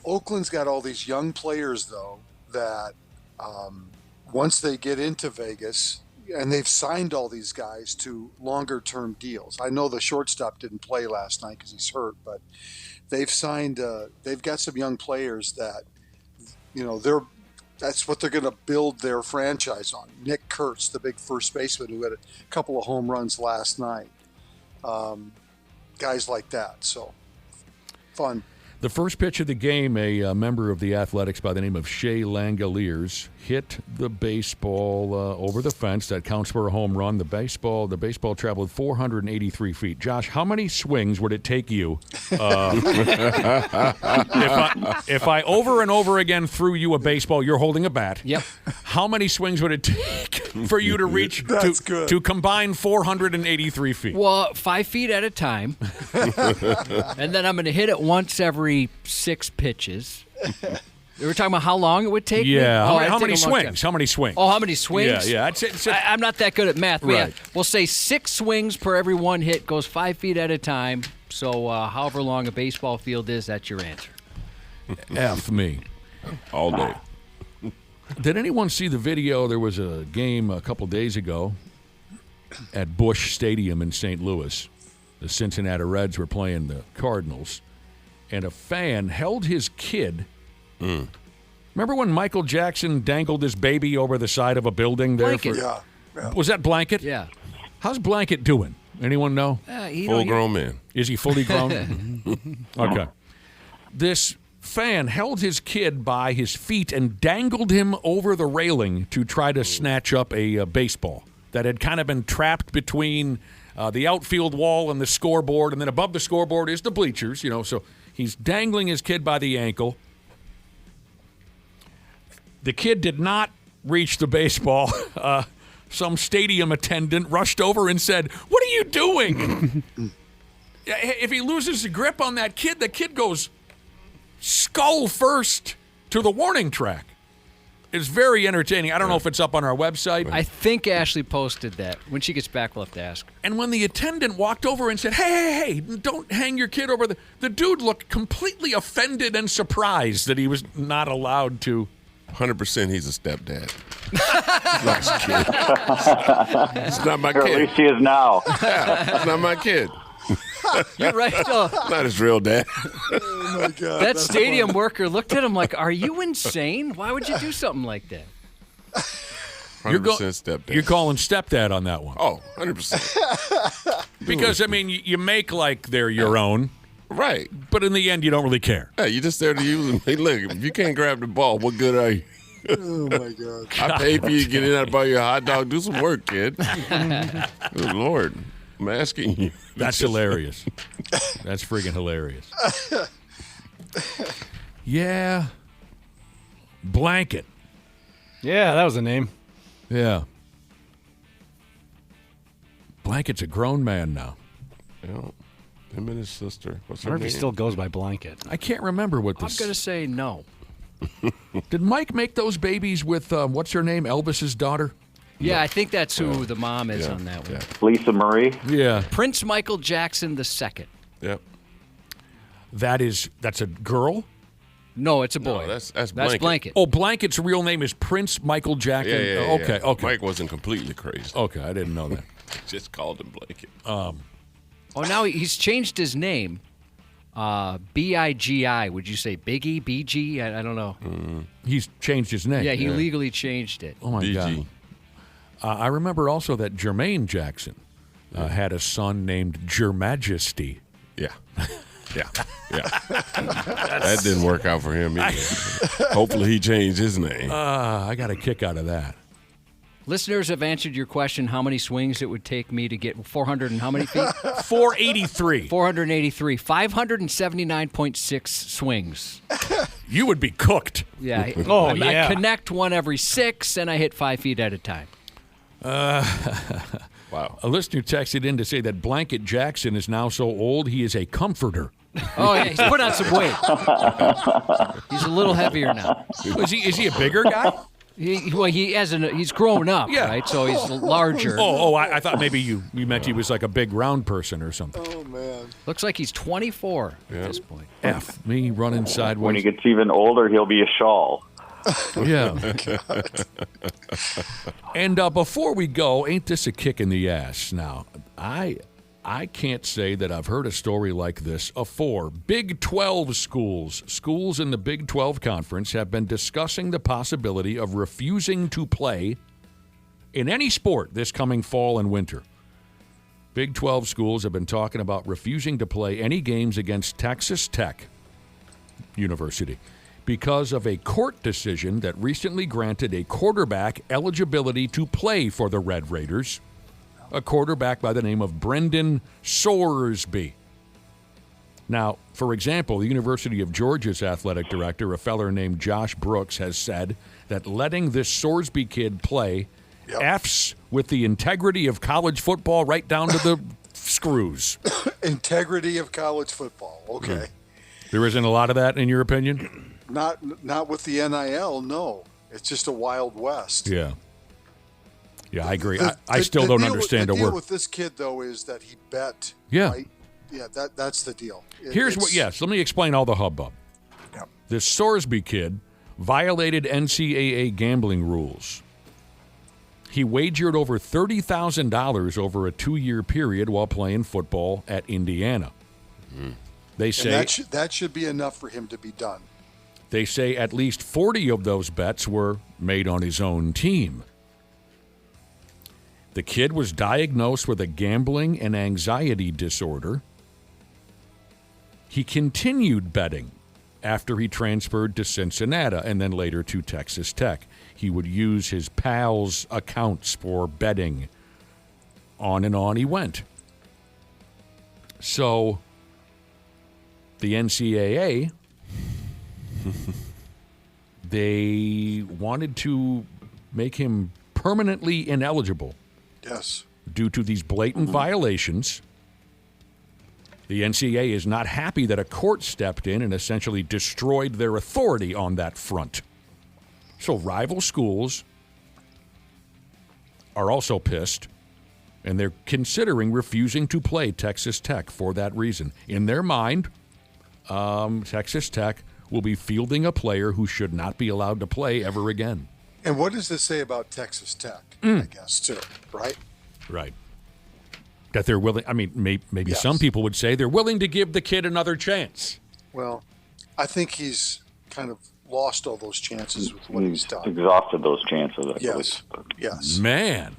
Oakland's got all these young players, though, that once they get into Vegas, and they've signed all these guys to longer-term deals. I know the shortstop didn't play last night because he's hurt, but they've signed. They've got some young players that, that's what they're going to build their franchise on. Nick Kurtz, the big first baseman who had a couple of home runs last night. Guys like that. So fun. the first pitch of the game, a member of the Athletics by the name of Shea Langoliers hit the baseball over the fence. That counts for a home run. The baseball traveled 483 feet. Josh, how many swings would it take you if I over and over again threw you a baseball? You're holding a bat. Yep. How many swings would it take for you to reach to combine 483 feet? Well, 5 feet at a time. And then I'm going to hit it once every 6 pitches. We were talking about how long it would take me? Yeah. Oh, How many swings? time. How many swings? Oh, how many swings? Yeah. I'm not that good at math. Right. Yeah, we'll say 6 swings per every one hit, goes 5 feet at a time. So however long a baseball field is, that's your answer. F me. All day. Did anyone see the video? There was a game a couple days ago at Busch Stadium in St. Louis. The Cincinnati Reds were playing the Cardinals, and a fan held his kid. Remember when Michael Jackson dangled his baby over the side of a building there? Blanket. Yeah. Was that Blanket? Yeah. How's Blanket doing? Anyone know? Full-grown man. Is he fully grown? Okay. This fan held his kid by his feet and dangled him over the railing to try to snatch up a baseball that had kind of been trapped between the outfield wall and the scoreboard, and then above the scoreboard is the bleachers, so he's dangling his kid by the ankle. The kid did not reach the baseball. Some stadium attendant rushed over and said, "What are you doing?" If he loses the grip on that kid, the kid goes skull first to the warning track. It's very entertaining. I don't know if it's up on our website. I think Ashley posted that. When she gets back, we'll have to ask her. And when the attendant walked over and said, hey, don't hang your kid over the dude looked completely offended and surprised that he was not allowed to. 100% he's a stepdad. Nice kid. It's not my kid. Or at least he is now. Yeah, it's not my kid. You're right, though. Not his real dad. Oh, my God. That stadium worker looked at him like, are you insane? Why would you do something like that? 100% stepdad. You're calling stepdad on that one. Oh, 100%. Because, I mean, you make like they're your own. Right. But in the end, you don't really care. Yeah, you're just there to use them. Hey, look, if you can't grab the ball, what good are you? Oh, my God. I paid for you to get in and buy you a hot dog. Do some work, kid. Good Lord. I'm asking you. That's hilarious. That's friggin' hilarious. Yeah. Blanket. Yeah, that was the name. Yeah. Blanket's a grown man now. Yeah. Him and his sister. What's I her wonder if name? he still goes by Blanket. I can't remember what I'm this. going to say no. Did Mike make those babies with what's her name? Elvis's daughter. Yeah, I think that's who the mom is on that one. Lisa Marie. Yeah. Prince Michael Jackson II. Yep. That's a girl. No, it's a boy. No, that's Blanket. Blanket. Oh, Blanket's real name is Prince Michael Jackson. Yeah. Okay. Mike wasn't completely crazy. Okay, I didn't know that. Just called him Blanket. Oh, now he's changed his name. B-I-G-I. Would you say Biggie? B-G? I don't know. He's changed his name. Yeah, he legally changed it. Oh, my BG. I remember also that Jermaine Jackson had a son named Your Majesty. Yeah. Yeah. That didn't work out for him either. Hopefully he changed his name. I got a kick out of that. Listeners have answered your question, how many swings it would take me to get 400 and how many feet? 483. 483. 579.6 swings. You would be cooked. Yeah. I connect one every 6, and I hit 5 feet at a time. Wow. A listener texted in to say that Blanket Jackson is now so old he is a comforter. Oh, yeah, he's put on some weight. He's a little heavier now. Is he a bigger guy? He's grown up, right? So he's larger. I thought maybe you meant he was like a big round person or something. Oh, man. Looks like he's 24 at this point. F me running sideways. When he gets even older, he'll be a shawl. Yeah. And before we go, ain't this a kick in the ass? Now, I can't say that I've heard a story like this afore. Big 12 schools in the Big 12 Conference have been discussing the possibility of refusing to play in any sport this coming fall and winter. Big 12 schools have been talking about refusing to play any games against Texas Tech University because of a court decision that recently granted a quarterback eligibility to play for the Red Raiders, a quarterback by the name of Brendan Sorsby. Now, for example, the University of Georgia's athletic director, a feller named Josh Brooks, has said that letting this Sorsby kid play F's with the integrity of college football right down to the screws. Integrity of college football. Okay. Yeah. There isn't a lot of that, in your opinion? Not with the NIL, no. It's just a Wild West. Yeah. Yeah, I agree. I still don't understand a word. The deal with this kid, though, is that he bet. Yeah. Right? Yeah, that's the deal. Let me explain all the hubbub. Yeah. This Sorsby kid violated NCAA gambling rules. He wagered over $30,000 over a 2-year period while playing football at Indiana. They say that should be enough for him to be done. They say at least 40 of those bets were made on his own team. The kid was diagnosed with a gambling and anxiety disorder. He continued betting after he transferred to Cincinnati and then later to Texas Tech. He would use his pals' accounts for betting. On and on he went. So the NCAA, they wanted to make him permanently ineligible. Yes. Due to these blatant violations. The NCAA is not happy that a court stepped in and essentially destroyed their authority on that front. So rival schools are also pissed, and they're considering refusing to play Texas Tech for that reason. In their mind, Texas Tech will be fielding a player who should not be allowed to play ever again. And what does this say about Texas Tech, I guess, too, right? Right. That they're willing, maybe some people would say they're willing to give the kid another chance. Well, I think he's kind of lost all those chances with what he's done. Exhausted those chances. Yes. Man.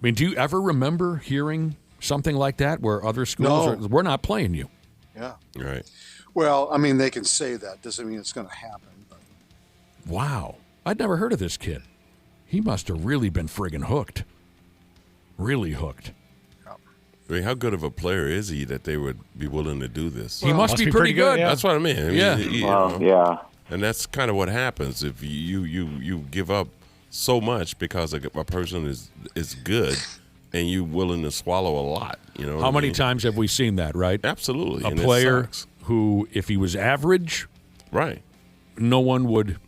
Do you ever remember hearing something like that where other schools we're not playing you? Yeah. Right. Well, they can say that. Doesn't mean it's going to happen. But. Wow. I'd never heard of this kid. He must have really been friggin' hooked. Really hooked. How good of a player is he that they would be willing to do this? He must be pretty good. That's what I mean. Yeah. And that's kind of what happens if you give up so much because a person is good and you're willing to swallow a lot. How many times have we seen that, right? Absolutely. A player who, if he was average, right, no one would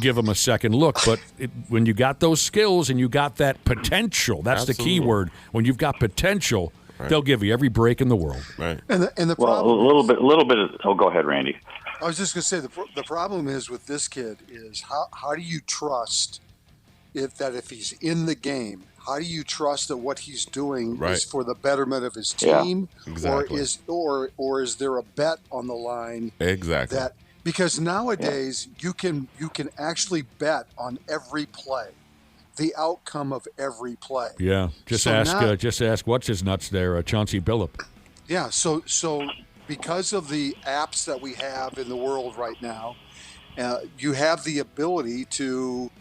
give him a second look. But when you got those skills and you got that potential, that's the key word. When you've got potential, they'll give you every break in the world. Right. And the problem a little bit. Go ahead, Randy. I was just going to say the problem is with this kid is how do you trust if he's in the game? How do you trust that what he's doing is for the betterment of his team, exactly. or is there a bet on the line? Exactly. Because nowadays you can actually bet on every play. the outcome of every play. Yeah, just ask what's his nuts there, Chauncey Billup. Yeah, so because of the apps that we have in the world right now, you have the ability to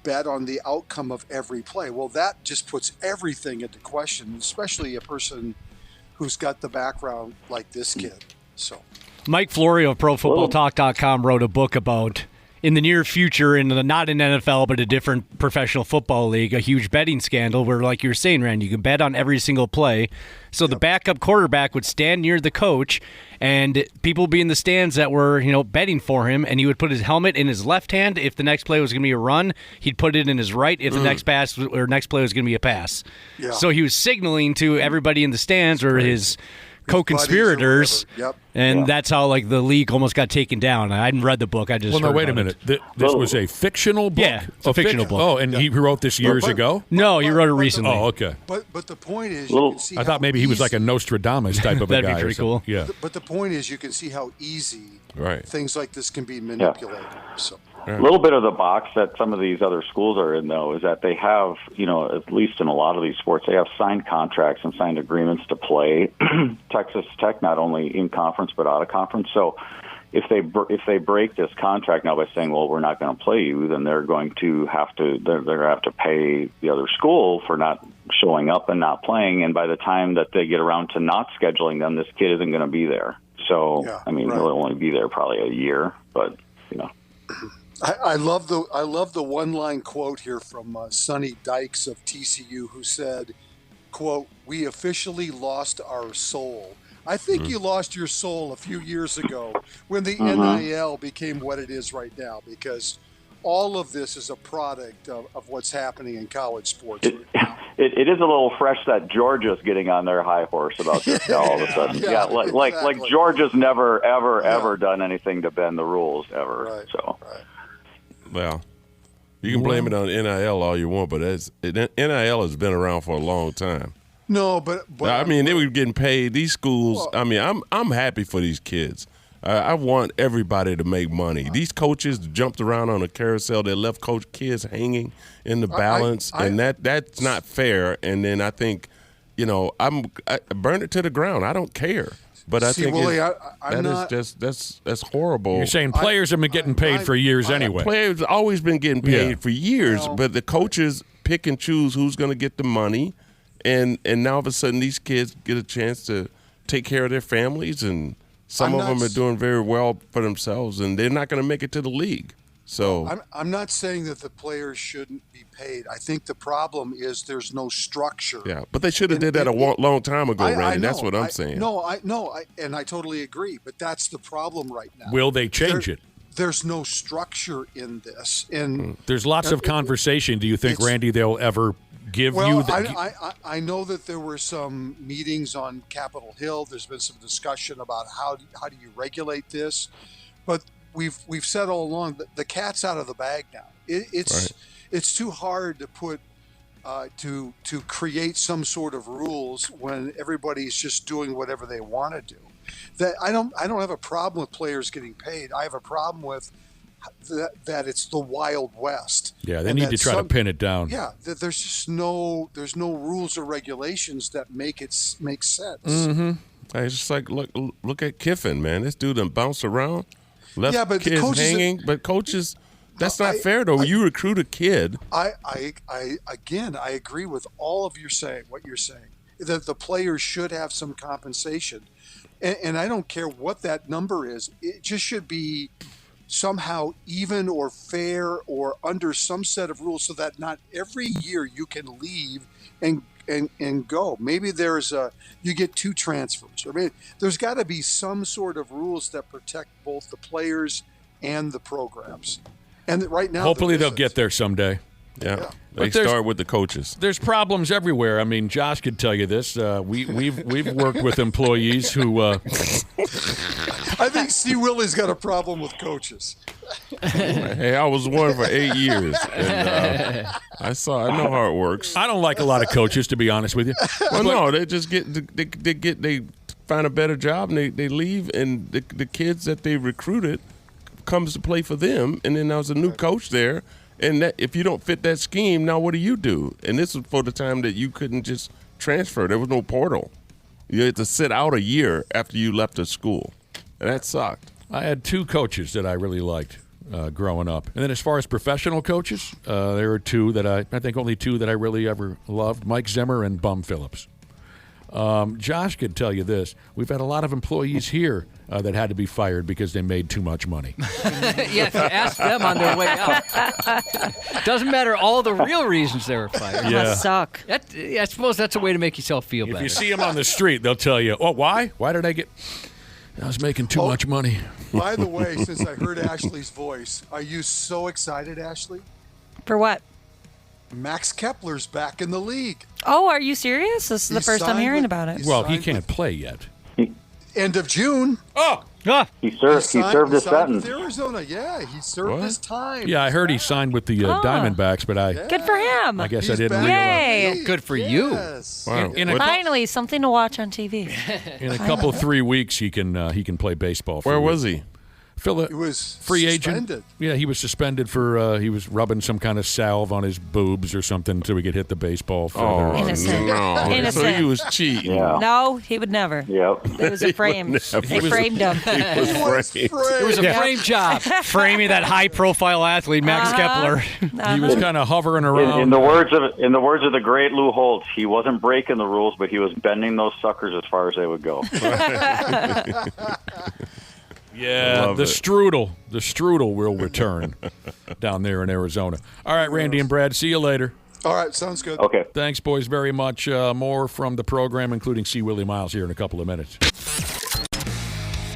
bet on the outcome of every play. Well, that just puts everything into question, especially a person who's got the background like this kid. So, Mike Florio of ProFootballTalk.com wrote a book about, in the near future, not in NFL, but a different professional football league, a huge betting scandal where, like you were saying, Rand, you can bet on every single play. So the backup quarterback would stand near the coach, and people would be in the stands that were, betting for him, and he would put his helmet in his left hand. If the next play was going to be a run, he'd put it in his right if the next play was going to be a pass. Yeah. So he was signaling to everybody in the stands or his co-conspirators, and that's how the league almost got taken down. I hadn't read the book. I just Well, no, wait a minute. This was a fictional book? Yeah, it's a fictional book. Oh, and he wrote this years ago? No, he wrote it recently. Oh, okay. But the point is, you can see I thought maybe he was like a Nostradamus type of a guy. That'd be pretty cool. Yeah. But the point is, you can see how easy things like this can be manipulated. So. A little bit of the box that some of these other schools are in, though, is that they have, at least in a lot of these sports, they have signed contracts and signed agreements to play Texas Tech, not only in conference but out of conference. So if they break this contract now by saying, well, we're not going to play you, then they're going to have to pay the other school for not showing up and not playing. And by the time that they get around to not scheduling them, this kid isn't going to be there. So, he'll only be there probably a year, but, I love the one-line quote here from Sonny Dykes of TCU, who said, quote, "We officially lost our soul." I think you lost your soul a few years ago when the NIL became what it is right now, because all of this is a product of what's happening in college sports. It is a little fresh that Georgia's getting on their high horse about this now all of a sudden. Like Georgia's never, ever done anything to bend the rules, ever. Right, so. Right. Well, you can blame it on NIL all you want, but NIL has been around for a long time. No, but they were getting paid. These schools. Well, I'm happy for these kids. I want everybody to make money. These coaches jumped around on a carousel. They left kids hanging in the balance, and that's not fair. And then I think, I burn it to the ground. I don't care. But I think Willie, that's horrible. You're saying players have been getting paid for years anyway. Players have always been getting paid for years, but the coaches pick and choose who's going to get the money, and now all of a sudden these kids get a chance to take care of their families, and some of them are doing very well for themselves, and they're not going to make it to the league. So I'm not saying that the players shouldn't be paid. I think the problem is there's no structure. Yeah, but they should have did that a long time ago, Randy. That's what I'm saying. And I totally agree. But that's the problem right now. Will they change it? There's no structure in this, and there's lots of conversation. Do you think, Randy, they'll ever give you? I know that there were some meetings on Capitol Hill. There's been some discussion about how do you regulate this, but we've said all along that the cat's out of the bag now. It's too hard to put to create some sort of rules when everybody's just doing whatever they want to do. That I don't have a problem with players getting paid. I have a problem with that it's the Wild West. Yeah, they need to try to pin it down. Yeah, there's just no rules or regulations that make sense. Mm-hmm. It's just like look at Kiffin, man. This dude done bounced around. Left kids hanging, but coaches, that's not fair though. You recruit a kid. I agree with all of what you're saying. That the players should have some compensation, and I don't care what that number is. It just should be somehow even or fair or under some set of rules, so that not every year you can leave and go. Maybe you get 2 transfers. I mean, there's got to be some sort of rules that protect both the players and the programs. And right now, hopefully they'll get there someday. Yeah. They start with the coaches. There's problems everywhere. I mean, Josh could tell you this. We've worked with employees who. I think C. Willie's got a problem with coaches. Hey, I was one for 8 years, and I know how it works. I don't like a lot of coaches, to be honest with you. Well, no, they just they find a better job and they leave, and the kids that they recruited comes to play for them, and then there's a new coach there. And that, if you don't fit that scheme, now what do? And this was for the time that you couldn't just transfer. There was no portal. You had to sit out a year after you left the school. And that sucked. I had 2 coaches that I really liked growing up. And then as far as professional coaches, there were 2 that I think only 2 that I really ever loved, Mike Zimmer and Bum Phillips. Josh could tell you this. We've had a lot of employees here that had to be fired because they made too much money. Yes, ask them on their way out. Doesn't matter all the real reasons they were fired. It must suck. I suppose that's a way to make yourself feel better. If you see them on the street, they'll tell you, oh, why? Why did I get... I was making too much money. By the way, since I heard Ashley's voice, are you so excited, Ashley? For what? Max Kepler's back in the league. Oh, are you serious? This is the first I'm hearing about it. Well, he can't play yet. End of June. Oh! He served his sentence. With Arizona, yeah, he served his time. Yeah, I heard he signed with the Diamondbacks, but Good for him. I guess He's I didn't back. realize. Yay. Good for you. Wow. Finally, something to watch on TV. In a couple 3 weeks, he can play baseball. Where was he? He was free suspended. agent. Yeah, he was suspended for he was rubbing some kind of salve on his boobs or something so he could hit the baseball further. Innocent. No. Innocent. So he was cheating. Yeah. No, he would never. Yep. It was a frame. They framed him. He was framed. It was a frame job. Framing that high-profile athlete, Max Kepler. He was kind of hovering around. In the words of the great Lou Holtz, he wasn't breaking the rules, but he was bending those suckers as far as they would go. Yeah, the strudel will return down there in Arizona. All right, Randy and Brad, see you later. All right, sounds good. Okay. Thanks, boys, very much. More from the program, including C. Willie Miles, here in a couple of minutes.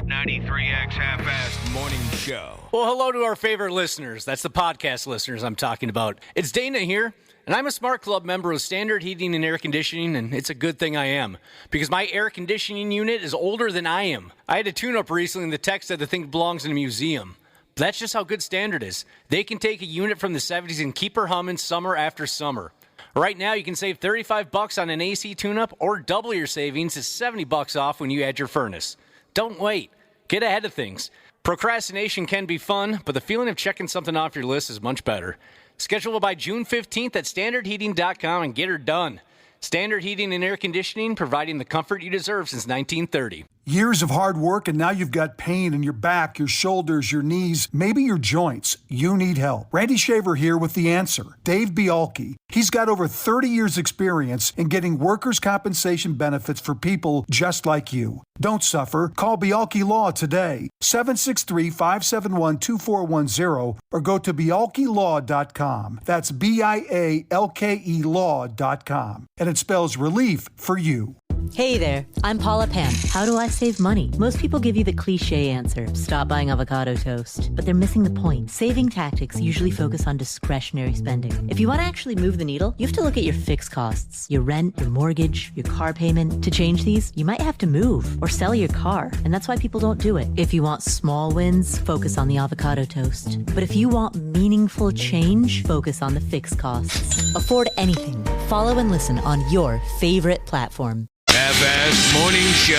93X Half-Assed Morning Show. Well, hello to our favorite listeners. That's the podcast listeners I'm talking about. It's Dana here, and I'm a Smart Club member of Standard Heating and Air Conditioning, and it's a good thing I am, because my air conditioning unit is older than I am. I had a tune-up recently, and the tech said the thing belongs in a museum. But that's just how good Standard is. They can take a unit from the 70s and keep her humming summer after summer. Right now, you can save $35 on an AC tune-up, or double your savings to $70 off when you add your furnace. Don't wait. Get ahead of things. Procrastination can be fun, but the feeling of checking something off your list is much better. Schedule by June 15th at standardheating.com and get her done. Standard Heating and Air Conditioning, providing the comfort you deserve since 1930. Years of hard work, and now you've got pain in your back, your shoulders, your knees, maybe your joints. You need help. Randy Shaver here with the answer. Dave Bialke. He's got over 30 years experience in getting workers' compensation benefits for people just like you. Don't suffer. Call Bialke Law today. 763-571-2410 or go to bialkelaw.com. That's BIALKE law.com. And it spells relief for you. Hey there, I'm Paula Pan. How do I save money? Most people give you the cliche answer, stop buying avocado toast. But they're missing the point. Saving tactics usually focus on discretionary spending. If you want to actually move the needle, you have to look at your fixed costs, your rent, your mortgage, your car payment. To change these, you might have to move or sell your car, and that's why people don't do it. If you want small wins, focus on the avocado toast. But if you want meaningful change, focus on the fixed costs. Afford anything. Follow and listen on your favorite platform. Half-Assed Morning Show,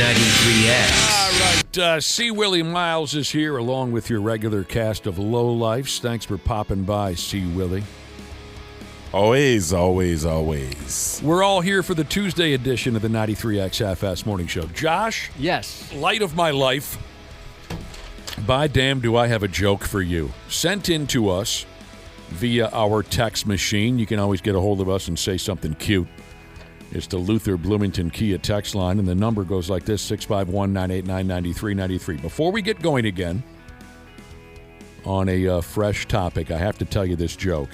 93X. All right, C. Willie Miles is here along with your regular cast of lowlifes. Thanks for popping by, C. Willie. Always, always, always. We're all here for the Tuesday edition of the 93X Half-Assed Morning Show. Josh? Yes. Light of my life. By damn, do I have a joke for you. Sent in to us via our text machine. You can always get a hold of us and say something cute. It's the Luther Bloomington Kia text line, and the number goes like this, 651-989-9393. Before we get going again on a fresh topic, I have to tell you this joke.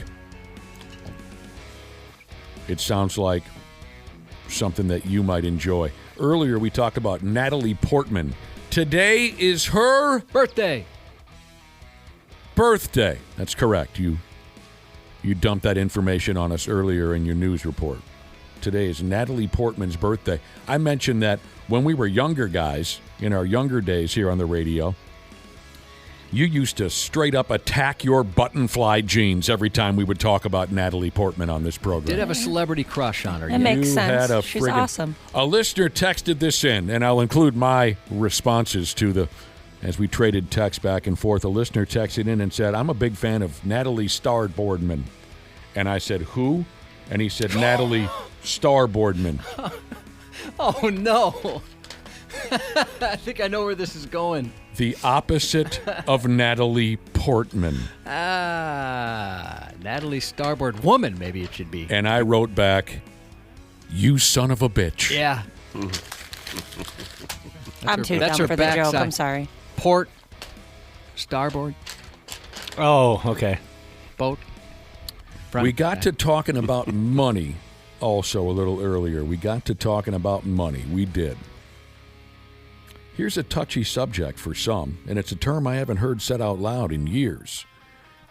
It sounds like something that you might enjoy. Earlier, we talked about Natlalie Portman. Today is her birthday. That's correct. You dumped that information on us earlier in your news report. Today is Natlalie Portman's birthday. I mentioned that when we were younger guys, in our younger days here on the radio, you used to straight up attack your button-fly jeans every time we would talk about Natlalie Portman on this program. Did have a celebrity crush on her. That makes sense. Had She's awesome. A listener texted this in, and I'll include my responses to as we traded texts back and forth, a listener texted in and said, I'm a big fan of Natlaie Starboardman. And I said, who? And he said, Natlaie Starboardman. Oh, no. I think I know where this is going. The opposite of Natalie Portman. Natlaie Starboardwoman, maybe it should be. And I wrote back, you son of a bitch. Yeah. I'm too that's dumb her for the joke. backside. I'm sorry. Port, starboard, Oh, okay. boat. Front, We got back. to talking about money also a little earlier. We got to talking about money. We did. Here's a touchy subject for some, and it's a term I haven't heard said out loud in years.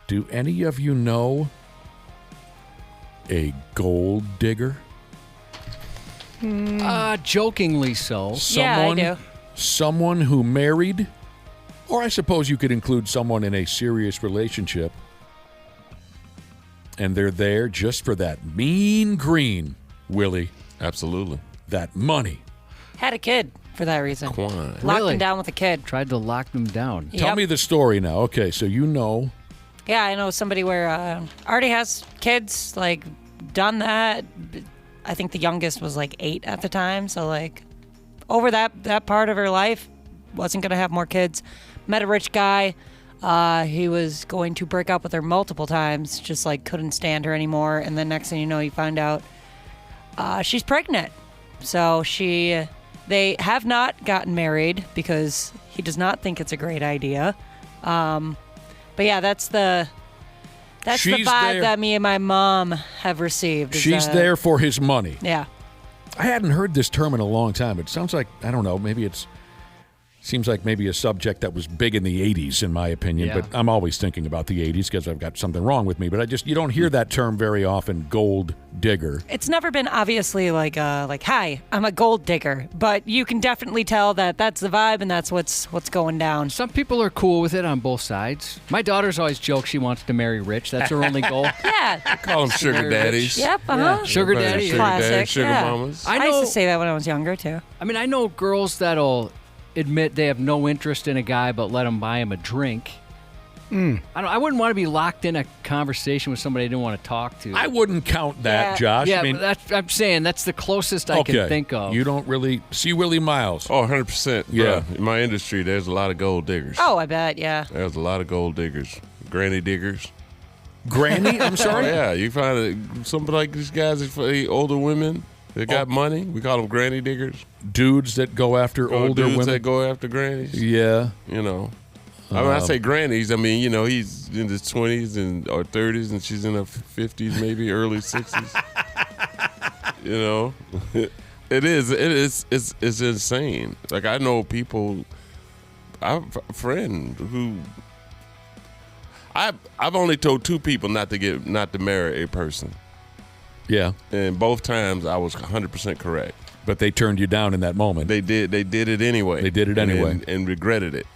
Do any of you know a gold digger? Jokingly so. Someone, Yeah, I do. Someone who married, or I suppose you could include someone in a serious relationship, and they're there just for that mean green, Willie. Absolutely. That money. Had a kid for that reason. Quine. Locked Really? him down with a kid. Tried to lock them down. Tell Yep. me the story now. Okay, so you know. Yeah, I know somebody where already has kids, like, done that. I think the youngest was, like, 8 at the time. So, like, over that part of her life, wasn't going to have more kids. Met a rich guy. He was going to break up with her multiple times, just, like, couldn't stand her anymore. And then next thing you know, you find out she's pregnant. So they have not gotten married because he does not think it's a great idea. But yeah, that's the She's vibe there. that me and my mom have received. is She's that- there for his money. Yeah. I hadn't heard this term in a long time. It sounds like, I don't know, seems like maybe a subject that was big in the 80s, in my opinion. Yeah. But I'm always thinking about the 80s because I've got something wrong with me. But you don't hear that term very often, gold digger. It's never been obviously like hi, I'm a gold digger, but you can definitely tell that that's the vibe and that's what's going down. Some people are cool with it on both sides. My daughter's always joked she wants to marry rich. That's her only goal. Yeah. Call them sugar Very daddies. Yep. Yeah. Sugar Everybody daddy. Sugar Classic, daddy, sugar yeah. mamas. I used to say that when I was younger too. I mean, I know girls that'll admit they have no interest in a guy, but let him buy him a drink. I wouldn't want to be locked in a conversation with somebody I didn't want to talk to. I wouldn't count that, Josh. Yeah, I mean, but I'm saying that's the closest I can think of. You don't really see Willie Miles. Oh, 100%. Yeah. In my industry, there's a lot of gold diggers. Oh, I bet. Yeah. There's a lot of gold diggers. Granny diggers. Granny? I'm Oh, sorry? yeah. You find somebody like these guys, older women that got money. We call them granny diggers. Dudes that go after older dudes women. that go after grannies. Yeah. You know. I mean, I say grannies. I mean, he's in his 20s or 30s, and she's in her 50s, maybe early 60s. It is. It's insane. Like, I know people. I have a friend who. I've only told 2 people not to marry a person. Yeah. And both times I was 100% correct. But they turned you down in that moment. They did it anyway. They did it anyway. And regretted it.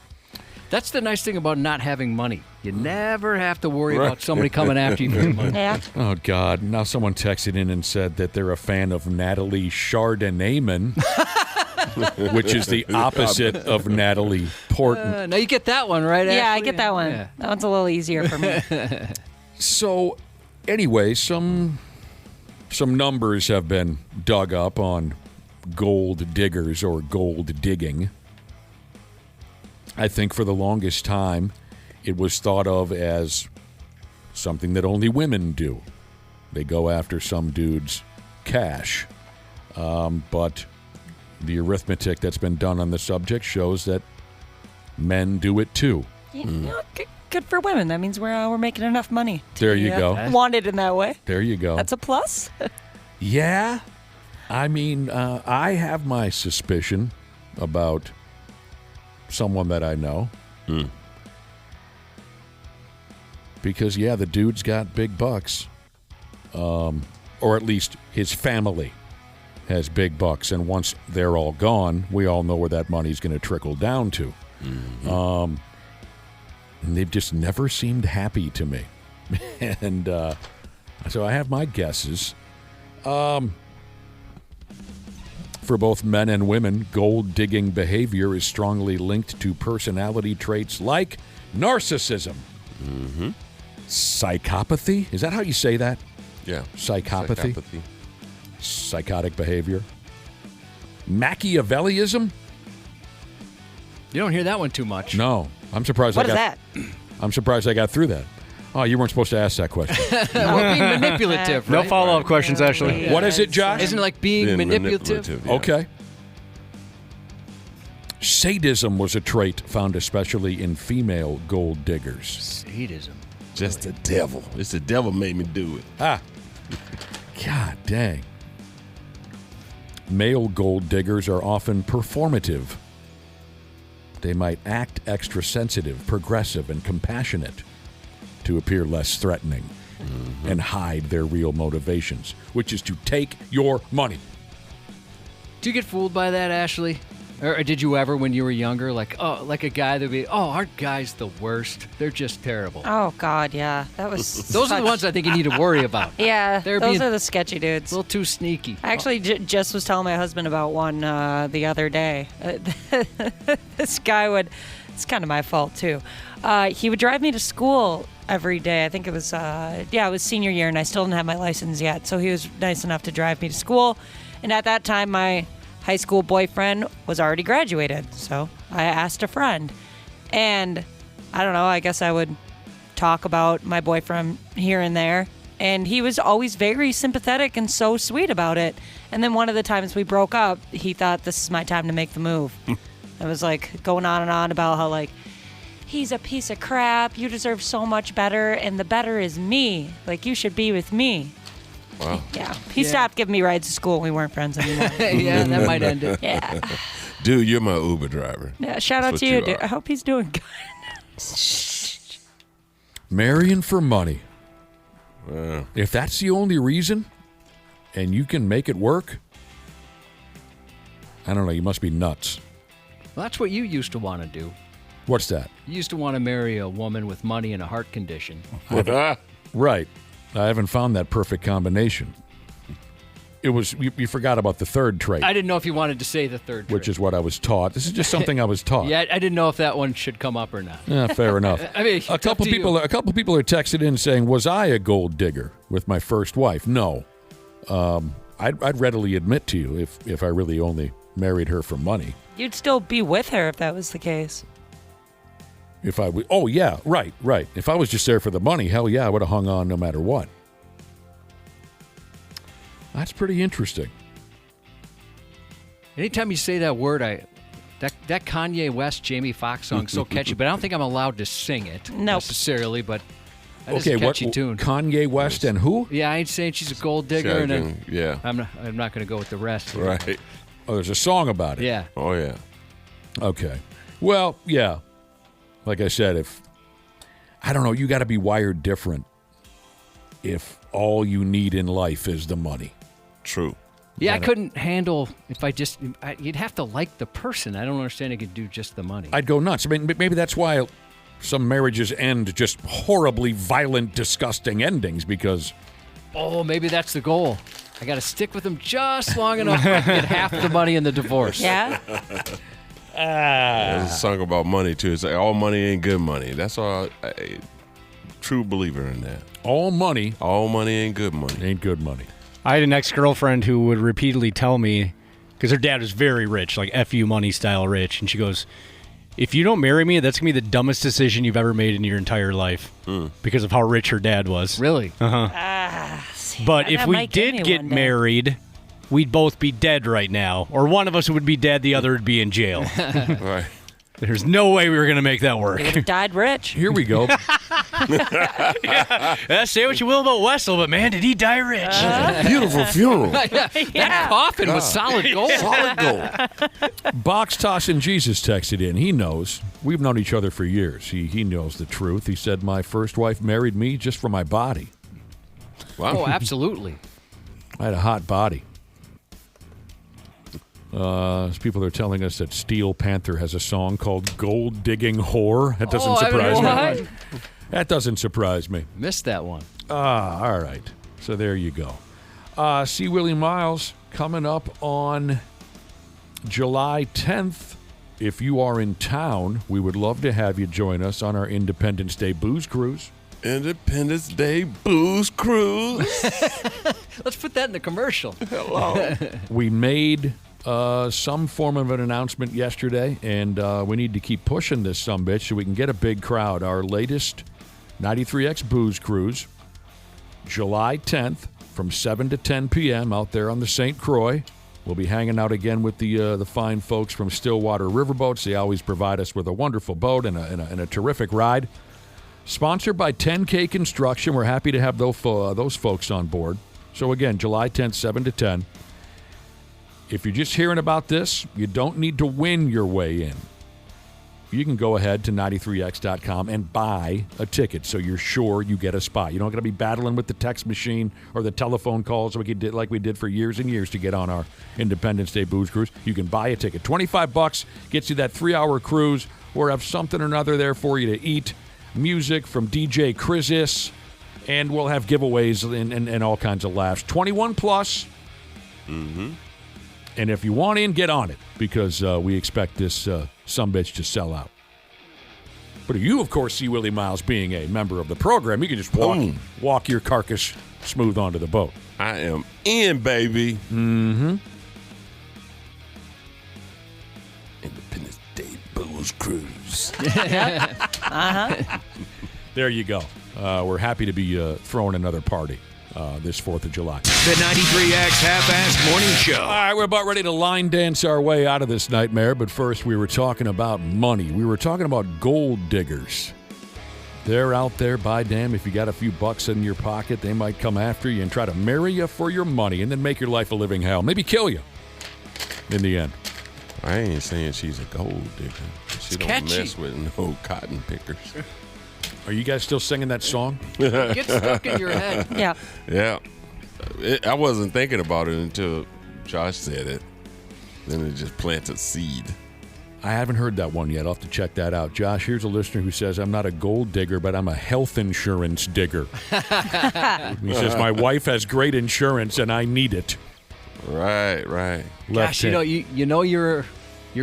That's the nice thing about not having money. You never have to worry about somebody coming after you for your money. Yeah. Oh, God. Now someone texted in and said that they're a fan of Natlaie Starboardman, which is the opposite of Natlalie Portman. Now you get that one, right? Yeah, I Ashley? get that one. Yeah. That one's a little easier for me. So, anyway, some numbers have been dug up on gold diggers or gold digging. I think for the longest time, it was thought of as something that only women do. They go after some dude's cash. But the arithmetic that's been done on the subject shows that men do it too. You know, good for women. That means we're making enough money. There you go. Wanted in that way. There you go. That's a plus. Yeah. I mean, I have my suspicion about someone that I know. Because, yeah, the dude's got big bucks. Or at least his family has big bucks. And once they're all gone, we all know where that money's going to trickle down to. And they've just never seemed happy to me. And so I have my guesses. For for both men and women, gold-digging behavior is strongly linked to personality traits like narcissism, psychopathy. Is that how you say that? Yeah. Psychopathy. Psychotic behavior. Machiavellism. You don't hear that one too much. No, I'm surprised. What is that? I'm surprised I got through that. Oh, you weren't supposed to ask that question. We're being manipulative, right? No follow-up questions, Ashley. What is it, Josh? Isn't it like being manipulative? Yeah. Okay. Sadism was a trait found especially in female gold diggers. Sadism. Just the devil. It's the devil made me do it. Ah. God dang. Male gold diggers are often performative. They might act extra sensitive, progressive, and compassionate to appear less threatening and hide their real motivations, which is to take your money. Do you get fooled by that, Ashley? Or did you ever, when you were younger, like a guy that'd be, aren't guys the worst? They're just terrible. Oh, God, yeah. That was Those are the ones I think you need to worry about. Yeah, They're those being are the sketchy dudes. A little too sneaky. I actually just was telling my husband about one the other day. This guy it's kind of my fault, too. He would drive me to school every day. I think it was, it was senior year, and I still didn't have my license yet. So he was nice enough to drive me to school. And at that time, my high school boyfriend was already graduated. So I asked a friend. And I don't know, I guess I would talk about my boyfriend here and there. And he was always very sympathetic and so sweet about it. And then one of the times we broke up, he thought, this is my time to make the move. I was like going on and on about how like, he's a piece of crap. You deserve so much better. And the better is me. Like, you should be with me. Wow. Yeah. He stopped giving me rides to school. We weren't friends anymore. Yeah, that might end it. Yeah. Dude, you're my Uber driver. Yeah. Shout out That's to what you, you dude. are. I hope he's doing good. Marrying for money. Wow. If that's the only reason and you can make it work, I don't know, you must be nuts. Well, that's what you used to want to do. What's that? You used to want to marry a woman with money and a heart condition. Right. I haven't found that perfect combination. It was you forgot about the third trait, I didn't know if you wanted to say the third trait. which is what I was taught. This is just something I was taught. Yeah, I didn't know if that one should come up or not. Yeah, fair enough. I mean, a couple people are texted in saying, "Was I a gold digger with my first wife?" No. I'd readily admit to you if I really only married her for money. You'd still be with her if that was the case. If I would, oh yeah, right. If I was just there for the money, hell yeah, I would have hung on no matter what. That's pretty interesting. Anytime you say that word, that Kanye West, Jamie Foxx song's so catchy, but I don't think I'm allowed to sing it necessarily, but that is a catchy tune. Kanye West and who? Yeah, I ain't saying she's a gold digger, and then yeah. I'm not going to go with the rest. Here. Right. Oh, there's a song about it. Yeah. Oh, yeah. Okay. Well, yeah. Like I said, I don't know, you got to be wired different if all you need in life is the money. True. Yeah, I couldn't handle if you'd have to like the person. I don't understand I could do just the money. I'd go nuts. I mean, maybe that's why some marriages end just horribly violent, disgusting endings because... Oh, maybe that's the goal. I got to stick with them just long enough to get half the money in the divorce. Yeah? There's a song about money, too. It's like, all money ain't good money. That's all. True believer in that. All money ain't good money. Ain't good money. I had an ex-girlfriend who would repeatedly tell me, because her dad was very rich, like FU money style rich, and she goes, if you don't marry me, that's going to be the dumbest decision you've ever made in your entire life because of how rich her dad was. Really? Uh-huh. But if we did get married, we'd both be dead right now. Or one of us would be dead, the other would be in jail. Right. There's no way we were going to make that work. He would have died rich. Here we go. Yeah, say what you will about Wessel, but man, did he die rich. Beautiful funeral. That coffin was solid gold. Solid gold. Box Tossing Jesus texted in. He knows. We've known each other for years. He knows the truth. He said, my first wife married me just for my body. Wow. Oh, absolutely. I had a hot body. People are telling us that Steel Panther has a song called Gold Digging Whore. That doesn't surprise me. That doesn't surprise me. Missed that one. All right. So there you go. See Willie Miles coming up on July 10th, if you are in town, we would love to have you join us on our Independence Day Booze Cruise. Independence Day Booze Cruise. Let's put that in the commercial. Hello. We made some form of an announcement yesterday, and we need to keep pushing this sumbitch so we can get a big crowd. Our latest 93X Booze Cruise, July 10th from 7 to 10 p.m. out there on the St. Croix. We'll be hanging out again with the fine folks from Stillwater Riverboats. They always provide us with a wonderful boat and a terrific ride. Sponsored by 10K Construction. We're happy to have those folks on board. So again, July 10th, 7 to 10. If you're just hearing about this, you don't need to win your way in. You can go ahead to 93x.com and buy a ticket so you're sure you get a spot. You're not going to be battling with the text machine or the telephone calls like we did for years and years to get on our Independence Day Booze Cruise. You can buy a ticket. $25 gets you that 3-hour cruise. We'll have something or another there for you to eat. Music from DJ Crisis. And we'll have giveaways and all kinds of laughs. 21 plus. Mm-hmm. And if you want in, get on it, because we expect this sumbitch to sell out. But if you, of course, see Willie Miles being a member of the program, you can just walk your carcass smooth onto the boat. I am in, baby. Mm-hmm. Independence Day Booze Cruise. Uh-huh. There you go. We're happy to be throwing another party this 4th of July. The 93X Half-Assed Morning Show. All right, we're about ready to line dance our way out of this nightmare, but first we were talking about money. We were talking about gold diggers. They're out there, by damn, if you got a few bucks in your pocket, they might come after you and try to marry you for your money and then make your life a living hell. Maybe kill you in the end. I ain't saying she's a gold digger. She don't catchy. mess with no cotton pickers. Are you guys still singing that song? Get stuck in your head. Yeah. Yeah. I wasn't thinking about it until Josh said it. Then it just plants a seed. I haven't heard that one yet. I'll have to check that out. Josh, here's a listener who says, I'm not a gold digger, but I'm a health insurance digger. He says, my wife has great insurance and I need it. Right. Gosh, you know you're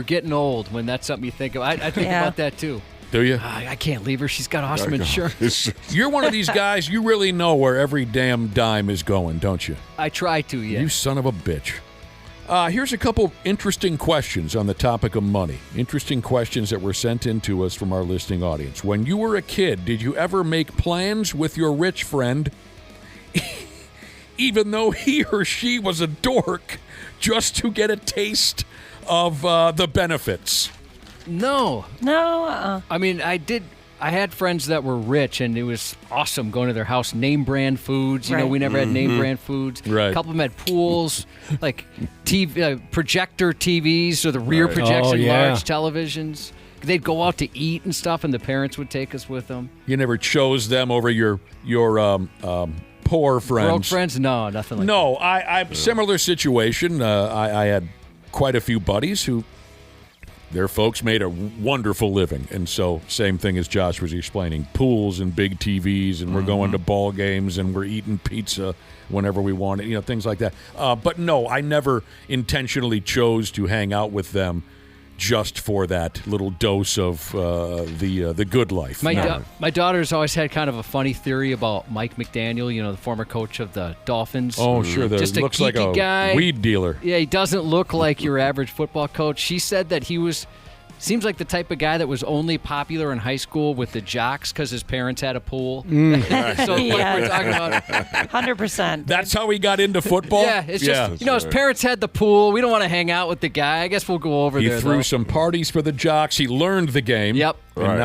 getting old when that's something you think of. I think about that too. Do you? I can't leave her. She's got awesome insurance. You're one of these guys, you really know where every damn dime is going, don't you? I try to, yeah. You son of a bitch. Here's a couple interesting questions on the topic of money. Interesting questions that were sent in to us from our listening audience. When you were a kid, did you ever make plans with your rich friend, even though he or she was a dork, just to get a taste of the benefits? No. No. I mean, I had friends that were rich, and it was awesome going to their house. Name brand foods. You know, we never had name brand foods. Right. A couple of them had pools, like TV, projector TVs, or the rear projection large televisions. They'd go out to eat and stuff, and the parents would take us with them. You never chose them over your poor friends? Broke friends? No, nothing like that. No, I similar situation. I had quite a few buddies who their folks made a wonderful living, and so same thing as Josh was explaining, pools and big TVs, and we're going to ball games, and we're eating pizza whenever we want it, things like that. But no, I never intentionally chose to hang out with them just for that little dose of the good life. My daughter's always had kind of a funny theory about Mike McDaniel, the former coach of the Dolphins. Oh, sure. Just a looks geeky like a guy. Weed dealer. Yeah, he doesn't look like your average football coach. She said that he seems like the type of guy that was only popular in high school with the jocks because his parents had a pool. So we're talking about 100%. That's how he got into football? Yeah, it's just, his parents had the pool. We don't want to hang out with the guy. I guess we'll go over there, He threw some parties for the jocks. He learned the game. Yep. And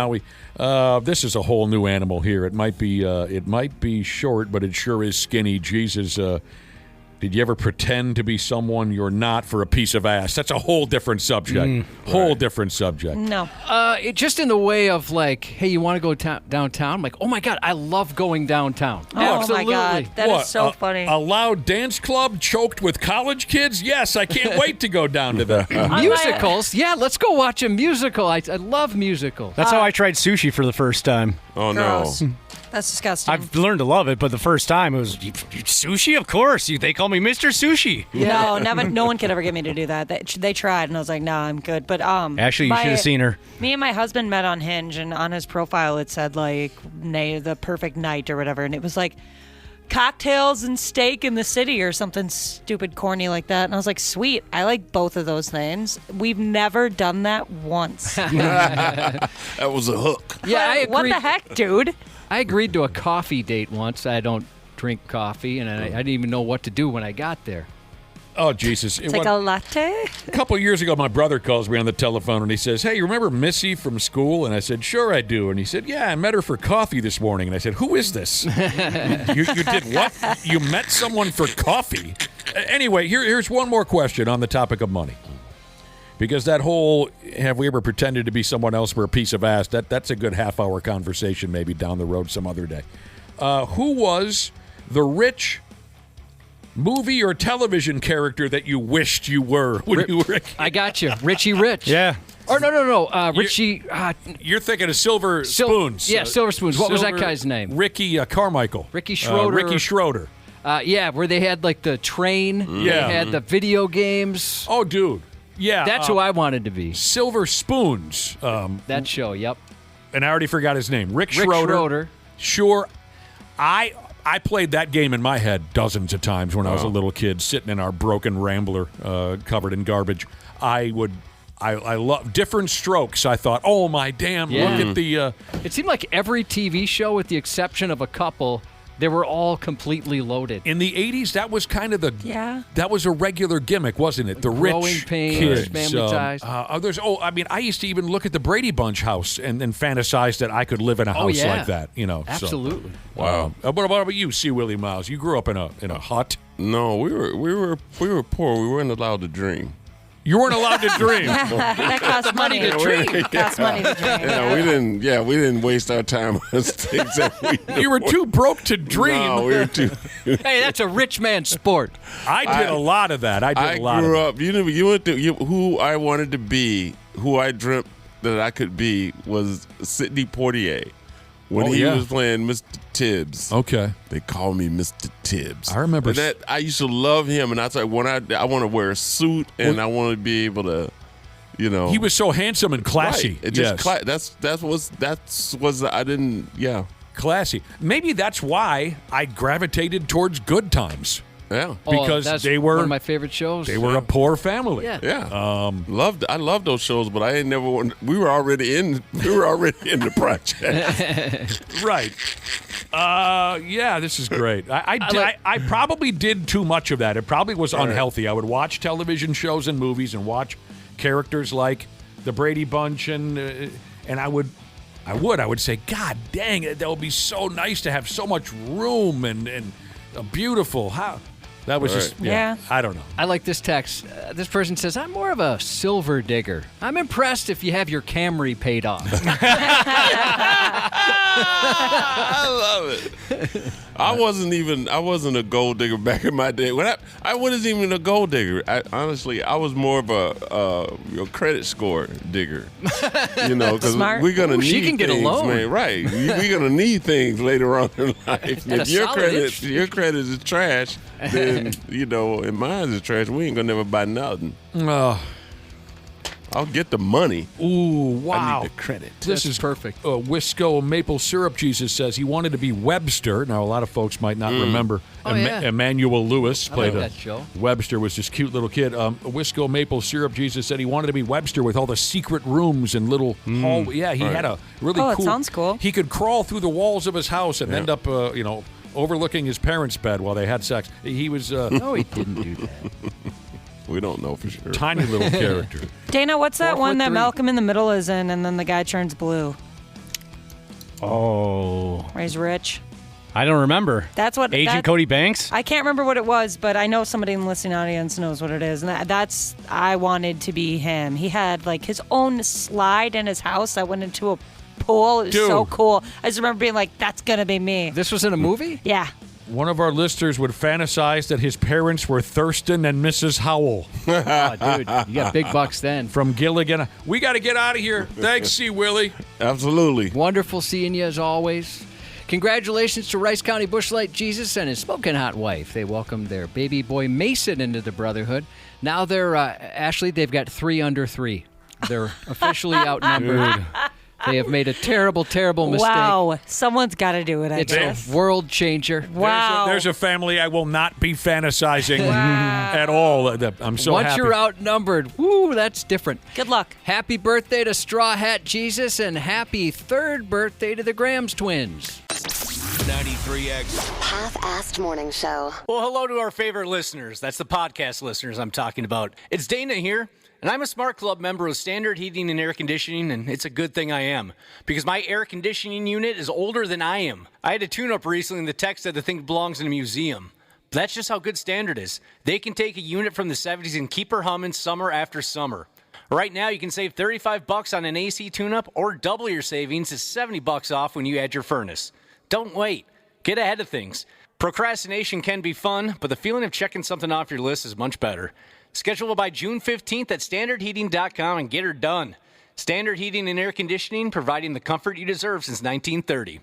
now this is a whole new animal here. It might be short, but it sure is skinny. Jesus, did you ever pretend to be someone you're not for a piece of ass? That's a whole different subject. Different subject. No. Just in the way of like, hey, you want to go downtown? I'm like, oh my God, I love going downtown. Oh Absolutely. my God, that is so funny. A loud dance club choked with college kids? Yes, I can't wait to go down to that. Musicals? Yeah, let's go watch a musical. I love musicals. That's how I tried sushi for the first time. Oh, Gross. no. That's disgusting. I've learned to love it, but the first time it was sushi, of course. They call me me, Mr. Sushi. No, never. No one could ever get me to do that. They tried, and I was like, "No, I'm good." But Actually, you should have seen her. Me and my husband met on Hinge, and on his profile it said like the perfect night or whatever, and it was like cocktails and steak in the city or something stupid corny like that. And I was like, sweet, I like both of those things. We've never done that once. That was a hook. Yeah, I agreed. What the heck, dude? I agreed to a coffee date once. I don't drink coffee, and I didn't even know what to do when I got there. Oh, Jesus. It's like a latte? A couple of years ago, my brother calls me on the telephone, and he says, hey, you remember Missy from school? And I said, sure I do. And he said, yeah, I met her for coffee this morning. And I said, who is this? you did what? You met someone for coffee? Anyway, here's one more question on the topic of money. Because that whole, have we ever pretended to be someone else for a piece of ass, that's a good half-hour conversation maybe down the road some other day. Who was the rich movie or television character that you wished you were when you were a kid? I got you. Richie Rich. Yeah. Or no. Richie. You're thinking of Silver Spoons. Yeah, Silver Spoons. What was that guy's name? Ricky Carmichael. Ricky Schroeder. Ricky Schroeder. Yeah, where they had like the train. Yeah. They had the video games. Oh, dude. Yeah. That's who I wanted to be. Silver Spoons. That show, yep. And I already forgot his name. Rick Schroeder. Sure. I played that game in my head dozens of times when I was a little kid, sitting in our broken Rambler covered in garbage. I love different strokes. I thought, oh my damn! Yeah. Look at the. It seemed like every TV show, with the exception of a couple, they were all completely loaded. In the 80s, that was kind of that was a regular gimmick, wasn't it? The Growing rich Pains, kids. Family Ties. I used to even look at the Brady Bunch house and fantasize that I could live in a house like that. Absolutely. So, wow. What about you, C. Willie Miles? You grew up in a hut. No, we were poor. We weren't allowed to dream. You weren't allowed to dream. That costs money to dream. Costs money to dream. Yeah, we didn't waste our time on things that You were too broke to dream. No, we were too. Hey, that's a rich man sport. I did a lot of that. I grew up. Who I wanted to be, who I dreamt that I could be, was Sidney Poitier. When he was playing Mr. Tibbs. Okay. They called me Mr. Tibbs. I remember that. I used to love him, and I was like, I want to wear a suit, and I want to be able to, He was so handsome and classy. Right. It just I didn't. Yeah. Classy. Maybe that's why I gravitated towards Good Times. Yeah, because that's they were one of my favorite shows. They were a poor family. Yeah. I loved those shows, but I ain't never. We were already in the project. Right. Yeah, this is great. I probably did too much of that. It probably was unhealthy. I would watch television shows and movies and watch characters like the Brady Bunch and I would say, God dang it, that would be so nice to have so much room and beautiful. How. That was just, I don't know. I like this text. This person says, I'm more of a silver digger. I'm impressed if you have your Camry paid off. I love it. I wasn't a gold digger back in my day. When I wasn't even a gold digger. Honestly, I was more of a credit score digger. Because we're going to need she can get things, a loan. man. Right. We're going to need things later on in life. And if your credit is trash, then, and mine is trash, we ain't going to never buy nothing. I'll get the money. Ooh, wow. I need the credit. This is perfect. Wisco Maple Syrup Jesus says he wanted to be Webster. Now, a lot of folks might not remember. Emmanuel Lewis played that show. Webster, was this cute little kid. Wisco Maple Syrup Jesus said he wanted to be Webster with all the secret rooms and little hall. Yeah, he had a really cool. Oh, it sounds cool. He could crawl through the walls of his house and end up, overlooking his parents' bed while they had sex. He was. No, he didn't do that. We don't know for sure. Tiny little character. Dana, what's that one that Malcolm in the Middle is in, and then the guy turns blue? Oh. Where he's rich. I don't remember. That's what Agent Cody Banks? I can't remember what it was, but I know somebody in the listening audience knows what it is, and that's I wanted to be him. He had like his own slide in his house that went into a pool. It was so cool. I just remember being like, "That's gonna be me." This was in a movie? Yeah. One of our listeners would fantasize that his parents were Thurston and Mrs. Howell. Oh, dude, you got big bucks then. From Gilligan. We got to get out of here. Thanks, C. Willie. Absolutely. Wonderful seeing you as always. Congratulations to Rice County Bushlight Jesus and his smoking hot wife. They welcomed their baby boy Mason into the brotherhood. Now they're, Ashley, they've got 3 under 3. They're officially outnumbered. They have made a terrible, terrible mistake. Wow. Someone's got to do it, I guess. It's a world changer. Wow. There's a family I will not be fantasizing at all. I'm so Once happy. you're outnumbered, woo, that's different. Good luck. Happy birthday to Straw Hat Jesus and happy 3rd birthday to the Grams twins. 93X. Half-assed morning show. Well, hello to our favorite listeners. That's the podcast listeners I'm talking about. It's Dana here, and I'm a Smart Club member of Standard Heating and Air Conditioning, and it's a good thing I am, because my air conditioning unit is older than I am. I had a tune-up recently, and the tech said the thing belongs in a museum. But that's just how good Standard is. They can take a unit from the 70s and keep her humming summer after summer. Right now, you can save $35 on an AC tune-up, or double your savings to $70 off when you add your furnace. Don't wait. Get ahead of things. Procrastination can be fun, but the feeling of checking something off your list is much better. Schedule by June 15th at standardheating.com and get her done. Standard Heating and Air Conditioning, providing the comfort you deserve since 1930.